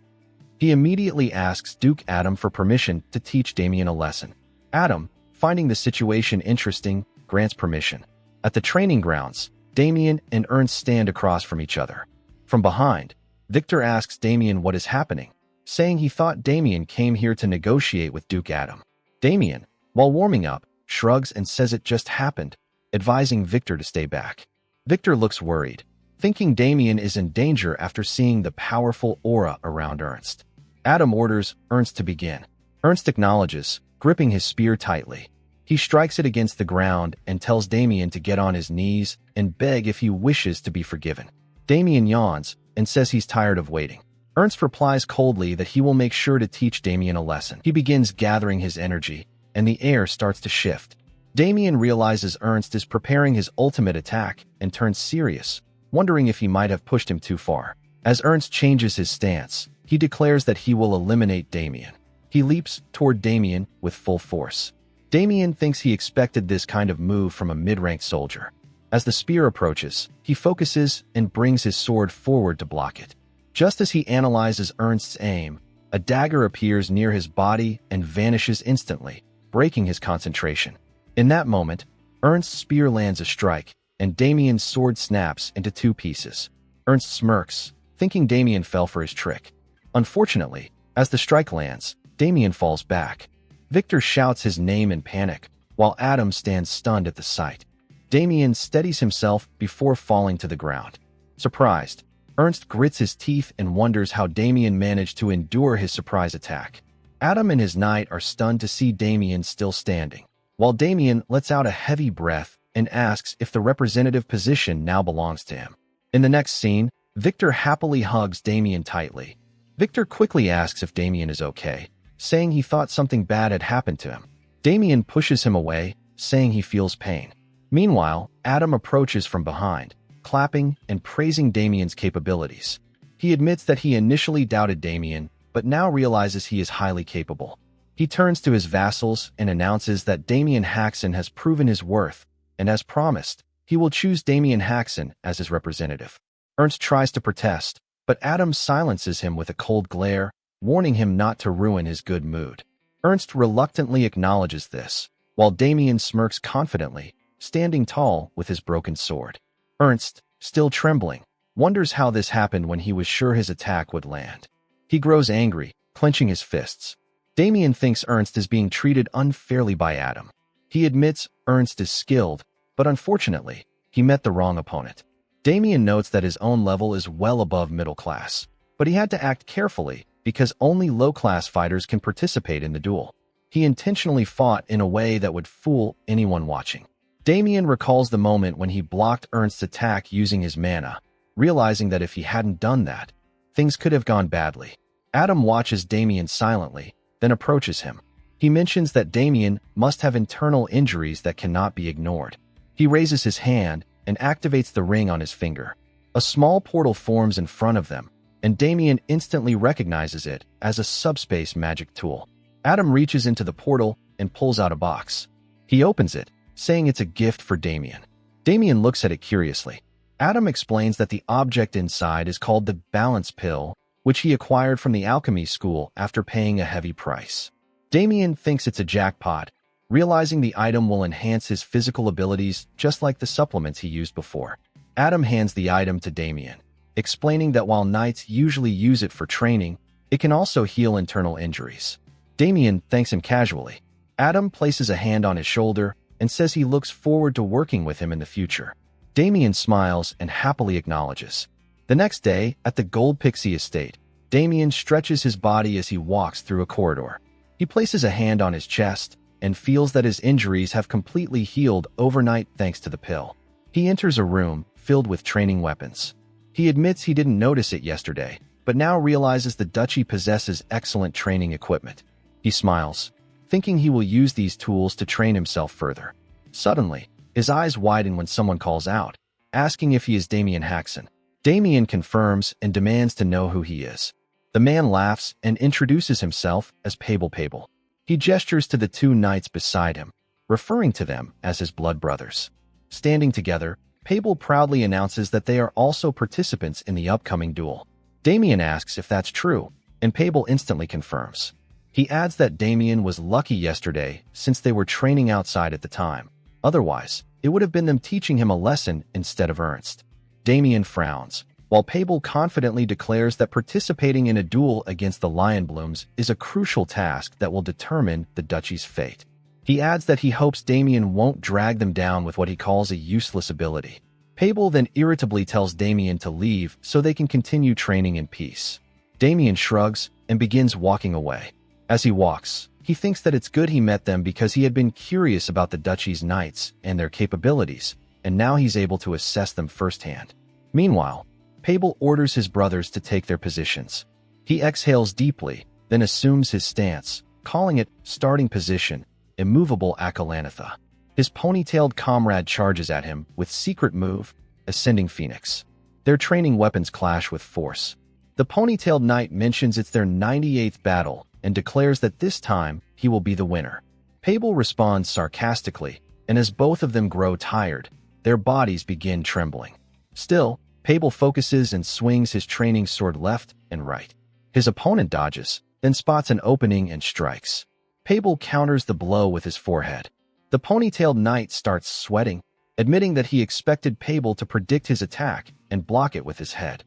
He immediately asks Duke Adam for permission to teach Damien a lesson. Adam, finding the situation interesting, grants permission. At the training grounds, Damien and Ernst stand across from each other. From behind, Victor asks Damien what is happening, saying he thought Damien came here to negotiate with Duke Adam. Damien, while warming up, shrugs and says it just happened, advising Victor to stay back. Victor looks worried, thinking Damien is in danger after seeing the powerful aura around Ernst. Adam orders Ernst to begin. Ernst acknowledges, gripping his spear tightly. He strikes it against the ground and tells Damien to get on his knees and beg if he wishes to be forgiven. Damien yawns and says he's tired of waiting. Ernst replies coldly that he will make sure to teach Damien a lesson. He begins gathering his energy, and the air starts to shift. Damien realizes Ernst is preparing his ultimate attack and turns serious, wondering if he might have pushed him too far. As Ernst changes his stance, he declares that he will eliminate Damien. He leaps toward Damien with full force. Damien thinks he expected this kind of move from a mid-rank soldier. As the spear approaches, he focuses and brings his sword forward to block it. Just as he analyzes Ernst's aim, a dagger appears near his body and vanishes instantly, breaking his concentration. In that moment, Ernst's spear lands a strike, and Damien's sword snaps into two pieces. Ernst smirks, thinking Damien fell for his trick. Unfortunately, as the strike lands, Damien falls back. Victor shouts his name in panic, while Adam stands stunned at the sight. Damien steadies himself before falling to the ground. Surprised, Ernst grits his teeth and wonders how Damien managed to endure his surprise attack. Adam and his knight are stunned to see Damien still standing, while Damien lets out a heavy breath and asks if the representative position now belongs to him. In the next scene, Victor happily hugs Damien tightly. Victor quickly asks if Damien is okay, saying he thought something bad had happened to him. Damien pushes him away, saying he feels pain. Meanwhile, Adam approaches from behind, clapping and praising Damien's capabilities. He admits that he initially doubted Damien, but now realizes he is highly capable. He turns to his vassals and announces that Damien Haxon has proven his worth and as promised, he will choose Damien Haxon as his representative. Ernst tries to protest, but Adam silences him with a cold glare, warning him not to ruin his good mood. Ernst reluctantly acknowledges this, while Damien smirks confidently, standing tall with his broken sword. Ernst, still trembling, wonders how this happened when he was sure his attack would land. He grows angry, clenching his fists. Damien thinks Ernst is being treated unfairly by Adam. He admits Ernst is skilled, but unfortunately, he met the wrong opponent. Damien notes that his own level is well above middle class, but he had to act carefully because only low-class fighters can participate in the duel. He intentionally fought in a way that would fool anyone watching. Damien recalls the moment when he blocked Ernst's attack using his mana, realizing that if he hadn't done that, things could have gone badly. Adam watches Damien silently, then approaches him. He mentions that Damien must have internal injuries that cannot be ignored. He raises his hand and activates the ring on his finger. A small portal forms in front of them, and Damien instantly recognizes it as a subspace magic tool. Adam reaches into the portal and pulls out a box. He opens it, saying it's a gift for Damien. Damien looks at it curiously. Adam explains that the object inside is called the Balance Pill, which he acquired from the alchemy school after paying a heavy price. Damien thinks it's a jackpot, realizing the item will enhance his physical abilities just like the supplements he used before. Adam hands the item to Damien, explaining that while knights usually use it for training, it can also heal internal injuries. Damien thanks him casually. Adam places a hand on his shoulder and says he looks forward to working with him in the future. Damien smiles and happily acknowledges. The next day, at the Gold Pixie estate, Damien stretches his body as he walks through a corridor. He places a hand on his chest and feels that his injuries have completely healed overnight thanks to the pill. He enters a room filled with training weapons. He admits he didn't notice it yesterday, but now realizes the duchy possesses excellent training equipment. He smiles, thinking he will use these tools to train himself further. Suddenly, his eyes widen when someone calls out, asking if he is Damien Haxon. Damien confirms and demands to know who he is. The man laughs and introduces himself as Pable. He gestures to the two knights beside him, referring to them as his blood brothers. Standing together, Pable proudly announces that they are also participants in the upcoming duel. Damien asks if that's true, and Pable instantly confirms. He adds that Damien was lucky yesterday since they were training outside at the time. Otherwise, it would have been them teaching him a lesson instead of Ernst. Damien frowns, while Pable confidently declares that participating in a duel against the Lionblooms is a crucial task that will determine the duchy's fate. He adds that he hopes Damien won't drag them down with what he calls a useless ability. Pable then irritably tells Damien to leave so they can continue training in peace. Damien shrugs and begins walking away. As he walks, he thinks that it's good he met them because he had been curious about the duchy's knights and their capabilities, and now he's able to assess them firsthand. Meanwhile, Pable orders his brothers to take their positions. He exhales deeply, then assumes his stance, calling it starting position, immovable Akalanatha. His ponytailed comrade charges at him with secret move, ascending phoenix. Their training weapons clash with force. The ponytailed knight mentions it's their 98th battle and declares that this time he will be the winner. Pable responds sarcastically, and as both of them grow tired, their bodies begin trembling. Still, Pable focuses and swings his training sword left and right. His opponent dodges, then spots an opening and strikes. Pable counters the blow with his forehead. The ponytailed knight starts sweating, admitting that he expected Pable to predict his attack and block it with his head.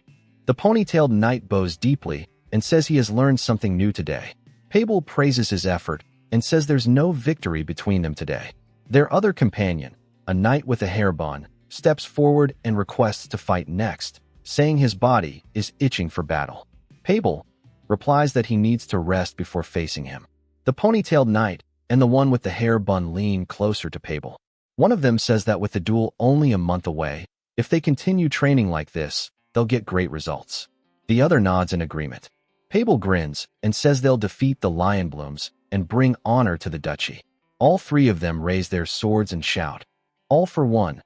The ponytailed knight bows deeply and says he has learned something new today. Pable praises his effort and says there's no victory between them today. Their other companion, a knight with a hair bun, steps forward and requests to fight next, saying his body is itching for battle. Pable replies that he needs to rest before facing him. The ponytailed knight and the one with the hair bun lean closer to Pable. One of them says that with the duel only a month away, if they continue training like this, they'll get great results. The other nods in agreement. Pable grins and says they'll defeat the Lionblooms and bring honor to the duchy. All three of them raise their swords and shout, "All for one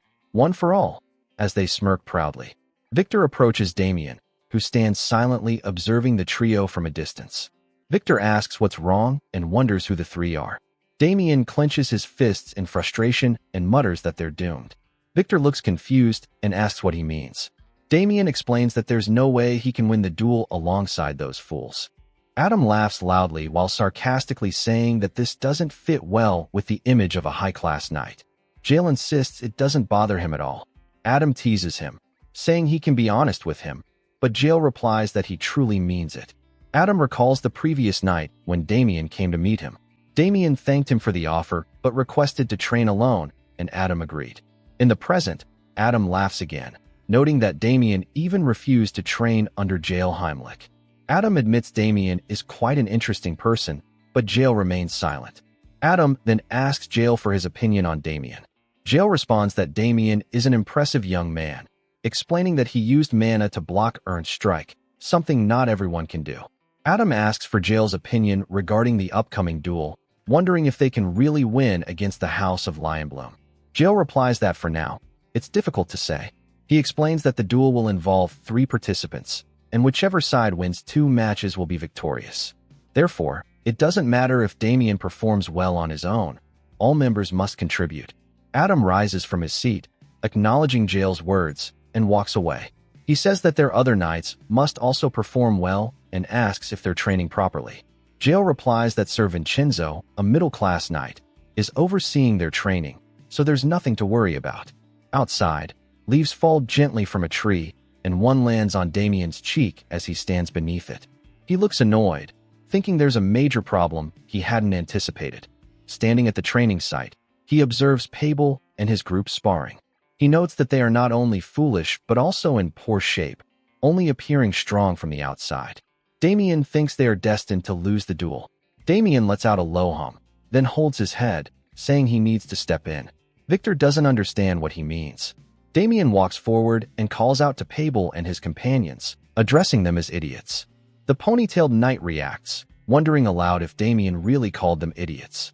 for all," as they smirk proudly. Victor approaches Damien, who stands silently observing the trio from a distance. Victor asks what's wrong and wonders who the three are. Damien clenches his fists in frustration and mutters that they're doomed. Victor looks confused and asks what he means. Damien explains that there's no way he can win the duel alongside those fools. Adam laughs loudly while sarcastically saying that this doesn't fit well with the image of a high-class knight. Jael insists it doesn't bother him at all. Adam teases him, saying he can be honest with him, but Jael replies that he truly means it. Adam recalls the previous night when Damien came to meet him. Damien thanked him for the offer, but requested to train alone, and Adam agreed. In the present, Adam laughs again, noting that Damien even refused to train under Jael Heimlich. Adam admits Damien is quite an interesting person, but Jael remains silent. Adam then asks Jael for his opinion on Damien. Jael responds that Damien is an impressive young man, explaining that he used mana to block Ernst's strike, something not everyone can do. Adam asks for Jael's opinion regarding the upcoming duel, wondering if they can really win against the House of Lionbloom. Jael replies that for now, it's difficult to say. He explains that the duel will involve 3 participants, and whichever side wins 2 matches will be victorious. Therefore, it doesn't matter if Damien performs well on his own. All members must contribute. Adam rises from his seat, acknowledging Jael's words, and walks away. He says that their other knights must also perform well and asks if they're training properly. Jael replies that Sir Vincenzo, a middle-class knight, is overseeing their training, so there's nothing to worry about. Outside, leaves fall gently from a tree, and one lands on Damien's cheek as he stands beneath it. He looks annoyed, thinking there's a major problem he hadn't anticipated. Standing at the training site, he observes Pabel and his group sparring. He notes that they are not only foolish but also in poor shape, only appearing strong from the outside. Damien thinks they are destined to lose the duel. Damien lets out a low hum, then holds his head, saying he needs to step in. Victor doesn't understand what he means. Damien walks forward and calls out to Pabel and his companions, addressing them as idiots. The ponytailed knight reacts, wondering aloud if Damien really called them idiots.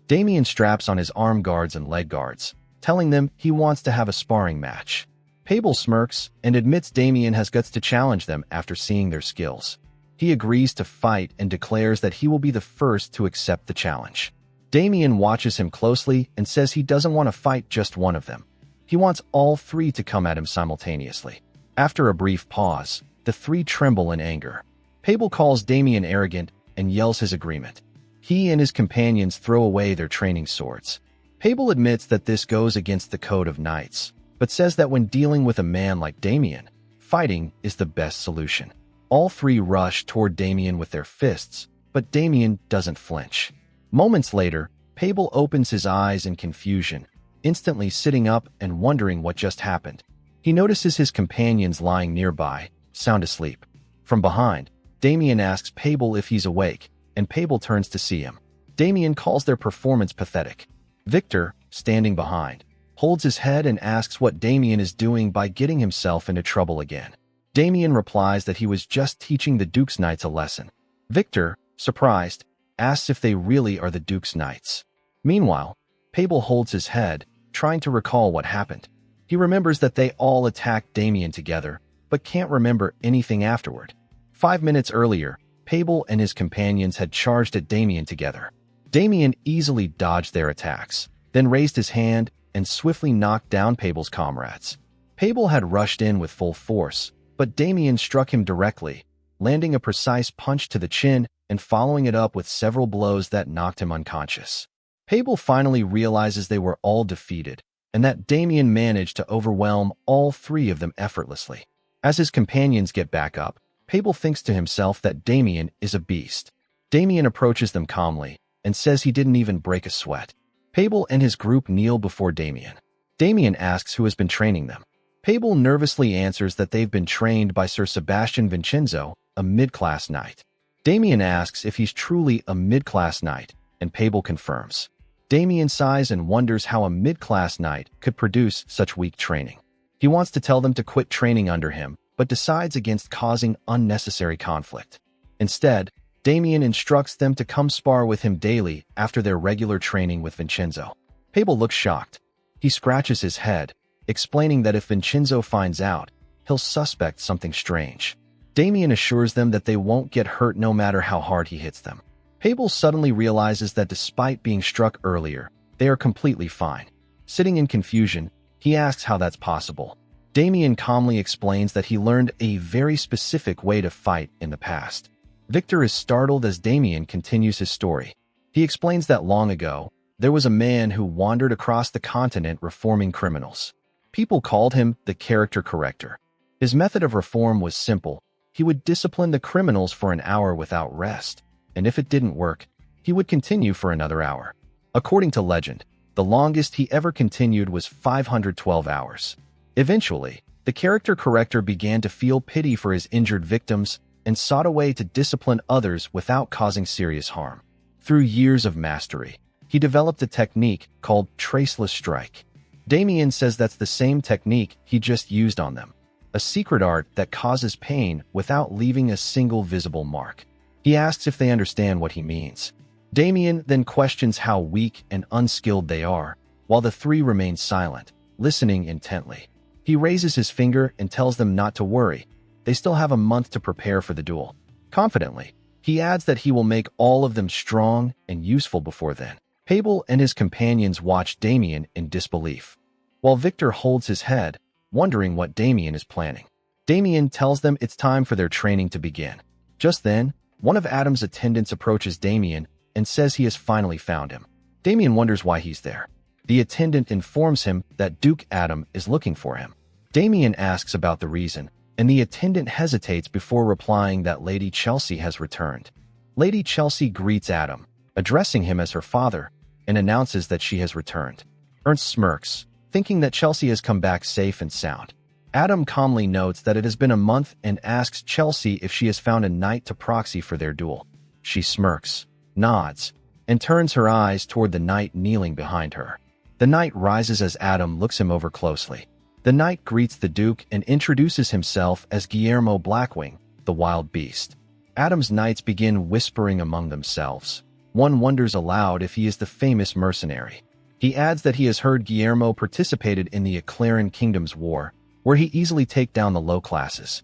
Damien straps on his arm guards and leg guards, telling them he wants to have a sparring match. Pabel smirks and admits Damien has guts to challenge them after seeing their skills. He agrees to fight and declares that he will be the first to accept the challenge. Damien watches him closely and says he doesn't want to fight just one of them. He wants all 3 to come at him simultaneously. After a brief pause, the 3 tremble in anger. Pabel calls Damien arrogant and yells his agreement. He and his companions throw away their training swords. Pabel admits that this goes against the code of knights, but says that when dealing with a man like Damien, fighting is the best solution. All 3 rush toward Damien with their fists, but Damien doesn't flinch. Moments later, Pabel opens his eyes in confusion, instantly sitting up and wondering what just happened. He notices his companions lying nearby, sound asleep. From behind, Damien asks Pabel if he's awake, and Pabel turns to see him. Damien calls their performance pathetic. Victor, standing behind, holds his head and asks what Damien is doing by getting himself into trouble again. Damien replies that he was just teaching the Duke's Knights a lesson. Victor, surprised, asks if they really are the Duke's Knights. Meanwhile, Pabel holds his head, trying to recall what happened. He remembers that they all attacked Damien together, but can't remember anything afterward. 5 minutes earlier, Pabel and his companions had charged at Damien together. Damien easily dodged their attacks, then raised his hand and swiftly knocked down Pabel's comrades. Pabel had rushed in with full force, but Damien struck him directly, landing a precise punch to the chin and following it up with several blows that knocked him unconscious. Pabel finally realizes they were all defeated, and that Damien managed to overwhelm all 3 of them effortlessly. As his companions get back up, Pabel thinks to himself that Damien is a beast. Damien approaches them calmly and says he didn't even break a sweat. Pabel and his group kneel before Damien. Damien asks who has been training them. Pabel nervously answers that they've been trained by Sir Sebastian Vincenzo, a mid-class knight. Damien asks if he's truly a mid-class knight, and Pabel confirms. Damien sighs and wonders how a mid-class knight could produce such weak training. He wants to tell them to quit training under him, but decides against causing unnecessary conflict. Instead, Damien instructs them to come spar with him daily after their regular training with Vincenzo. Pabel looks shocked. He scratches his head, explaining that if Vincenzo finds out, he'll suspect something strange. Damien assures them that they won't get hurt no matter how hard he hits them. Pablo suddenly realizes that despite being struck earlier, they are completely fine. Sitting in confusion, he asks how that's possible. Damien calmly explains that he learned a very specific way to fight in the past. Victor is startled as Damien continues his story. He explains that long ago, there was a man who wandered across the continent reforming criminals. People called him the character corrector. His method of reform was simple. He would discipline the criminals for an hour without rest, and if it didn't work, he would continue for another hour. According to legend, the longest he ever continued was 512 hours. Eventually, the character corrector began to feel pity for his injured victims and sought a way to discipline others without causing serious harm. Through years of mastery, he developed a technique called traceless strike. Damien says that's the same technique he just used on them, a secret art that causes pain without leaving a single visible mark. He asks if they understand what he means. Damien then questions how weak and unskilled they are, while the three remain silent, listening intently. He raises his finger and tells them not to worry. They still have a month to prepare for the duel. Confidently, he adds that he will make all of them strong and useful before then. Pablo and his companions watch Damien in disbelief, while Victor holds his head, wondering what Damien is planning. Damien tells them it's time for their training to begin. Just then, one of Adam's attendants approaches Damien and says he has finally found him. Damien wonders why he's there. The attendant informs him that Duke Adam is looking for him. Damien asks about the reason, and the attendant hesitates before replying that Lady Chelsea has returned. Lady Chelsea greets Adam, addressing him as her father, and announces that she has returned. Ernst smirks, thinking that Chelsea has come back safe and sound. Adam calmly notes that it has been a month and asks Chelsea if she has found a knight to proxy for their duel. She smirks, nods, and turns her eyes toward the knight kneeling behind her. The knight rises as Adam looks him over closely. The knight greets the Duke and introduces himself as Guillermo Blackwing, the wild beast. Adam's knights begin whispering among themselves. One wonders aloud if he is the famous mercenary. He adds that he has heard Guillermo participated in the Aclaran Kingdom's war, where he easily take down the low classes.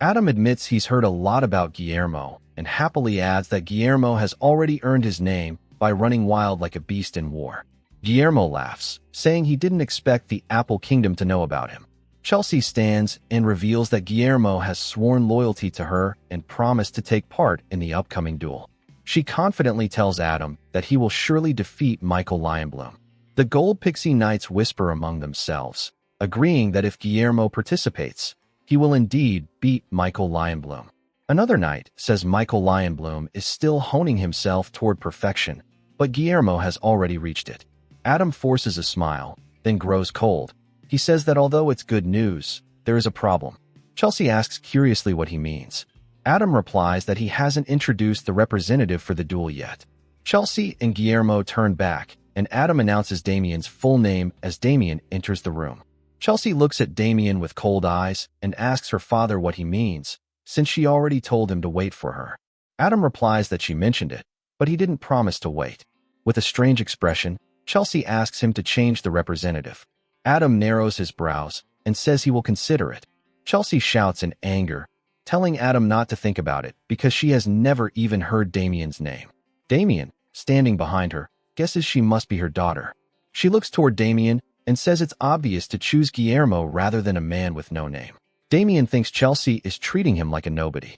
Adam admits he's heard a lot about Guillermo and happily adds that Guillermo has already earned his name by running wild like a beast in war. Guillermo laughs, saying he didn't expect the Apple Kingdom to know about him. Chelsea stands and reveals that Guillermo has sworn loyalty to her and promised to take part in the upcoming duel. She confidently tells Adam that he will surely defeat Michael Lionbloom. The Gold Pixie Knights whisper among themselves, agreeing that if Guillermo participates, he will indeed beat Michael Lionbloom. Another knight says Michael Lionbloom is still honing himself toward perfection, but Guillermo has already reached it. Adam forces a smile, then grows cold. He says that although it's good news, there is a problem. Chelsea asks curiously what he means. Adam replies that he hasn't introduced the representative for the duel yet. Chelsea and Guillermo turn back, and Adam announces Damien's full name as Damien enters the room. Chelsea looks at Damien with cold eyes and asks her father what he means, since she already told him to wait for her. Adam replies that she mentioned it, but he didn't promise to wait. With a strange expression, Chelsea asks him to change the representative. Adam narrows his brows and says he will consider it. Chelsea shouts in anger, telling Adam not to think about it because she has never even heard Damien's name. Damien, standing behind her, guesses she must be her daughter. She looks toward Damien and says it's obvious to choose Guillermo rather than a man with no name. Damien thinks Chelsea is treating him like a nobody.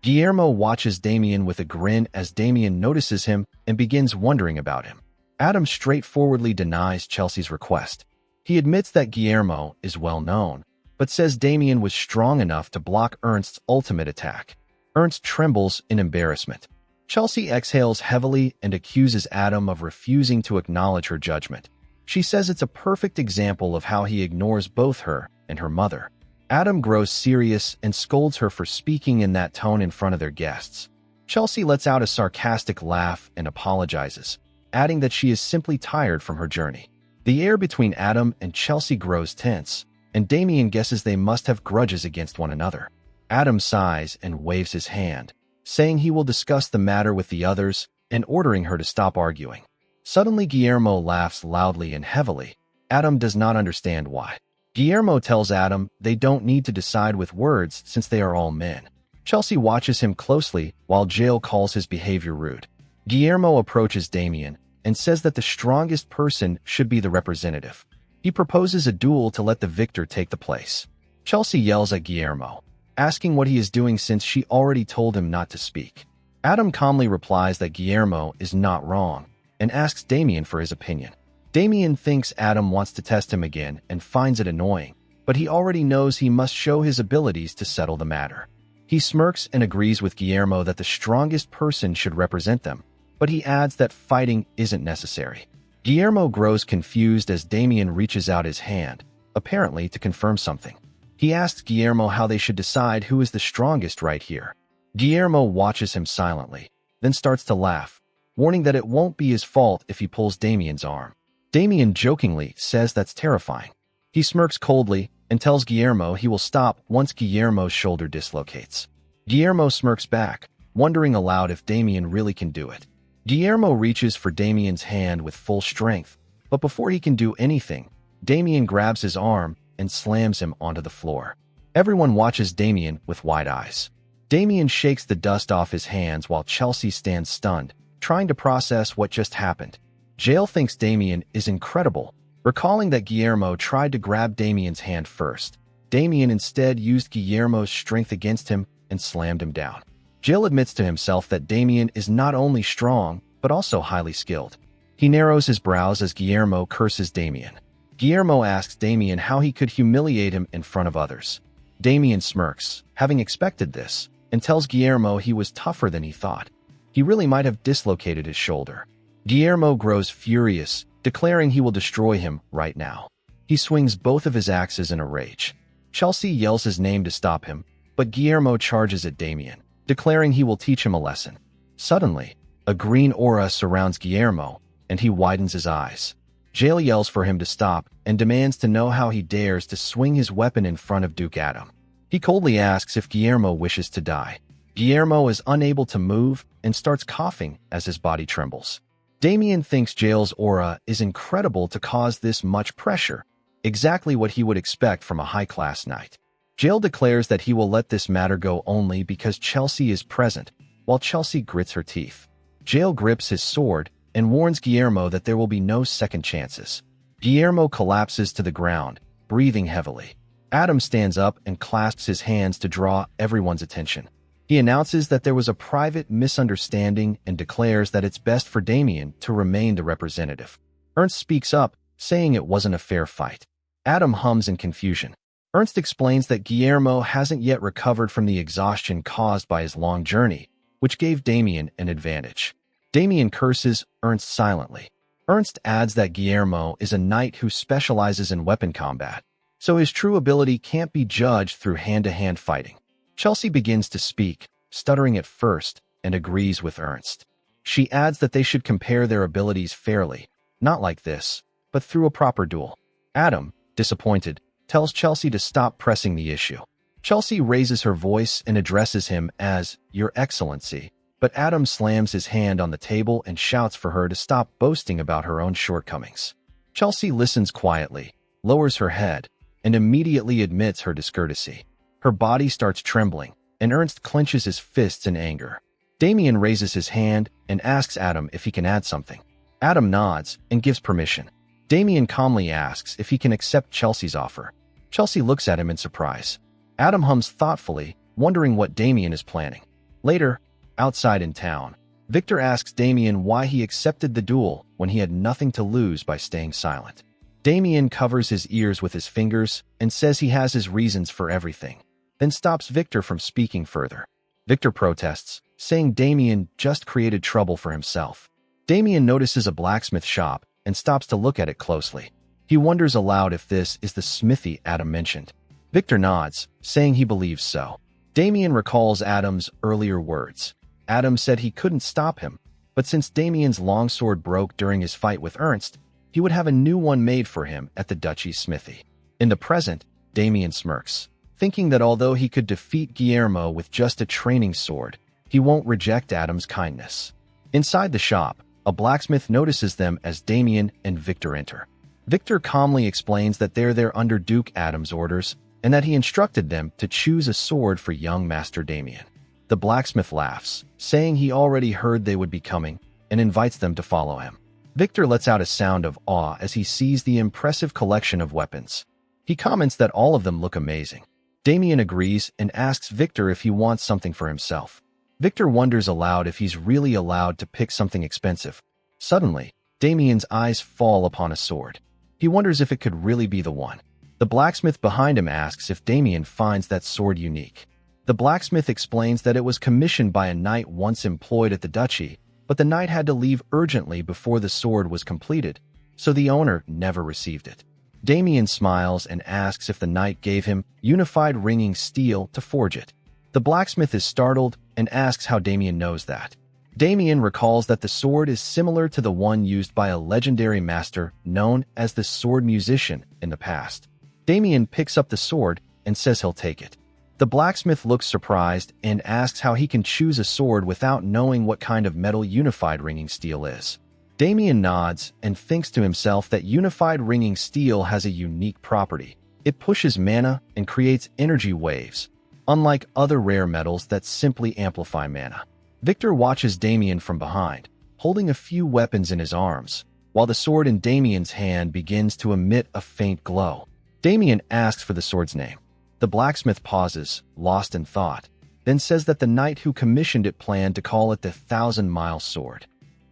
Guillermo watches Damien with a grin as Damien notices him and begins wondering about him. Adam straightforwardly denies Chelsea's request. He admits that Guillermo is well known, but says Damien was strong enough to block Ernst's ultimate attack. Ernst trembles in embarrassment. Chelsea exhales heavily and accuses Adam of refusing to acknowledge her judgment. She says it's a perfect example of how he ignores both her and her mother. Adam grows serious and scolds her for speaking in that tone in front of their guests. Chelsea lets out a sarcastic laugh and apologizes, adding that she is simply tired from her journey. The air between Adam and Chelsea grows tense, and Damien guesses they must have grudges against one another. Adam sighs and waves his hand, saying he will discuss the matter with the others and ordering her to stop arguing. Suddenly, Guillermo laughs loudly and heavily. Adam does not understand why. Guillermo tells Adam they don't need to decide with words since they are all men. Chelsea watches him closely while Jael calls his behavior rude. Guillermo approaches Damien and says that the strongest person should be the representative. He proposes a duel to let the victor take the place. Chelsea yells at Guillermo, asking what he is doing since she already told him not to speak. Adam calmly replies that Guillermo is not wrong and asks Damien for his opinion. Damien thinks Adam wants to test him again and finds it annoying, but he already knows he must show his abilities to settle the matter. He smirks and agrees with Guillermo that the strongest person should represent them, but he adds that fighting isn't necessary. Guillermo grows confused as Damien reaches out his hand, apparently to confirm something. He asks Guillermo how they should decide who is the strongest right here. Guillermo watches him silently, then starts to laugh, warning that it won't be his fault if he pulls Damien's arm. Damien jokingly says that's terrifying. He smirks coldly and tells Guillermo he will stop once Guillermo's shoulder dislocates. Guillermo smirks back, wondering aloud if Damien really can do it. Guillermo reaches for Damien's hand with full strength, but before he can do anything, Damien grabs his arm and slams him onto the floor. Everyone watches Damien with wide eyes. Damien shakes the dust off his hands while Chelsea stands stunned, trying to process what just happened. Jael thinks Damien is incredible, recalling that Guillermo tried to grab Damien's hand first. Damien instead used Guillermo's strength against him and slammed him down. Jael admits to himself that Damien is not only strong, but also highly skilled. He narrows his brows as Guillermo curses Damien. Guillermo asks Damien how he could humiliate him in front of others. Damien smirks, having expected this, and tells Guillermo he was tougher than he thought. He really might have dislocated his shoulder. Guillermo grows furious, declaring he will destroy him right now. He swings both of his axes in a rage. Chelsea yells his name to stop him, but Guillermo charges at Damien, declaring he will teach him a lesson. Suddenly, a green aura surrounds Guillermo, and he widens his eyes. Jael yells for him to stop and demands to know how he dares to swing his weapon in front of Duke Adam. He coldly asks if Guillermo wishes to die. Guillermo is unable to move and starts coughing as his body trembles. Damien thinks Jael's aura is incredible to cause this much pressure, exactly what he would expect from a high-class knight. Jael declares that he will let this matter go only because Chelsea is present, while Chelsea grits her teeth. Jael grips his sword and warns Guillermo that there will be no second chances. Guillermo collapses to the ground, breathing heavily. Adam stands up and clasps his hands to draw everyone's attention. He announces that there was a private misunderstanding and declares that it's best for Damien to remain the representative. Ernst speaks up, saying it wasn't a fair fight. Adam hums in confusion. Ernst explains that Guillermo hasn't yet recovered from the exhaustion caused by his long journey, which gave Damien an advantage. Damien curses Ernst silently. Ernst adds that Guillermo is a knight who specializes in weapon combat, so his true ability can't be judged through hand-to-hand fighting. Chelsea begins to speak, stuttering at first, and agrees with Ernst. She adds that they should compare their abilities fairly, not like this, but through a proper duel. Adam, disappointed, tells Chelsea to stop pressing the issue. Chelsea raises her voice and addresses him as Your Excellency, but Adam slams his hand on the table and shouts for her to stop boasting about her own shortcomings. Chelsea listens quietly, lowers her head, and immediately admits her discourtesy. Her body starts trembling, and Ernst clenches his fists in anger. Damien raises his hand and asks Adam if he can add something. Adam nods and gives permission. Damien calmly asks if he can accept Chelsea's offer. Chelsea looks at him in surprise. Adam hums thoughtfully, wondering what Damien is planning. Later, outside in town, Victor asks Damien why he accepted the duel when he had nothing to lose by staying silent. Damien covers his ears with his fingers and says he has his reasons for everything, then stops Victor from speaking further. Victor protests, saying Damien just created trouble for himself. Damien notices a blacksmith shop and stops to look at it closely. He wonders aloud if this is the smithy Adam mentioned. Victor nods, saying he believes so. Damien recalls Adam's earlier words. Adam said he couldn't stop him, but since Damien's longsword broke during his fight with Ernst, he would have a new one made for him at the duchy's smithy. In the present, Damien smirks, thinking that although he could defeat Guillermo with just a training sword, he won't reject Adam's kindness. Inside the shop, a blacksmith notices them as Damien and Victor enter. Victor calmly explains that they're there under Duke Adam's orders and that he instructed them to choose a sword for young Master Damien. The blacksmith laughs, saying he already heard they would be coming, and invites them to follow him. Victor lets out a sound of awe as he sees the impressive collection of weapons. He comments that all of them look amazing. Damien agrees and asks Victor if he wants something for himself. Victor wonders aloud if he's really allowed to pick something expensive. Suddenly, Damien's eyes fall upon a sword. He wonders if it could really be the one. The blacksmith behind him asks if Damien finds that sword unique. The blacksmith explains that it was commissioned by a knight once employed at the duchy, but the knight had to leave urgently before the sword was completed, so the owner never received it. Damien smiles and asks if the knight gave him unified ringing steel to forge it. The blacksmith is startled and asks how Damien knows that. Damien recalls that the sword is similar to the one used by a legendary master known as the sword musician in the past. Damien picks up the sword and says he'll take it. The blacksmith looks surprised and asks how he can choose a sword without knowing what kind of metal unified ringing steel is. Damien nods and thinks to himself that unified ringing steel has a unique property. It pushes mana and creates energy waves, unlike other rare metals that simply amplify mana. Victor watches Damien from behind, holding a few weapons in his arms, while the sword in Damien's hand begins to emit a faint glow. Damien asks for the sword's name. The blacksmith pauses, lost in thought, then says that the knight who commissioned it planned to call it the 1,000-mile sword.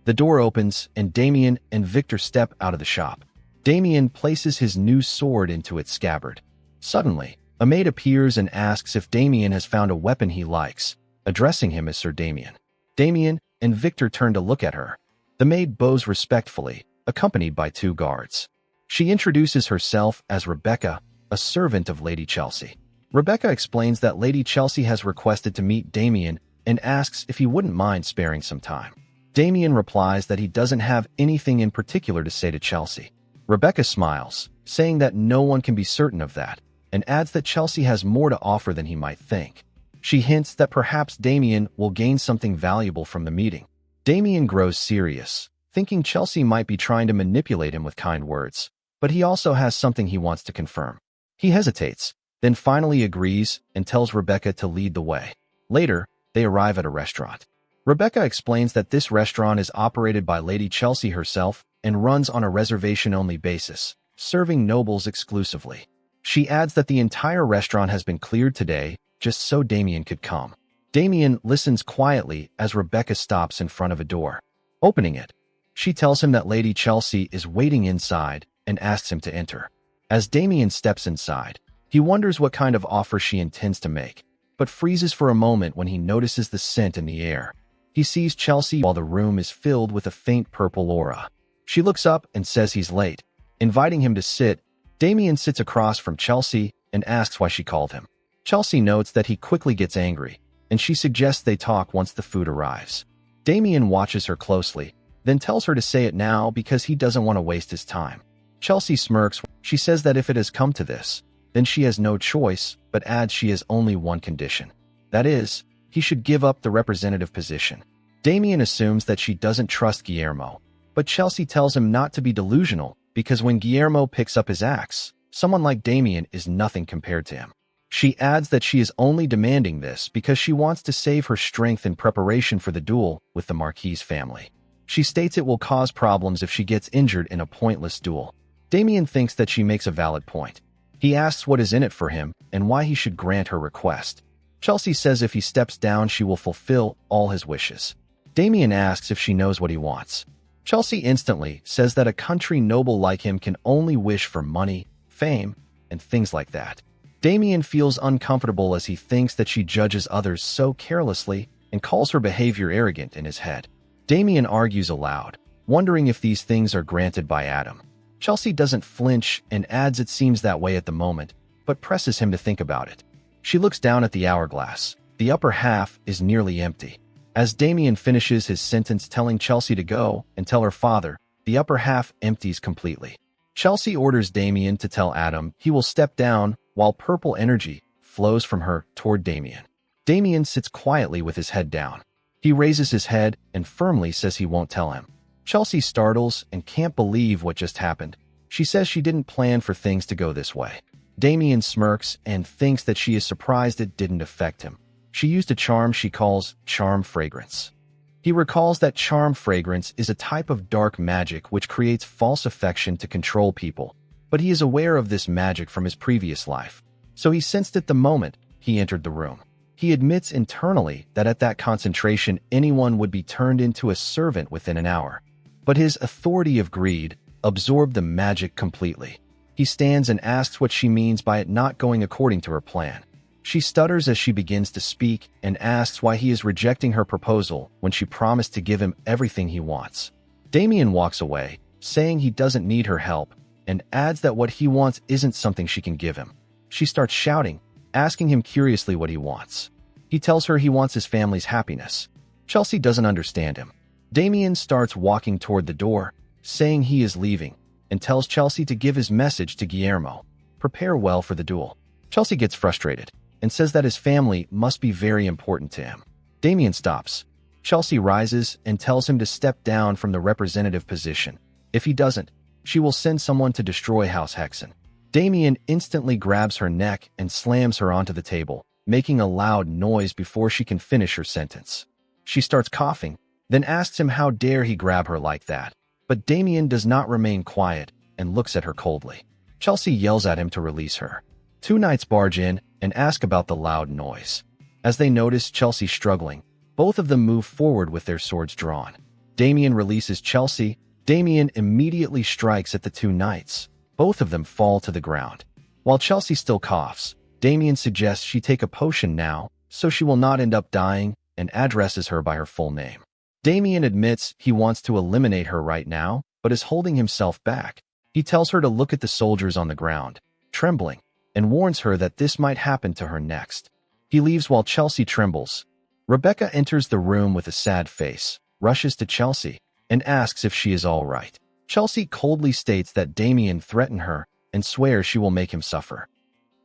The door opens and Damien and Victor step out of the shop. Damien places his new sword into its scabbard. Suddenly, a maid appears and asks if Damien has found a weapon he likes, addressing him as Sir Damien. Damien and Victor turn to look at her. The maid bows respectfully, accompanied by 2 guards. She introduces herself as Rebecca, a servant of Lady Chelsea. Rebecca explains that Lady Chelsea has requested to meet Damien and asks if he wouldn't mind sparing some time. Damien replies that he doesn't have anything in particular to say to Chelsea. Rebecca smiles, saying that no one can be certain of that, and adds that Chelsea has more to offer than he might think. She hints that perhaps Damien will gain something valuable from the meeting. Damien grows serious, thinking Chelsea might be trying to manipulate him with kind words, but he also has something he wants to confirm. He hesitates, then finally agrees and tells Rebecca to lead the way. Later, they arrive at a restaurant. Rebecca explains that this restaurant is operated by Lady Chelsea herself and runs on a reservation-only basis, serving nobles exclusively. She adds that the entire restaurant has been cleared today just so Damien could come. Damien listens quietly as Rebecca stops in front of a door. Opening it, she tells him that Lady Chelsea is waiting inside and asks him to enter. As Damien steps inside, he wonders what kind of offer she intends to make, but freezes for a moment when he notices the scent in the air. He sees Chelsea while the room is filled with a faint purple aura. She looks up and says he's late. Inviting him to sit, Damien sits across from Chelsea and asks why she called him. Chelsea notes that he quickly gets angry, and she suggests they talk once the food arrives. Damien watches her closely, then tells her to say it now because he doesn't want to waste his time. Chelsea smirks. She says that if it has come to this, then she has no choice, but adds she has only one condition. That is, he should give up the representative position. Damien assumes that she doesn't trust Guillermo, but Chelsea tells him not to be delusional because when Guillermo picks up his axe, someone like Damien is nothing compared to him. She adds that she is only demanding this because she wants to save her strength in preparation for the duel with the Marquis family. She states it will cause problems if she gets injured in a pointless duel. Damien thinks that she makes a valid point. He asks what is in it for him and why he should grant her request. Chelsea says if he steps down, she will fulfill all his wishes. Damien asks if she knows what he wants. Chelsea instantly says that a country noble like him can only wish for money, fame, and things like that. Damien feels uncomfortable as he thinks that she judges others so carelessly and calls her behavior arrogant in his head. Damien argues aloud, wondering if these things are granted by Adam. Chelsea doesn't flinch and adds it seems that way at the moment, but presses him to think about it. She looks down at the hourglass. The upper half is nearly empty. As Damien finishes his sentence telling Chelsea to go and tell her father, the upper half empties completely. Chelsea orders Damien to tell Adam he will step down while purple energy flows from her toward Damien. Damien sits quietly with his head down. He raises his head and firmly says he won't tell him. Chelsea startles and can't believe what just happened. She says she didn't plan for things to go this way. Damien smirks and thinks that she is surprised it didn't affect him. She used a charm she calls Charm Fragrance. He recalls that charm fragrance is a type of dark magic which creates false affection to control people, but he is aware of this magic from his previous life, so he sensed it the moment he entered the room. He admits internally that at that concentration anyone would be turned into a servant within an hour, but his authority of greed absorbed the magic completely. He stands and asks what she means by it not going according to her plan. She stutters as she begins to speak and asks why he is rejecting her proposal when she promised to give him everything he wants. Damien walks away, saying he doesn't need her help, and adds that what he wants isn't something she can give him. She starts shouting, asking him curiously what he wants. He tells her he wants his family's happiness. Chelsea doesn't understand him. Damien starts walking toward the door, saying he is leaving, and tells Chelsea to give his message to Guillermo. Prepare well for the duel. Chelsea gets frustrated and says that his family must be very important to him. Damien stops. Chelsea rises and tells him to step down from the representative position. If he doesn't, she will send someone to destroy House Hexen. Damien instantly grabs her neck and slams her onto the table, making a loud noise before she can finish her sentence. She starts coughing, then asks him how dare he grab her like that. But Damien does not remain quiet and looks at her coldly. Chelsea yells at him to release her. Two knights barge in and ask about the loud noise. As they notice Chelsea struggling, both of them move forward with their swords drawn. Damien releases Chelsea. Damien immediately strikes at the two knights. Both of them fall to the ground. While Chelsea still coughs, Damien suggests she take a potion now so she will not end up dying and addresses her by her full name. Damien admits he wants to eliminate her right now, but is holding himself back. He tells her to look at the soldiers on the ground, trembling, and warns her that this might happen to her next. He leaves while Chelsea trembles. Rebecca enters the room with a sad face, rushes to Chelsea, and asks if she is all right. Chelsea coldly states that Damien threatened her and swears she will make him suffer.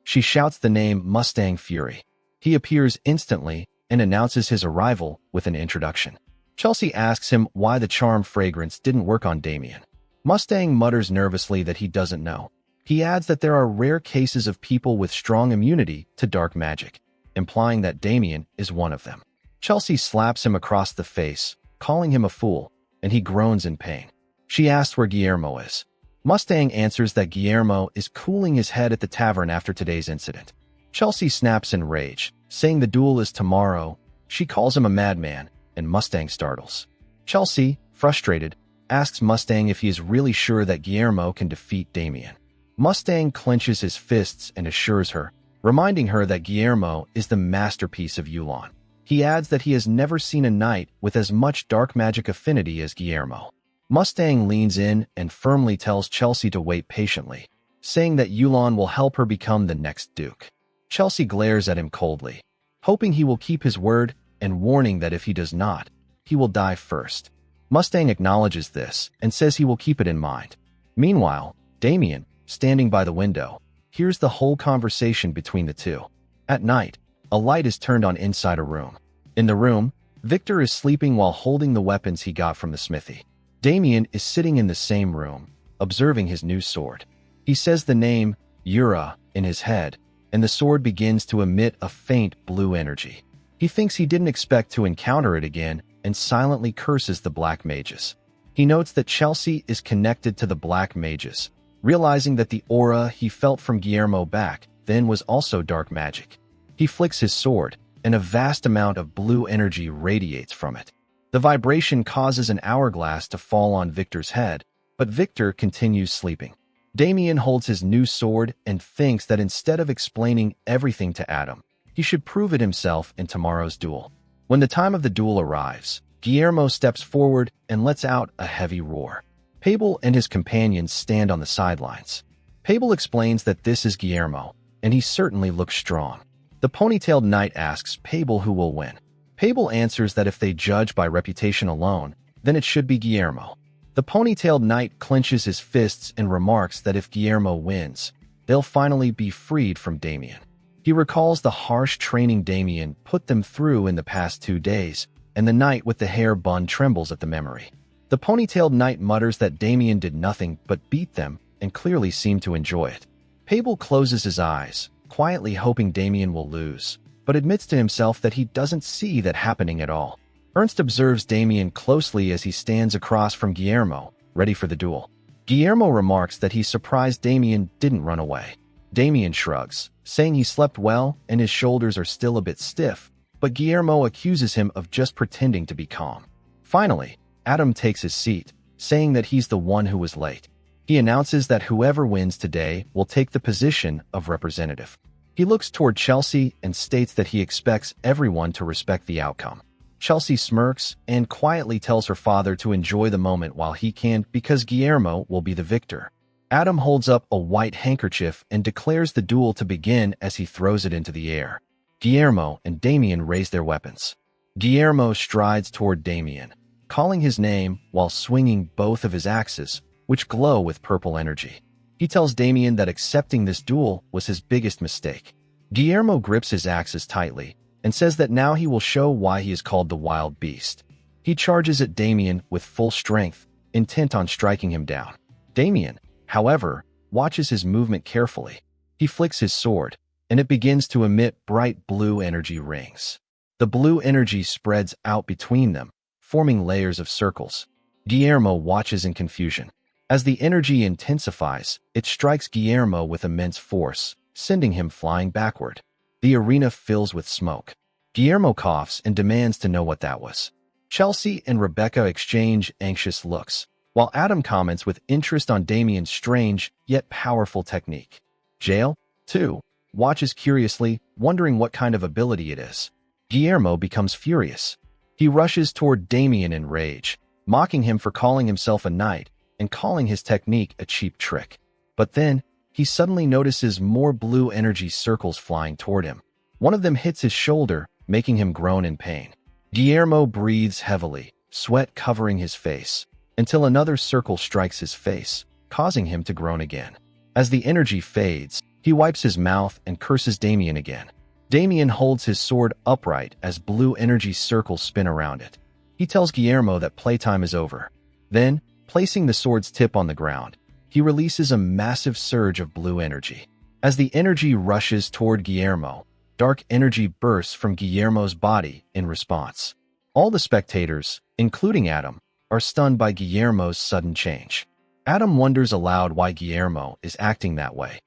She shouts the name Mustang Fury. He appears instantly and announces his arrival with an introduction. Chelsea asks him why the charm fragrance didn't work on Damien. Mustang mutters nervously that he doesn't know. He adds that there are rare cases of people with strong immunity to dark magic, implying that Damien is one of them. Chelsea slaps him across the face, calling him a fool, and he groans in pain. She asks where Guillermo is. Mustang answers that Guillermo is cooling his head at the tavern after today's incident. Chelsea snaps in rage, saying the duel is tomorrow. She calls him a madman, and Mustang startles. Chelsea, frustrated, asks Mustang if he is really sure that Guillermo can defeat Damien. Mustang clenches his fists and assures her, reminding her that Guillermo is the masterpiece of Yulon. He adds that he has never seen a knight with as much dark magic affinity as Guillermo. Mustang leans in and firmly tells Chelsea to wait patiently, saying that Yulon will help her become the next duke. Chelsea glares at him coldly, hoping he will keep his word and warning that if he does not, he will die first. Mustang acknowledges this and says he will keep it in mind. Meanwhile, Damien, standing by the window, hears the whole conversation between the two. At night, a light is turned on inside a room. In the room, Victor is sleeping while holding the weapons he got from the smithy. Damien is sitting in the same room, observing his new sword. He says the name Yura in his head, and the sword begins to emit a faint blue energy. He thinks he didn't expect to encounter it again and silently curses the black mages. He notes that Chelsea is connected to the black mages, realizing that the aura he felt from Guillermo back then was also dark magic. He flicks his sword, and a vast amount of blue energy radiates from it. The vibration causes an hourglass to fall on Victor's head, but Victor continues sleeping. Damien holds his new sword and thinks that instead of explaining everything to Adam, he should prove it himself in tomorrow's duel. When the time of the duel arrives, Guillermo steps forward and lets out a heavy roar. Pabel and his companions stand on the sidelines. Pabel explains that this is Guillermo, and he certainly looks strong. The ponytailed knight asks Pabel who will win. Pabel answers that if they judge by reputation alone, then it should be Guillermo. The ponytailed knight clenches his fists and remarks that if Guillermo wins, they'll finally be freed from Damien. He recalls the harsh training Damien put them through in the past 2 days, and the knight with the hair bun trembles at the memory. The ponytailed knight mutters that Damien did nothing but beat them and clearly seemed to enjoy it. Pabel closes his eyes, quietly hoping Damien will lose, but admits to himself that he doesn't see that happening at all. Ernst observes Damien closely as he stands across from Guillermo, ready for the duel. Guillermo remarks that he's surprised Damien didn't run away. Damien shrugs, saying he slept well and his shoulders are still a bit stiff, but Guillermo accuses him of just pretending to be calm. Finally, Adam takes his seat, saying that he's the one who was late. He announces that whoever wins today will take the position of representative. He looks toward Chelsea and states that he expects everyone to respect the outcome. Chelsea smirks and quietly tells her father to enjoy the moment while he can because Guillermo will be the victor. Adam holds up a white handkerchief and declares the duel to begin as he throws it into the air. Guillermo and Damien raise their weapons. Guillermo strides toward Damien, calling his name while swinging both of his axes, which glow with purple energy. He tells Damien that accepting this duel was his biggest mistake. Guillermo grips his axes tightly and says that now he will show why he is called the Wild Beast. He charges at Damien with full strength, intent on striking him down. Damien, however, watches his movement carefully. He flicks his sword, and it begins to emit bright blue energy rings. The blue energy spreads out between them, forming layers of circles. Guillermo watches in confusion. As the energy intensifies, it strikes Guillermo with immense force, sending him flying backward. The arena fills with smoke. Guillermo coughs and demands to know what that was. Chelsea and Rebecca exchange anxious looks, while Adam comments with interest on Damien's strange yet powerful technique. Jael, too, watches curiously, wondering what kind of ability it is. Guillermo becomes furious. He rushes toward Damien in rage, mocking him for calling himself a knight and calling his technique a cheap trick. But then, he suddenly notices more blue energy circles flying toward him. One of them hits his shoulder, making him groan in pain. Guillermo breathes heavily, sweat covering his face, until another circle strikes his face, causing him to groan again. As the energy fades, he wipes his mouth and curses Damien again. Damien holds his sword upright as blue energy circles spin around it. He tells Guillermo that playtime is over. Then, placing the sword's tip on the ground, he releases a massive surge of blue energy. As the energy rushes toward Guillermo, dark energy bursts from Guillermo's body in response. All the spectators, including Adam, are stunned by Guillermo's sudden change. Adam wonders aloud why Guillermo is acting that way.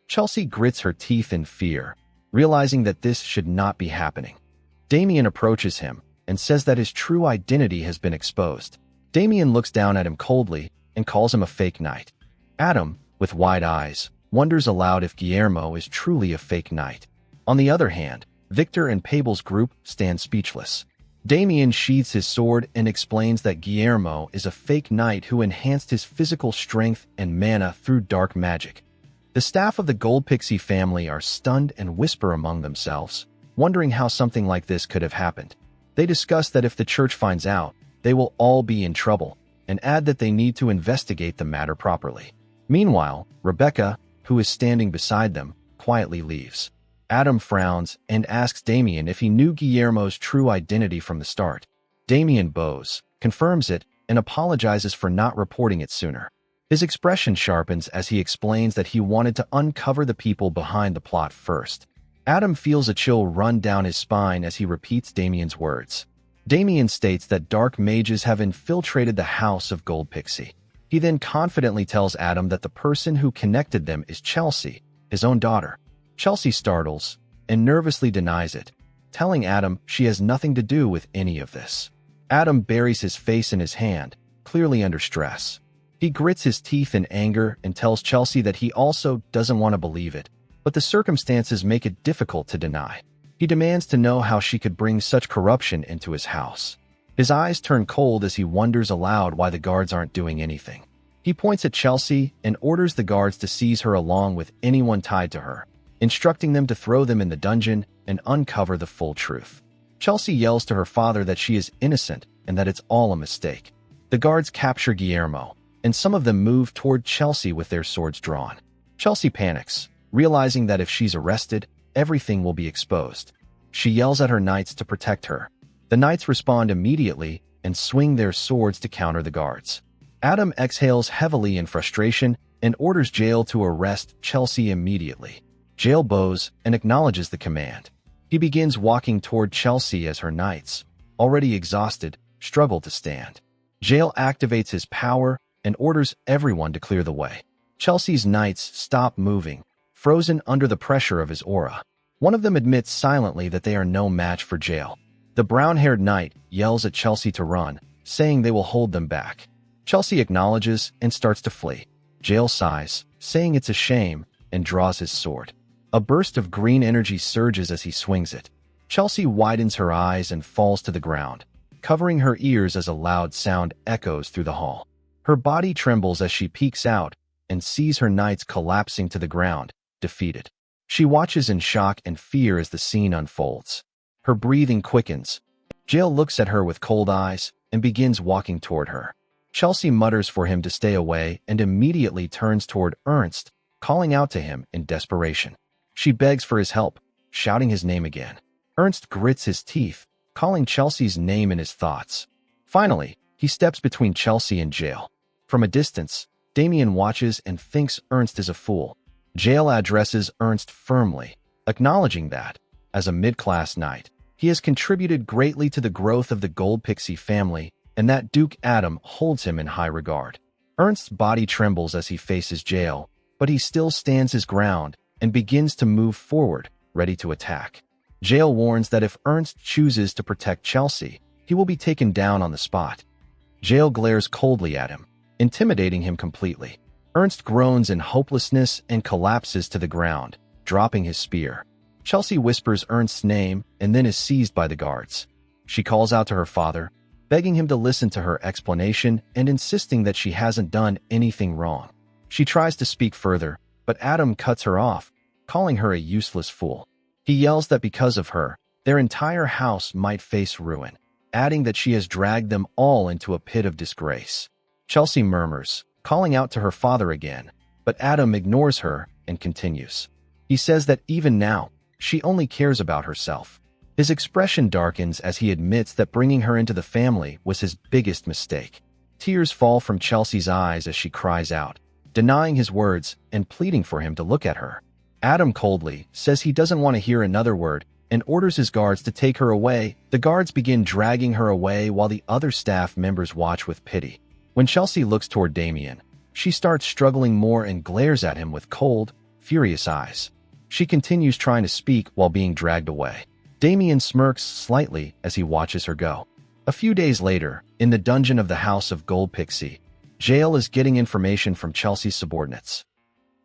Chelsea grits her teeth in fear, realizing that this should not be happening. Damien approaches him and says that his true identity has been exposed. Damien looks down at him coldly and calls him a fake knight. Adam, with wide eyes, wonders aloud if Guillermo is truly a fake knight. On the other hand, Victor and Pable's group stand speechless. Damien sheathes his sword and explains that Guillermo is a fake knight who enhanced his physical strength and mana through dark magic. The staff of the Gold Pixie family are stunned and whisper among themselves, wondering how something like this could have happened. They discuss that if the church finds out, they will all be in trouble, and add that they need to investigate the matter properly. Meanwhile, Rebecca, who is standing beside them, quietly leaves. Adam frowns and asks Damien if he knew Guillermo's true identity from the start. Damien bows, confirms it, and apologizes for not reporting it sooner. His expression sharpens as he explains that he wanted to uncover the people behind the plot first. Adam feels a chill run down his spine as he repeats Damien's words. Damien states that dark mages have infiltrated the house of Gold Pixie. He then confidently tells Adam that the person who connected them is Chelsea, his own daughter. Chelsea startles and nervously denies it, telling Adam she has nothing to do with any of this. Adam buries his face in his hand, clearly under stress. He grits his teeth in anger and tells Chelsea that he also doesn't want to believe it, but the circumstances make it difficult to deny. He demands to know how she could bring such corruption into his house. His eyes turn cold as he wonders aloud why the guards aren't doing anything. He points at Chelsea and orders the guards to seize her along with anyone tied to her, instructing them to throw them in the dungeon and uncover the full truth. Chelsea yells to her father that she is innocent and that it's all a mistake. The guards capture Guillermo, and some of them move toward Chelsea with their swords drawn. Chelsea panics, realizing that if she's arrested, everything will be exposed. She yells at her knights to protect her. The knights respond immediately and swing their swords to counter the guards. Adam exhales heavily in frustration and orders Jael to arrest Chelsea immediately. Jael bows and acknowledges the command. He begins walking toward Chelsea as her knights, already exhausted, struggle to stand. Jail activates his power and orders everyone to clear the way. Chelsea's knights stop moving, frozen under the pressure of his aura. One of them admits silently that they are no match for Jail. The brown-haired knight yells at Chelsea to run, saying they will hold them back. Chelsea acknowledges and starts to flee. Jail sighs, saying it's a shame, and draws his sword. A burst of green energy surges as he swings it. Chelsea widens her eyes and falls to the ground, covering her ears as a loud sound echoes through the hall. Her body trembles as she peeks out and sees her knights collapsing to the ground, defeated. She watches in shock and fear as the scene unfolds. Her breathing quickens. Jail looks at her with cold eyes and begins walking toward her. Chelsea mutters for him to stay away and immediately turns toward Ernst, calling out to him in desperation. She begs for his help, shouting his name again. Ernst grits his teeth, calling Chelsea's name in his thoughts. Finally, he steps between Chelsea and Jail. From a distance, Damien watches and thinks Ernst is a fool. Jail addresses Ernst firmly, acknowledging that, as a mid-class knight, he has contributed greatly to the growth of the Gold Pixie family and that Duke Adam holds him in high regard. Ernst's body trembles as he faces Jail, but he still stands his ground and begins to move forward, ready to attack. Jail warns that if Ernst chooses to protect Chelsea, he will be taken down on the spot. Jail glares coldly at him, intimidating him completely. Ernst groans in hopelessness and collapses to the ground, dropping his spear. Chelsea whispers Ernst's name and then is seized by the guards. She calls out to her father, begging him to listen to her explanation and insisting that she hasn't done anything wrong. She tries to speak further, but Adam cuts her off, calling her a useless fool. He yells that because of her, their entire house might face ruin, adding that she has dragged them all into a pit of disgrace. Chelsea murmurs, calling out to her father again, but Adam ignores her and continues. He says that even now, she only cares about herself. His expression darkens as he admits that bringing her into the family was his biggest mistake. Tears fall from Chelsea's eyes as she cries out, denying his words and pleading for him to look at her. Adam coldly says he doesn't want to hear another word and orders his guards to take her away. The guards begin dragging her away while the other staff members watch with pity. When Chelsea looks toward Damien, she starts struggling more and glares at him with cold, furious eyes. She continues trying to speak while being dragged away. Damien smirks slightly as he watches her go. A few days later, in the dungeon of the House of Gold Pixie, Jail is getting information from Chelsea's subordinates.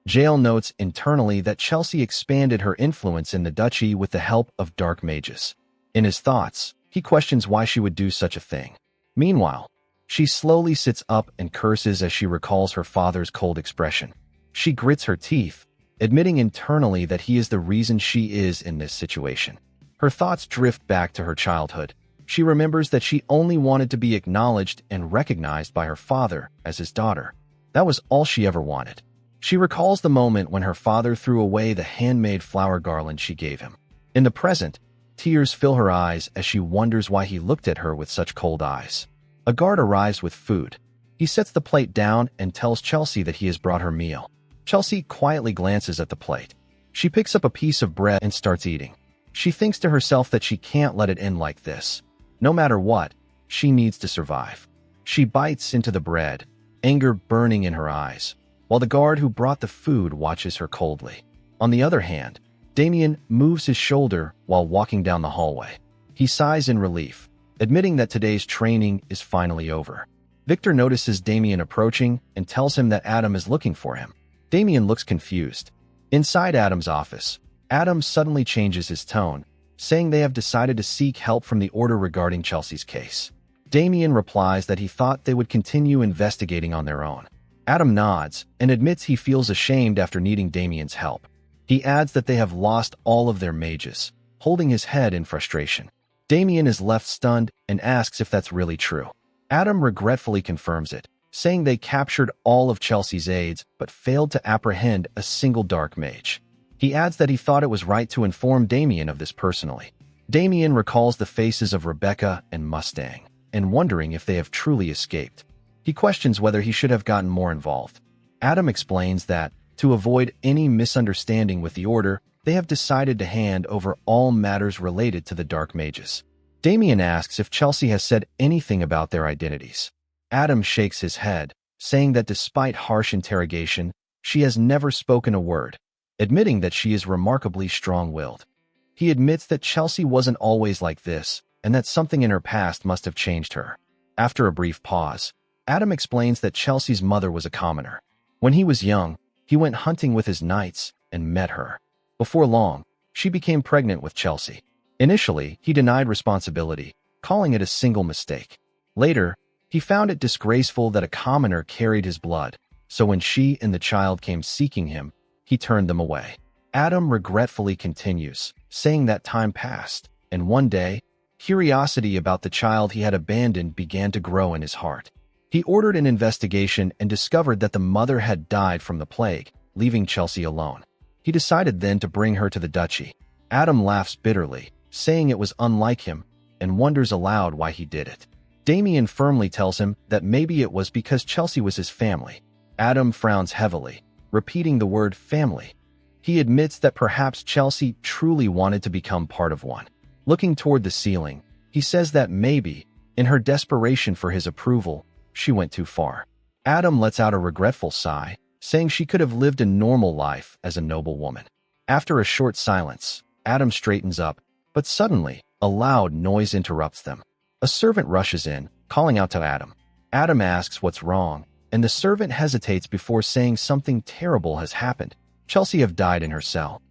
Jail notes internally that Chelsea expanded her influence in the duchy with the help of dark mages. In his thoughts, he questions why she would do such a thing. Meanwhile, she slowly sits up and curses as she recalls her father's cold expression. She grits her teeth, admitting internally that he is the reason she is in this situation. Her thoughts drift back to her childhood. She remembers that she only wanted to be acknowledged and recognized by her father as his daughter. That was all she ever wanted. She recalls the moment when her father threw away the handmade flower garland she gave him. In the present, tears fill her eyes as she wonders why he looked at her with such cold eyes. A guard arrives with food. He sets the plate down and tells Chelsea that he has brought her meal. Chelsea quietly glances at the plate. She picks up a piece of bread and starts eating. She thinks to herself that she can't let it end like this. No matter what, she needs to survive. She bites into the bread, anger burning in her eyes, while the guard who brought the food watches her coldly. On the other hand, Damien moves his shoulder while walking down the hallway. He sighs in relief, admitting that today's training is finally over. Victor notices Damien approaching and tells him that Adam is looking for him. Damien looks confused. Inside Adam's office, Adam suddenly changes his tone, saying they have decided to seek help from the Order regarding Chelsea's case. Damien replies that he thought they would continue investigating on their own. Adam nods and admits he feels ashamed after needing Damien's help. He adds that they have lost all of their mages, holding his head in frustration. Damien is left stunned and asks if that's really true. Adam regretfully confirms it, saying they captured all of Chelsea's aides but failed to apprehend a single dark mage. He adds that he thought it was right to inform Damien of this personally. Damien recalls the faces of Rebecca and Mustang, and wondering if they have truly escaped. He questions whether he should have gotten more involved. Adam explains that, to avoid any misunderstanding with the Order, they have decided to hand over all matters related to the Dark Mages. Damien asks if Chelsea has said anything about their identities. Adam shakes his head, saying that despite harsh interrogation, she has never spoken a word, admitting that she is remarkably strong-willed. He admits that Chelsea wasn't always like this, and that something in her past must have changed her. After a brief pause, Adam explains that Chelsea's mother was a commoner. When he was young, he went hunting with his knights and met her. Before long, she became pregnant with Chelsea. Initially, he denied responsibility, calling it a single mistake. Later, he found it disgraceful that a commoner carried his blood, so when she and the child came seeking him, he turned them away. Adam regretfully continues, saying that time passed, and one day, curiosity about the child he had abandoned began to grow in his heart. He ordered an investigation and discovered that the mother had died from the plague, leaving Chelsea alone. He decided then to bring her to the duchy. Adam laughs bitterly, saying it was unlike him, and wonders aloud why he did it. Damien firmly tells him that maybe it was because Chelsea was his family. Adam frowns heavily, repeating the word family. He admits that perhaps Chelsea truly wanted to become part of one. Looking toward the ceiling, he says that maybe, in her desperation for his approval, she went too far. Adam lets out a regretful sigh, saying she could have lived a normal life as a noble woman. After a short silence, Adam straightens up, but suddenly, a loud noise interrupts them. A servant rushes in, calling out to Adam. Adam asks what's wrong, and the servant hesitates before saying something terrible has happened. Chelsea have died in her cell.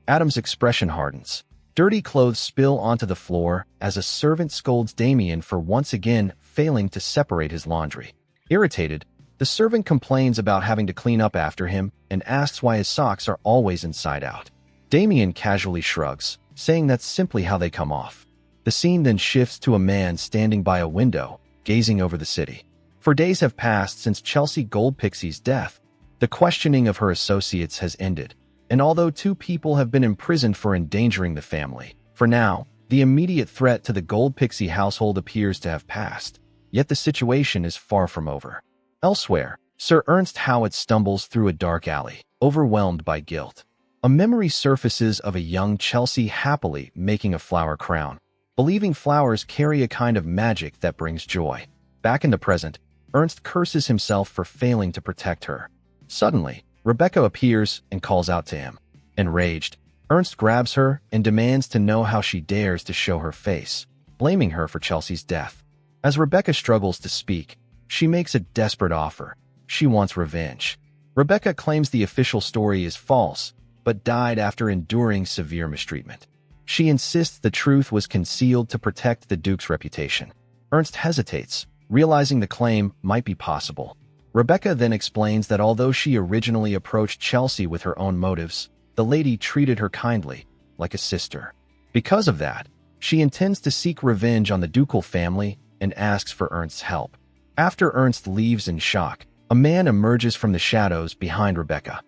Adam's expression hardens. Dirty clothes spill onto the floor as a servant scolds Damien for once again failing to separate his laundry. Irritated, the servant complains about having to clean up after him and asks why his socks are always inside out. Damien casually shrugs, saying that's simply how they come off. The scene then shifts to a man standing by a window, gazing over the city. For days have passed since Chelsea Goldpixie's death. The questioning of her associates has ended, and although 2 people have been imprisoned for endangering the family, for now, the immediate threat to the Goldpixie household appears to have passed. Yet the situation is far from over. Elsewhere, Sir Ernst Howitt stumbles through a dark alley, overwhelmed by guilt. A memory surfaces of a young Chelsea happily making a flower crown, believing flowers carry a kind of magic that brings joy. Back in the present, Ernst curses himself for failing to protect her. Suddenly, Rebecca appears and calls out to him. Enraged, Ernst grabs her and demands to know how she dares to show her face, blaming her for Chelsea's death. As Rebecca struggles to speak, she makes a desperate offer. She wants revenge. Rebecca claims the official story is false, but died after enduring severe mistreatment. She insists the truth was concealed to protect the Duke's reputation. Ernst hesitates, realizing the claim might be possible. Rebecca then explains that although she originally approached Chelsea with her own motives, the lady treated her kindly, like a sister. Because of that, she intends to seek revenge on the ducal family and asks for Ernst's help. After Ernst leaves in shock, a man emerges from the shadows behind Rebecca.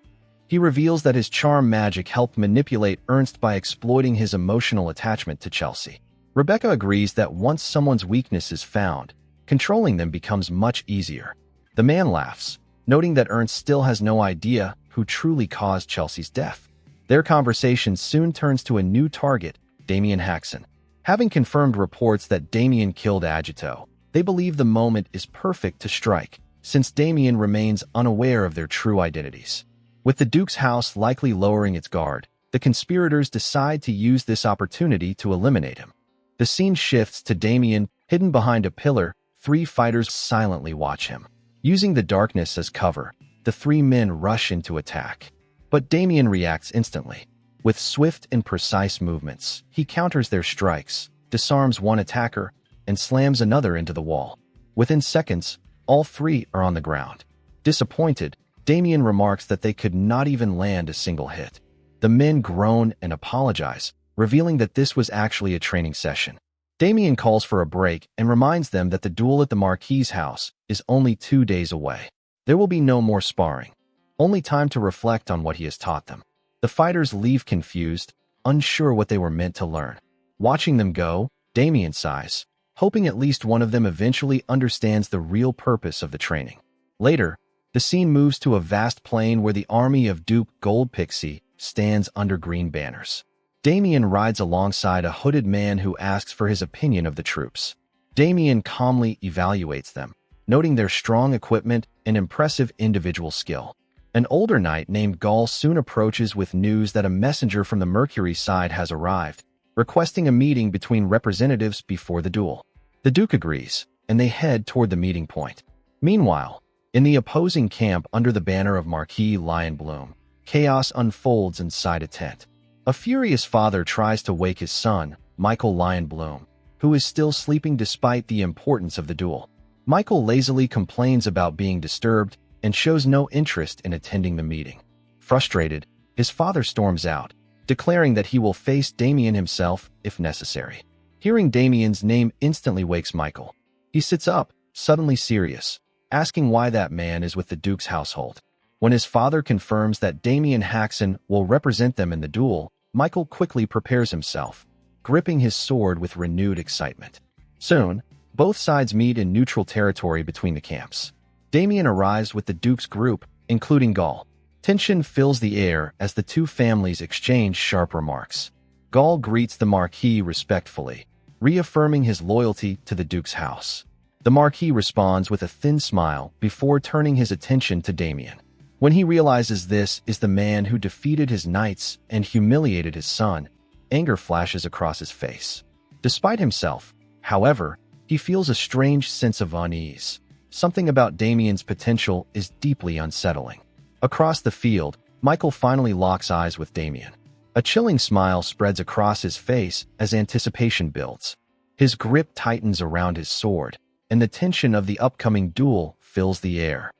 He reveals that his charm magic helped manipulate Ernst by exploiting his emotional attachment to Chelsea. Rebecca agrees that once someone's weakness is found, controlling them becomes much easier. The man laughs, noting that Ernst still has no idea who truly caused Chelsea's death. Their conversation soon turns to a new target, Damien Haxon. Having confirmed reports that Damien killed Agito, they believe the moment is perfect to strike, since Damien remains unaware of their true identities. With the Duke's house likely lowering its guard, the conspirators decide to use this opportunity to eliminate him. The scene shifts to Damien, hidden behind a pillar. 3 fighters silently watch him. Using the darkness as cover, the 3 men rush into attack. But Damien reacts instantly. With swift and precise movements, he counters their strikes, disarms one attacker, and slams another into the wall. Within seconds, all 3 are on the ground. Disappointed, Damien remarks that they could not even land a single hit. The men groan and apologize, revealing that this was actually a training session. Damien calls for a break and reminds them that the duel at the Marquis's house is only 2 days away. There will be no more sparring, only time to reflect on what he has taught them. The fighters leave confused, unsure what they were meant to learn. Watching them go, Damien sighs, hoping at least one of them eventually understands the real purpose of the training. Later, the scene moves to a vast plain where the army of Duke Goldpixie stands under green banners. Damien rides alongside a hooded man who asks for his opinion of the troops. Damien calmly evaluates them, noting their strong equipment and impressive individual skill. An older knight named Gaul soon approaches with news that a messenger from the Mercury side has arrived, requesting a meeting between representatives before the duel. The Duke agrees, and they head toward the meeting point. Meanwhile, in the opposing camp under the banner of Marquis Lionbloom, chaos unfolds inside a tent. A furious father tries to wake his son, Michael Lionbloom, who is still sleeping despite the importance of the duel. Michael lazily complains about being disturbed and shows no interest in attending the meeting. Frustrated, his father storms out, declaring that he will face Damien himself if necessary. Hearing Damien's name instantly wakes Michael. He sits up, suddenly serious, asking why that man is with the Duke's household. When his father confirms that Damien Haxon will represent them in the duel, Michael quickly prepares himself, gripping his sword with renewed excitement. Soon, both sides meet in neutral territory between the camps. Damien arrives with the Duke's group, including Gaul. Tension fills the air as the two families exchange sharp remarks. Gaul greets the Marquis respectfully, reaffirming his loyalty to the Duke's house. The Marquis responds with a thin smile before turning his attention to Damien. When he realizes this is the man who defeated his knights and humiliated his son, anger flashes across his face. Despite himself, however, he feels a strange sense of unease. Something about Damien's potential is deeply unsettling. Across the field, Michael finally locks eyes with Damien. A chilling smile spreads across his face as anticipation builds. His grip tightens around his sword, and the tension of the upcoming duel fills the air.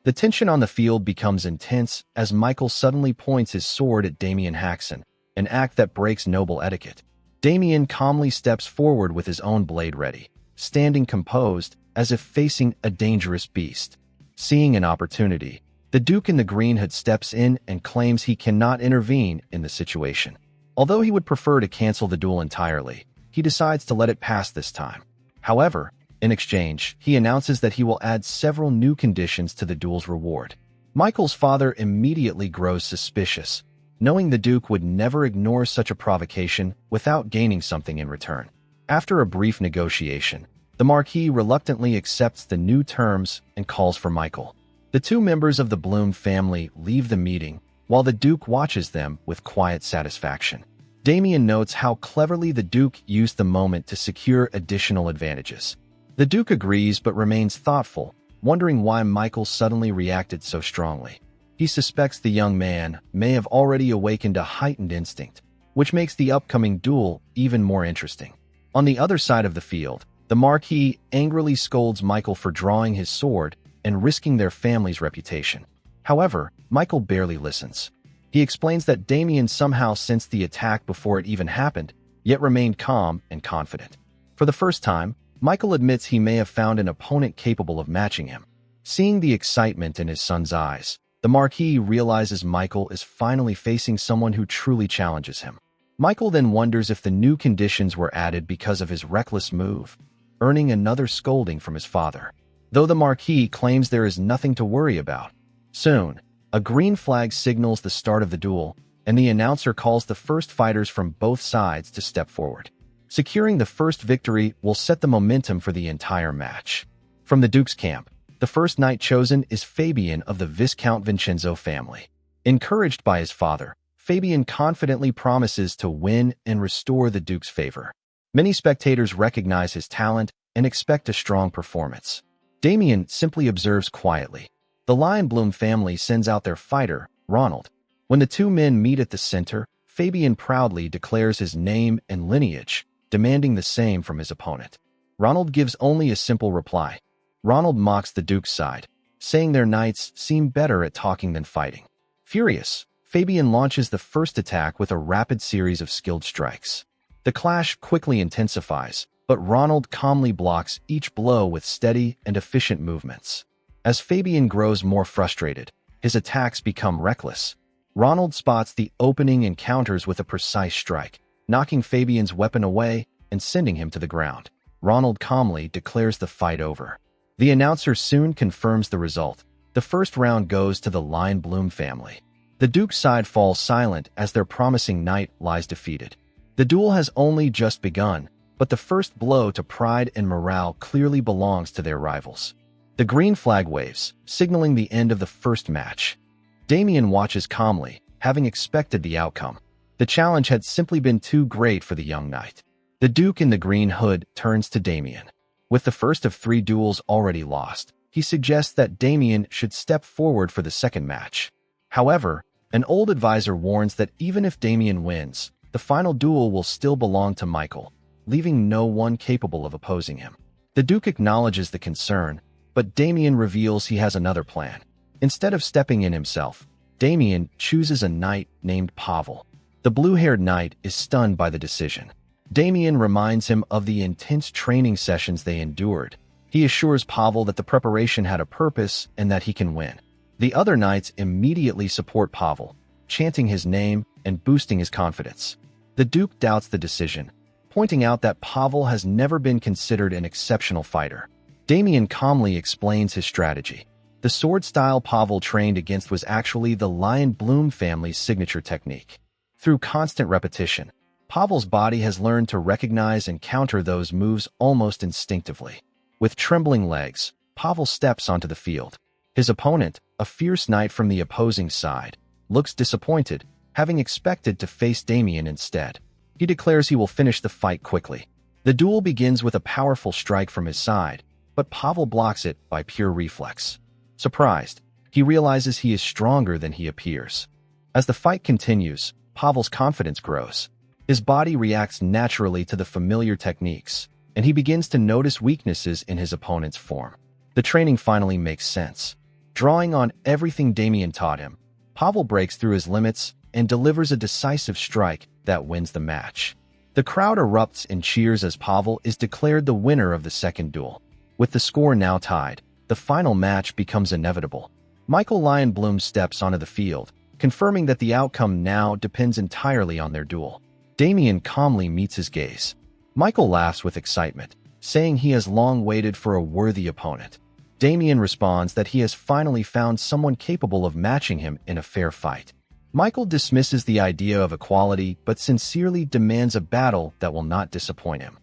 The tension on the field becomes intense as Michael suddenly points his sword at Damien Haxon, an act that breaks noble etiquette. Damien calmly steps forward with his own blade ready, standing composed as if facing a dangerous beast. Seeing an opportunity, the Duke in the green hood steps in and claims he cannot intervene in the situation. Although he would prefer to cancel the duel entirely, he decides to let it pass this time. However, in exchange, he announces that he will add several new conditions to the duel's reward. Michael's father immediately grows suspicious, knowing the Duke would never ignore such a provocation without gaining something in return. After a brief negotiation, the Marquis reluctantly accepts the new terms and calls for Michael. The two members of the Bloom family leave the meeting, while the Duke watches them with quiet satisfaction. Damien notes how cleverly the Duke used the moment to secure additional advantages. The Duke agrees but remains thoughtful, wondering why Michael suddenly reacted so strongly. He suspects the young man may have already awakened a heightened instinct, which makes the upcoming duel even more interesting. On the other side of the field, the Marquis angrily scolds Michael for drawing his sword and risking their family's reputation. However, Michael barely listens. He explains that Damien somehow sensed the attack before it even happened, yet remained calm and confident. For the first time, Michael admits he may have found an opponent capable of matching him. Seeing the excitement in his son's eyes, the Marquis realizes Michael is finally facing someone who truly challenges him. Michael then wonders if the new conditions were added because of his reckless move, earning another scolding from his father. Though the Marquis claims there is nothing to worry about. Soon, a green flag signals the start of the duel, and the announcer calls the first fighters from both sides to step forward. Securing the first victory will set the momentum for the entire match. From the Duke's camp, the first knight chosen is Fabian of the Viscount Vincenzo family. Encouraged by his father, Fabian confidently promises to win and restore the Duke's favor. Many spectators recognize his talent and expect a strong performance. Damien simply observes quietly. The Lionbloom family sends out their fighter, Ronald. When the two men meet at the center, Fabian proudly declares his name and lineage, demanding the same from his opponent. Ronald gives only a simple reply. Ronald mocks the Duke's side, saying their knights seem better at talking than fighting. Furious, Fabian launches the first attack with a rapid series of skilled strikes. The clash quickly intensifies, but Ronald calmly blocks each blow with steady and efficient movements. As Fabian grows more frustrated, his attacks become reckless. Ronald spots the opening and counters with a precise strike, knocking Fabian's weapon away and sending him to the ground. Ronald calmly declares the fight over. The announcer soon confirms the result. The first round goes to the Lionbloom family. The Duke's side falls silent as their promising knight lies defeated. The duel has only just begun, but the first blow to pride and morale clearly belongs to their rivals. The green flag waves, signaling the end of the first match. Damien watches calmly, having expected the outcome. The challenge had simply been too great for the young knight. The Duke in the green hood turns to Damien. With the first of 3 duels already lost, he suggests that Damien should step forward for the second match. However, an old advisor warns that even if Damien wins, the final duel will still belong to Michael, leaving no one capable of opposing him. The Duke acknowledges the concern, but Damien reveals he has another plan. Instead of stepping in himself, Damien chooses a knight named Pavel. The blue-haired knight is stunned by the decision. Damien reminds him of the intense training sessions they endured. He assures Pavel that the preparation had a purpose and that he can win. The other knights immediately support Pavel, chanting his name and boosting his confidence. The Duke doubts the decision, pointing out that Pavel has never been considered an exceptional fighter. Damien calmly explains his strategy. The sword style Pavel trained against was actually the Lion Bloom family's signature technique. Through constant repetition, Pavel's body has learned to recognize and counter those moves almost instinctively. With trembling legs, Pavel steps onto the field. His opponent, a fierce knight from the opposing side, looks disappointed, having expected to face Damien instead. He declares he will finish the fight quickly. The duel begins with a powerful strike from his side, but Pavel blocks it by pure reflex. Surprised, he realizes he is stronger than he appears. As the fight continues, Pavel's confidence grows. His body reacts naturally to the familiar techniques, and he begins to notice weaknesses in his opponent's form. The training finally makes sense. Drawing on everything Damien taught him, Pavel breaks through his limits and delivers a decisive strike that wins the match. The crowd erupts in cheers as Pavel is declared the winner of the second duel. With the score now tied, the final match becomes inevitable. Michael Lion Bloom steps onto the field, confirming that the outcome now depends entirely on their duel. Damien calmly meets his gaze. Michael laughs with excitement, saying he has long waited for a worthy opponent. Damien responds that he has finally found someone capable of matching him in a fair fight. Michael dismisses the idea of equality but sincerely demands a battle that will not disappoint him.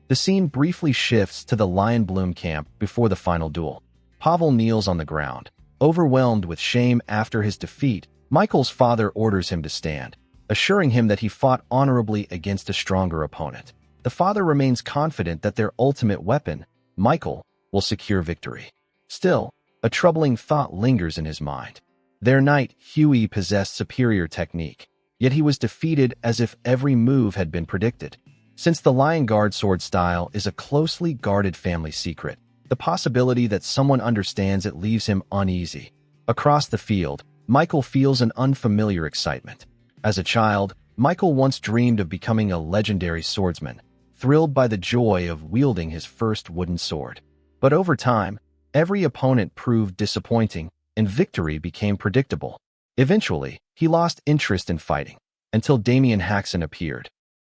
The scene briefly shifts to the Lion Bloom camp before the final duel. Pavel kneels on the ground. Overwhelmed with shame after his defeat, Michael's father orders him to stand, assuring him that he fought honorably against a stronger opponent. The father remains confident that their ultimate weapon, Michael, will secure victory. Still, a troubling thought lingers in his mind. Their knight, Huey, possessed superior technique, yet he was defeated as if every move had been predicted. Since the Lion Guard sword style is a closely guarded family secret, the possibility that someone understands it leaves him uneasy. Across the field, Michael feels an unfamiliar excitement. As a child, Michael once dreamed of becoming a legendary swordsman, thrilled by the joy of wielding his first wooden sword. But over time, every opponent proved disappointing, and victory became predictable. Eventually, he lost interest in fighting, until Damien Haxon appeared.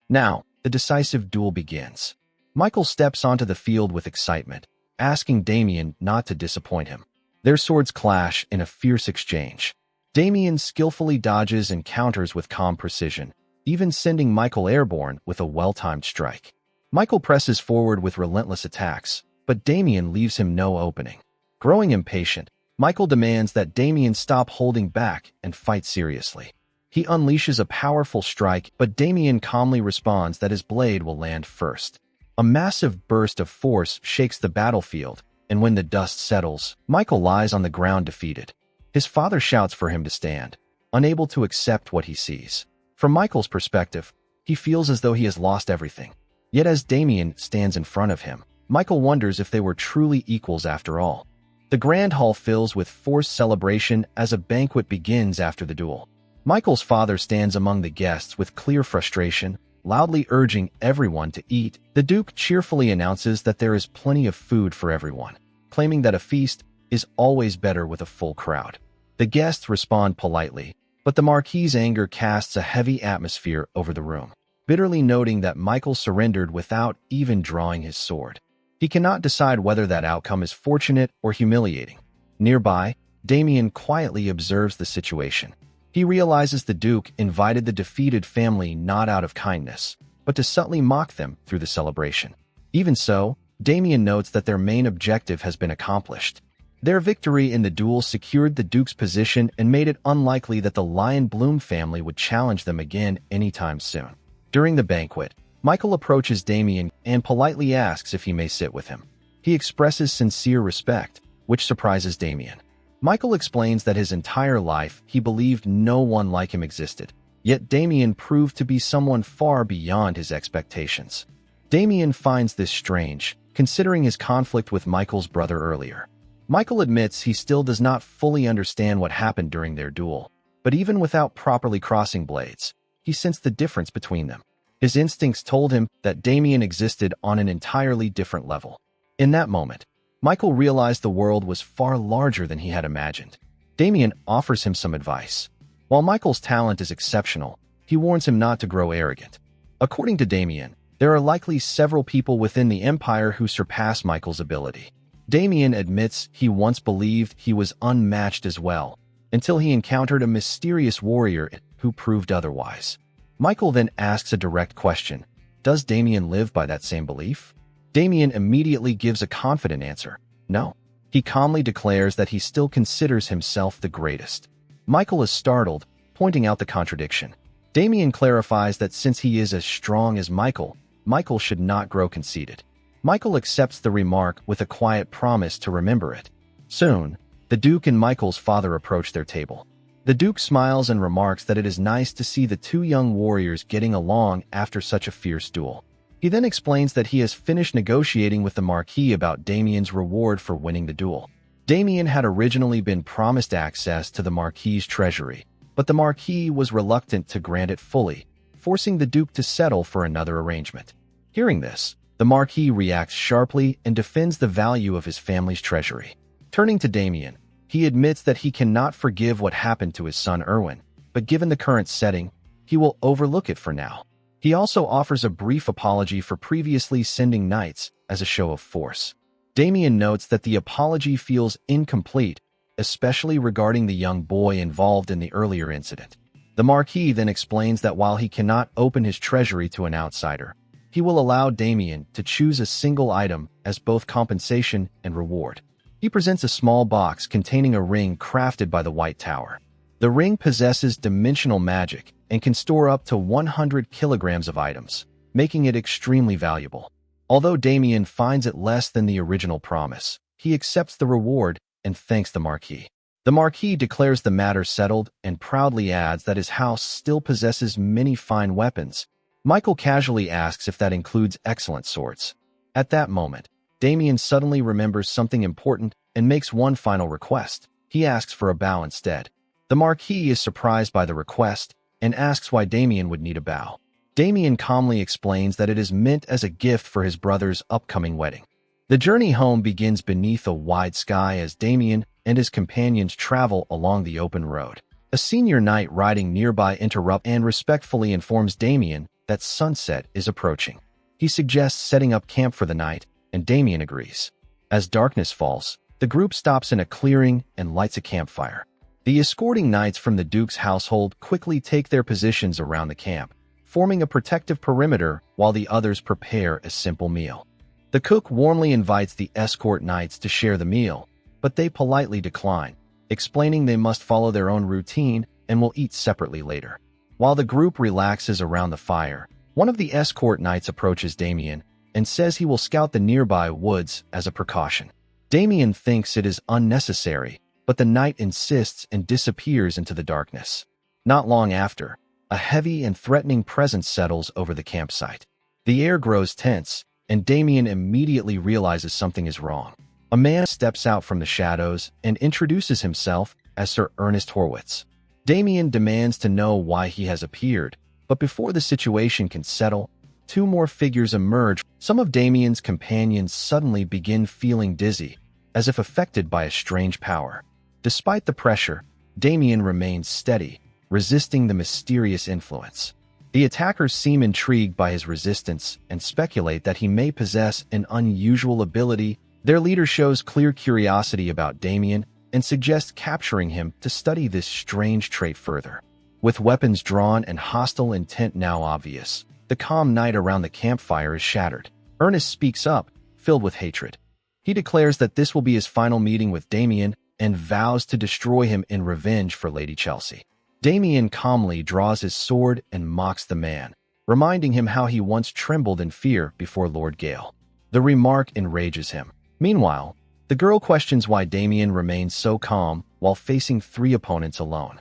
Now, the decisive duel begins. Michael steps onto the field with excitement, asking Damien not to disappoint him. Their swords clash in a fierce exchange. Damien skillfully dodges and counters with calm precision, even sending Michael airborne with a well-timed strike. Michael presses forward with relentless attacks, but Damien leaves him no opening. Growing impatient, Michael demands that Damien stop holding back and fight seriously. He unleashes a powerful strike, but Damien calmly responds that his blade will land first. A massive burst of force shakes the battlefield, and when the dust settles, Michael lies on the ground defeated. His father shouts for him to stand, unable to accept what he sees. From Michael's perspective, he feels as though he has lost everything. Yet as Damien stands in front of him, Michael wonders if they were truly equals after all. The grand hall fills with forced celebration as a banquet begins after the duel. Michael's father stands among the guests with clear frustration, loudly urging everyone to eat. The Duke cheerfully announces that there is plenty of food for everyone, claiming that a feast is always better with a full crowd. The guests respond politely, but the Marquis's anger casts a heavy atmosphere over the room, bitterly noting that Michael surrendered without even drawing his sword. He cannot decide whether that outcome is fortunate or humiliating. Nearby, Damien quietly observes the situation. He realizes the Duke invited the defeated family not out of kindness, but to subtly mock them through the celebration. Even so, Damien notes that their main objective has been accomplished. Their victory in the duel secured the Duke's position and made it unlikely that the Lion Bloom family would challenge them again anytime soon. During the banquet, Michael approaches Damien and politely asks if he may sit with him. He expresses sincere respect, which surprises Damien. Michael explains that his entire life he believed no one like him existed, yet Damien proved to be someone far beyond his expectations. Damien finds this strange, considering his conflict with Michael's brother earlier. Michael admits he still does not fully understand what happened during their duel, but even without properly crossing blades, he sensed the difference between them. His instincts told him that Damien existed on an entirely different level. In that moment, Michael realized the world was far larger than he had imagined. Damien offers him some advice. While Michael's talent is exceptional, he warns him not to grow arrogant. According to Damien, there are likely several people within the Empire who surpass Michael's ability. Damien admits he once believed he was unmatched as well, until he encountered a mysterious warrior who proved otherwise. Michael then asks a direct question: does Damien live by that same belief? Damien immediately gives a confident answer: no. He calmly declares that he still considers himself the greatest. Michael is startled, pointing out the contradiction. Damien clarifies that since he is as strong as Michael, Michael should not grow conceited. Michael accepts the remark with a quiet promise to remember it. Soon, the Duke and Michael's father approach their table. The Duke smiles and remarks that it is nice to see the two young warriors getting along after such a fierce duel. He then explains that he has finished negotiating with the Marquis about Damien's reward for winning the duel. Damien had originally been promised access to the Marquis's treasury, but the Marquis was reluctant to grant it fully, forcing the Duke to settle for another arrangement. Hearing this, the Marquis reacts sharply and defends the value of his family's treasury. Turning to Damien, he admits that he cannot forgive what happened to his son Erwin, but given the current setting, he will overlook it for now. He also offers a brief apology for previously sending knights as a show of force. Damien notes that the apology feels incomplete, especially regarding the young boy involved in the earlier incident. The Marquis then explains that while he cannot open his treasury to an outsider, he will allow Damien to choose a single item as both compensation and reward. He presents a small box containing a ring crafted by the White Tower. The ring possesses dimensional magic and can store up to 100 kilograms of items, making it extremely valuable. Although Damien finds it less than the original promise, he accepts the reward and thanks the Marquis. The Marquis declares the matter settled and proudly adds that his house still possesses many fine weapons. Michael casually asks if that includes excellent swords. At that moment, Damien suddenly remembers something important and makes one final request. He asks for a bow instead. The Marquis is surprised by the request and asks why Damien would need a bow. Damien calmly explains that it is meant as a gift for his brother's upcoming wedding. The journey home begins beneath a wide sky as Damien and his companions travel along the open road. A senior knight riding nearby interrupts and respectfully informs Damien that sunset is approaching. He suggests setting up camp for the night, and Damien agrees. As darkness falls, the group stops in a clearing and lights a campfire. The escorting knights from the Duke's household quickly take their positions around the camp, forming a protective perimeter while the others prepare a simple meal. The cook warmly invites the escort knights to share the meal, but they politely decline, explaining they must follow their own routine and will eat separately later. While the group relaxes around the fire, one of the escort knights approaches Damien and says he will scout the nearby woods as a precaution. Damien thinks it is unnecessary, but the knight insists and disappears into the darkness. Not long after, a heavy and threatening presence settles over the campsite. The air grows tense, and Damien immediately realizes something is wrong. A man steps out from the shadows and introduces himself as Sir Ernest Horwitz. Damien demands to know why he has appeared, but before the situation can settle, two more figures emerge. Some of Damien's companions suddenly begin feeling dizzy, as if affected by a strange power. Despite the pressure, Damien remains steady, resisting the mysterious influence. The attackers seem intrigued by his resistance and speculate that he may possess an unusual ability. Their leader shows clear curiosity about Damien and suggests capturing him to study this strange trait further. With weapons drawn and hostile intent now obvious, the calm night around the campfire is shattered. Ernest speaks up, filled with hatred. He declares that this will be his final meeting with Damien and vows to destroy him in revenge for Lady Chelsea. Damien calmly draws his sword and mocks the man, reminding him how he once trembled in fear before Lord Gale. The remark enrages him. Meanwhile, the girl questions why Damien remains so calm while facing 3 opponents alone.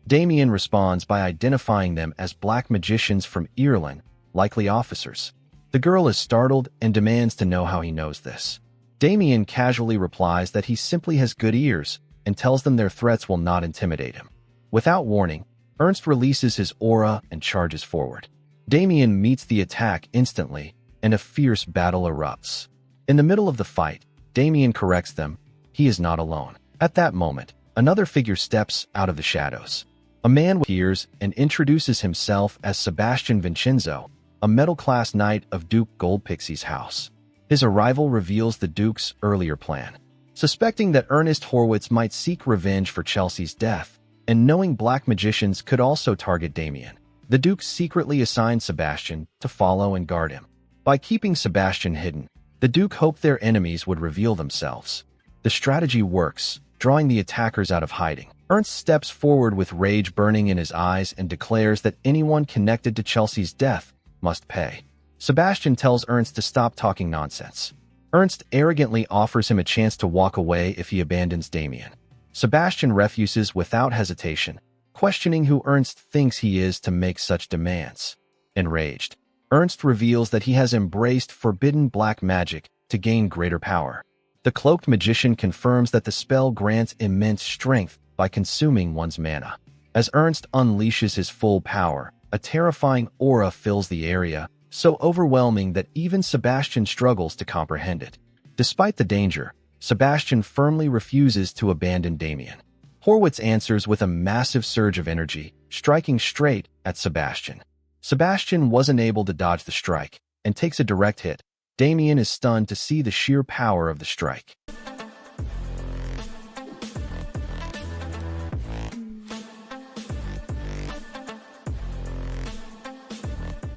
Damien responds by identifying them as black magicians from Ireland, likely officers. The girl is startled and demands to know how he knows this. Damien casually replies that he simply has good ears and tells them their threats will not intimidate him. Without warning, Ernst releases his aura and charges forward. Damien meets the attack instantly, and a fierce battle erupts. In the middle of the fight, Damien corrects them. He is not alone. At that moment, another figure steps out of the shadows. A man appears and introduces himself as Sebastian Vincenzo, a middle-class knight of Duke Goldpixie's house. His arrival reveals the Duke's earlier plan. Suspecting that Ernest Horwitz might seek revenge for Chelsea's death, and knowing black magicians could also target Damien, the Duke secretly assigned Sebastian to follow and guard him. By keeping Sebastian hidden, the Duke hoped their enemies would reveal themselves. The strategy works, drawing the attackers out of hiding. Ernst steps forward with rage burning in his eyes and declares that anyone connected to Chelsea's death must pay. Sebastian tells Ernst to stop talking nonsense. Ernst arrogantly offers him a chance to walk away if he abandons Damien. Sebastian refuses without hesitation, questioning who Ernst thinks he is to make such demands. Enraged, Ernst reveals that he has embraced forbidden black magic to gain greater power. The cloaked magician confirms that the spell grants immense strength by consuming one's mana. As Ernst unleashes his full power, a terrifying aura fills the area, so overwhelming that even Sebastian struggles to comprehend it. Despite the danger, Sebastian firmly refuses to abandon Damien. Horwitz answers with a massive surge of energy, striking straight at Sebastian. Sebastian wasn't able to dodge the strike, and takes a direct hit. Damien is stunned to see the sheer power of the strike.